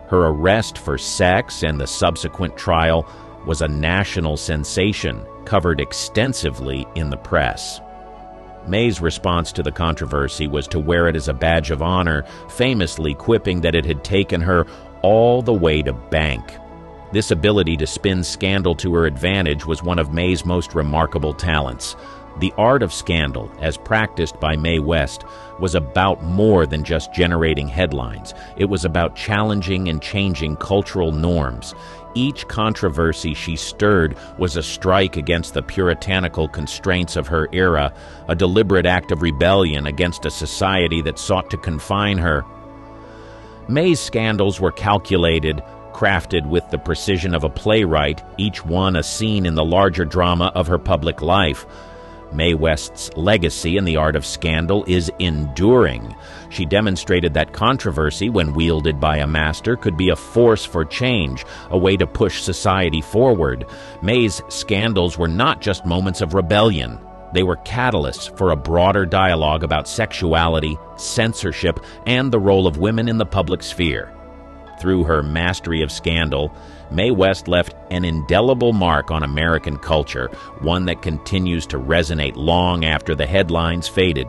Her arrest for sex and the subsequent trial was a national sensation, covered extensively in the press. Mae's response to the controversy was to wear it as a badge of honor, famously quipping that it had taken her all the way to bank. This ability to spin scandal to her advantage was one of Mae's most remarkable talents. The art of scandal, as practiced by Mae West, was about more than just generating headlines. It was about challenging and changing cultural norms. Each controversy she stirred was a strike against the puritanical constraints of her era, a deliberate act of rebellion against a society that sought to confine her. Mae's scandals were calculated, crafted with the precision of a playwright, each one a scene in the larger drama of her public life. Mae West's legacy in the art of scandal is enduring. She demonstrated that controversy, when wielded by a master, could be a force for change, a way to push society forward. Mae's scandals were not just moments of rebellion. They were catalysts for a broader dialogue about sexuality, censorship, and the role of women in the public sphere. Through her mastery of scandal, Mae West left an indelible mark on American culture, one that continues to resonate long after the headlines faded.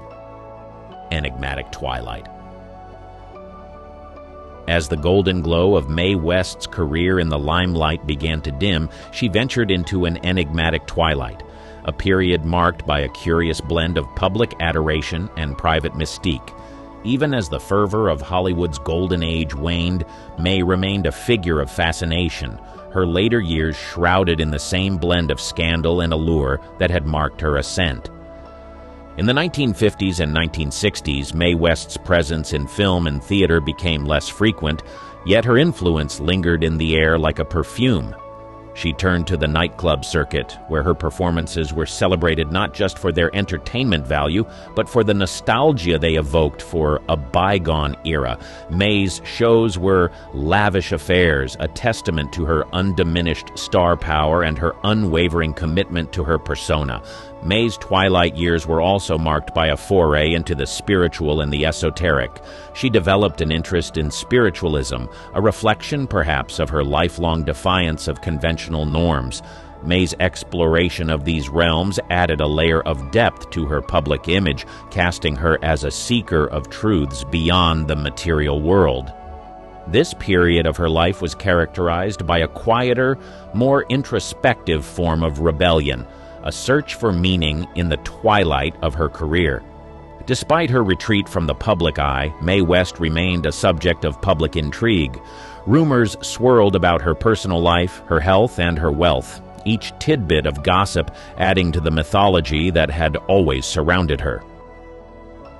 Enigmatic Twilight. As the golden glow of Mae West's career in the limelight began to dim, she ventured into an enigmatic twilight, a period marked by a curious blend of public adoration and private mystique. Even as the fervor of Hollywood's golden age waned, Mae remained a figure of fascination, her later years shrouded in the same blend of scandal and allure that had marked her ascent. In the 1950s and 1960s, Mae West's presence in film and theater became less frequent, yet her influence lingered in the air like a perfume. She turned to the nightclub circuit, where her performances were celebrated not just for their entertainment value, but for the nostalgia they evoked for a bygone era. Mae's shows were lavish affairs, a testament to her undiminished star power and her unwavering commitment to her persona. Mae's twilight years were also marked by a foray into the spiritual and the esoteric. She developed an interest in spiritualism, a reflection perhaps of her lifelong defiance of conventional norms. Mae's exploration of these realms added a layer of depth to her public image, casting her as a seeker of truths beyond the material world. This period of her life was characterized by a quieter, more introspective form of rebellion, a search for meaning in the twilight of her career. Despite her retreat from the public eye, Mae West remained a subject of public intrigue. Rumors swirled about her personal life, her health, and her wealth, each tidbit of gossip adding to the mythology that had always surrounded her.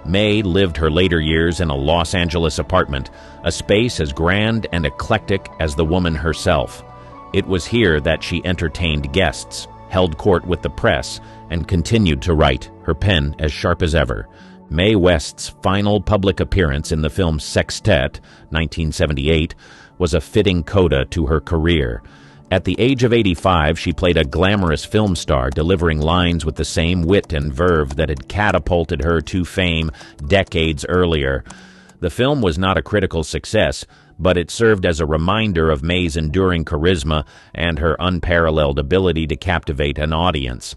Mae lived her later years in a Los Angeles apartment, a space as grand and eclectic as the woman herself. It was here that she entertained guests, held court with the press, and continued to write, her pen as sharp as ever. Mae West's final public appearance in the film Sextet, 1978, was a fitting coda to her career. At the age of 85, she played a glamorous film star, delivering lines with the same wit and verve that had catapulted her to fame decades earlier. The film was not a critical success, but it served as a reminder of Mae's enduring charisma and her unparalleled ability to captivate an audience.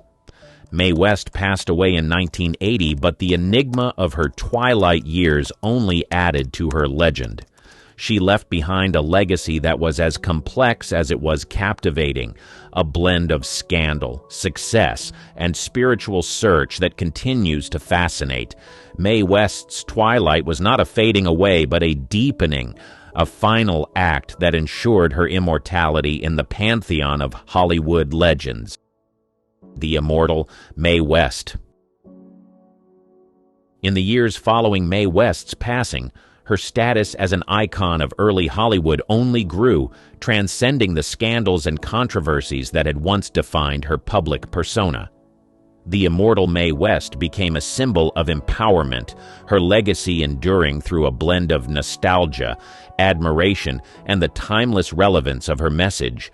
Mae West passed away in 1980, but the enigma of her twilight years only added to her legend. She left behind a legacy that was as complex as it was captivating, a blend of scandal, success, and spiritual search that continues to fascinate. Mae West's twilight was not a fading away, but a deepening, a final act that ensured her immortality in the pantheon of Hollywood legends. The immortal Mae West. In the years following Mae West's passing, her status as an icon of early Hollywood only grew, transcending the scandals and controversies that had once defined her public persona. The immortal Mae West became a symbol of empowerment, her legacy enduring through a blend of nostalgia, admiration, and the timeless relevance of her message.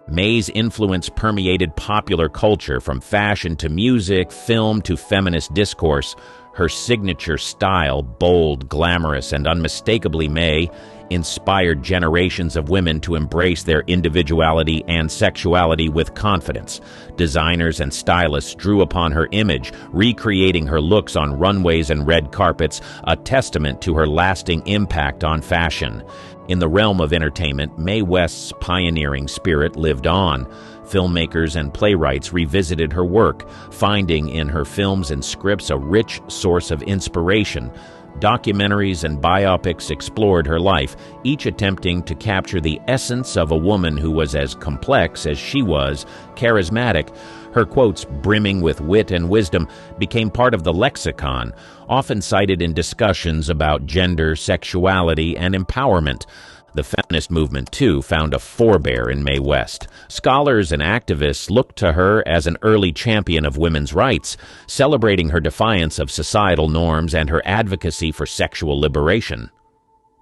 Mae's influence permeated popular culture, from fashion to music, film to feminist discourse. Her signature style, bold, glamorous, and unmistakably Mae, inspired generations of women to embrace their individuality and sexuality with confidence. Designers and stylists drew upon her image, recreating her looks on runways and red carpets, a testament to her lasting impact on fashion. In the realm of entertainment, Mae West's pioneering spirit lived on. Filmmakers and playwrights revisited her work, finding in her films and scripts a rich source of inspiration. Documentaries and biopics explored her life, each attempting to capture the essence of a woman who was as complex as she was charismatic. Her quotes, brimming with wit and wisdom, became part of the lexicon, often cited in discussions about gender, sexuality, and empowerment. The feminist movement, too, found a forebear in Mae West. Scholars and activists looked to her as an early champion of women's rights, celebrating her defiance of societal norms and her advocacy for sexual liberation.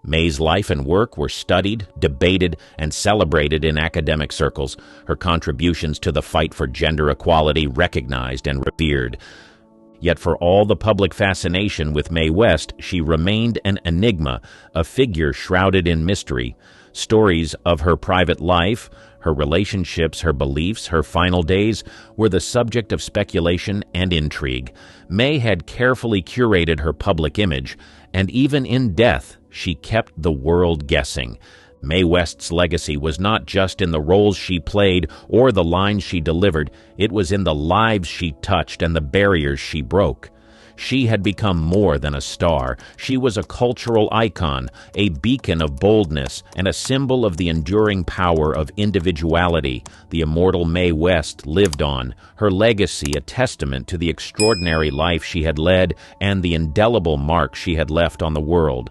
Mae's life and work were studied, debated, and celebrated in academic circles, her contributions to the fight for gender equality recognized and revered. Yet for all the public fascination with Mae West, she remained an enigma, a figure shrouded in mystery. Stories of her private life, her relationships, her beliefs, her final days were the subject of speculation and intrigue. Mae had carefully curated her public image, and even in death, she kept the world guessing. Mae West's legacy was not just in the roles she played or the lines she delivered, it was in the lives she touched and the barriers she broke. She had become more than a star. She was a cultural icon, a beacon of boldness, and a symbol of the enduring power of individuality. The immortal Mae West lived on, her legacy a testament to the extraordinary life she had led and the indelible mark she had left on the world.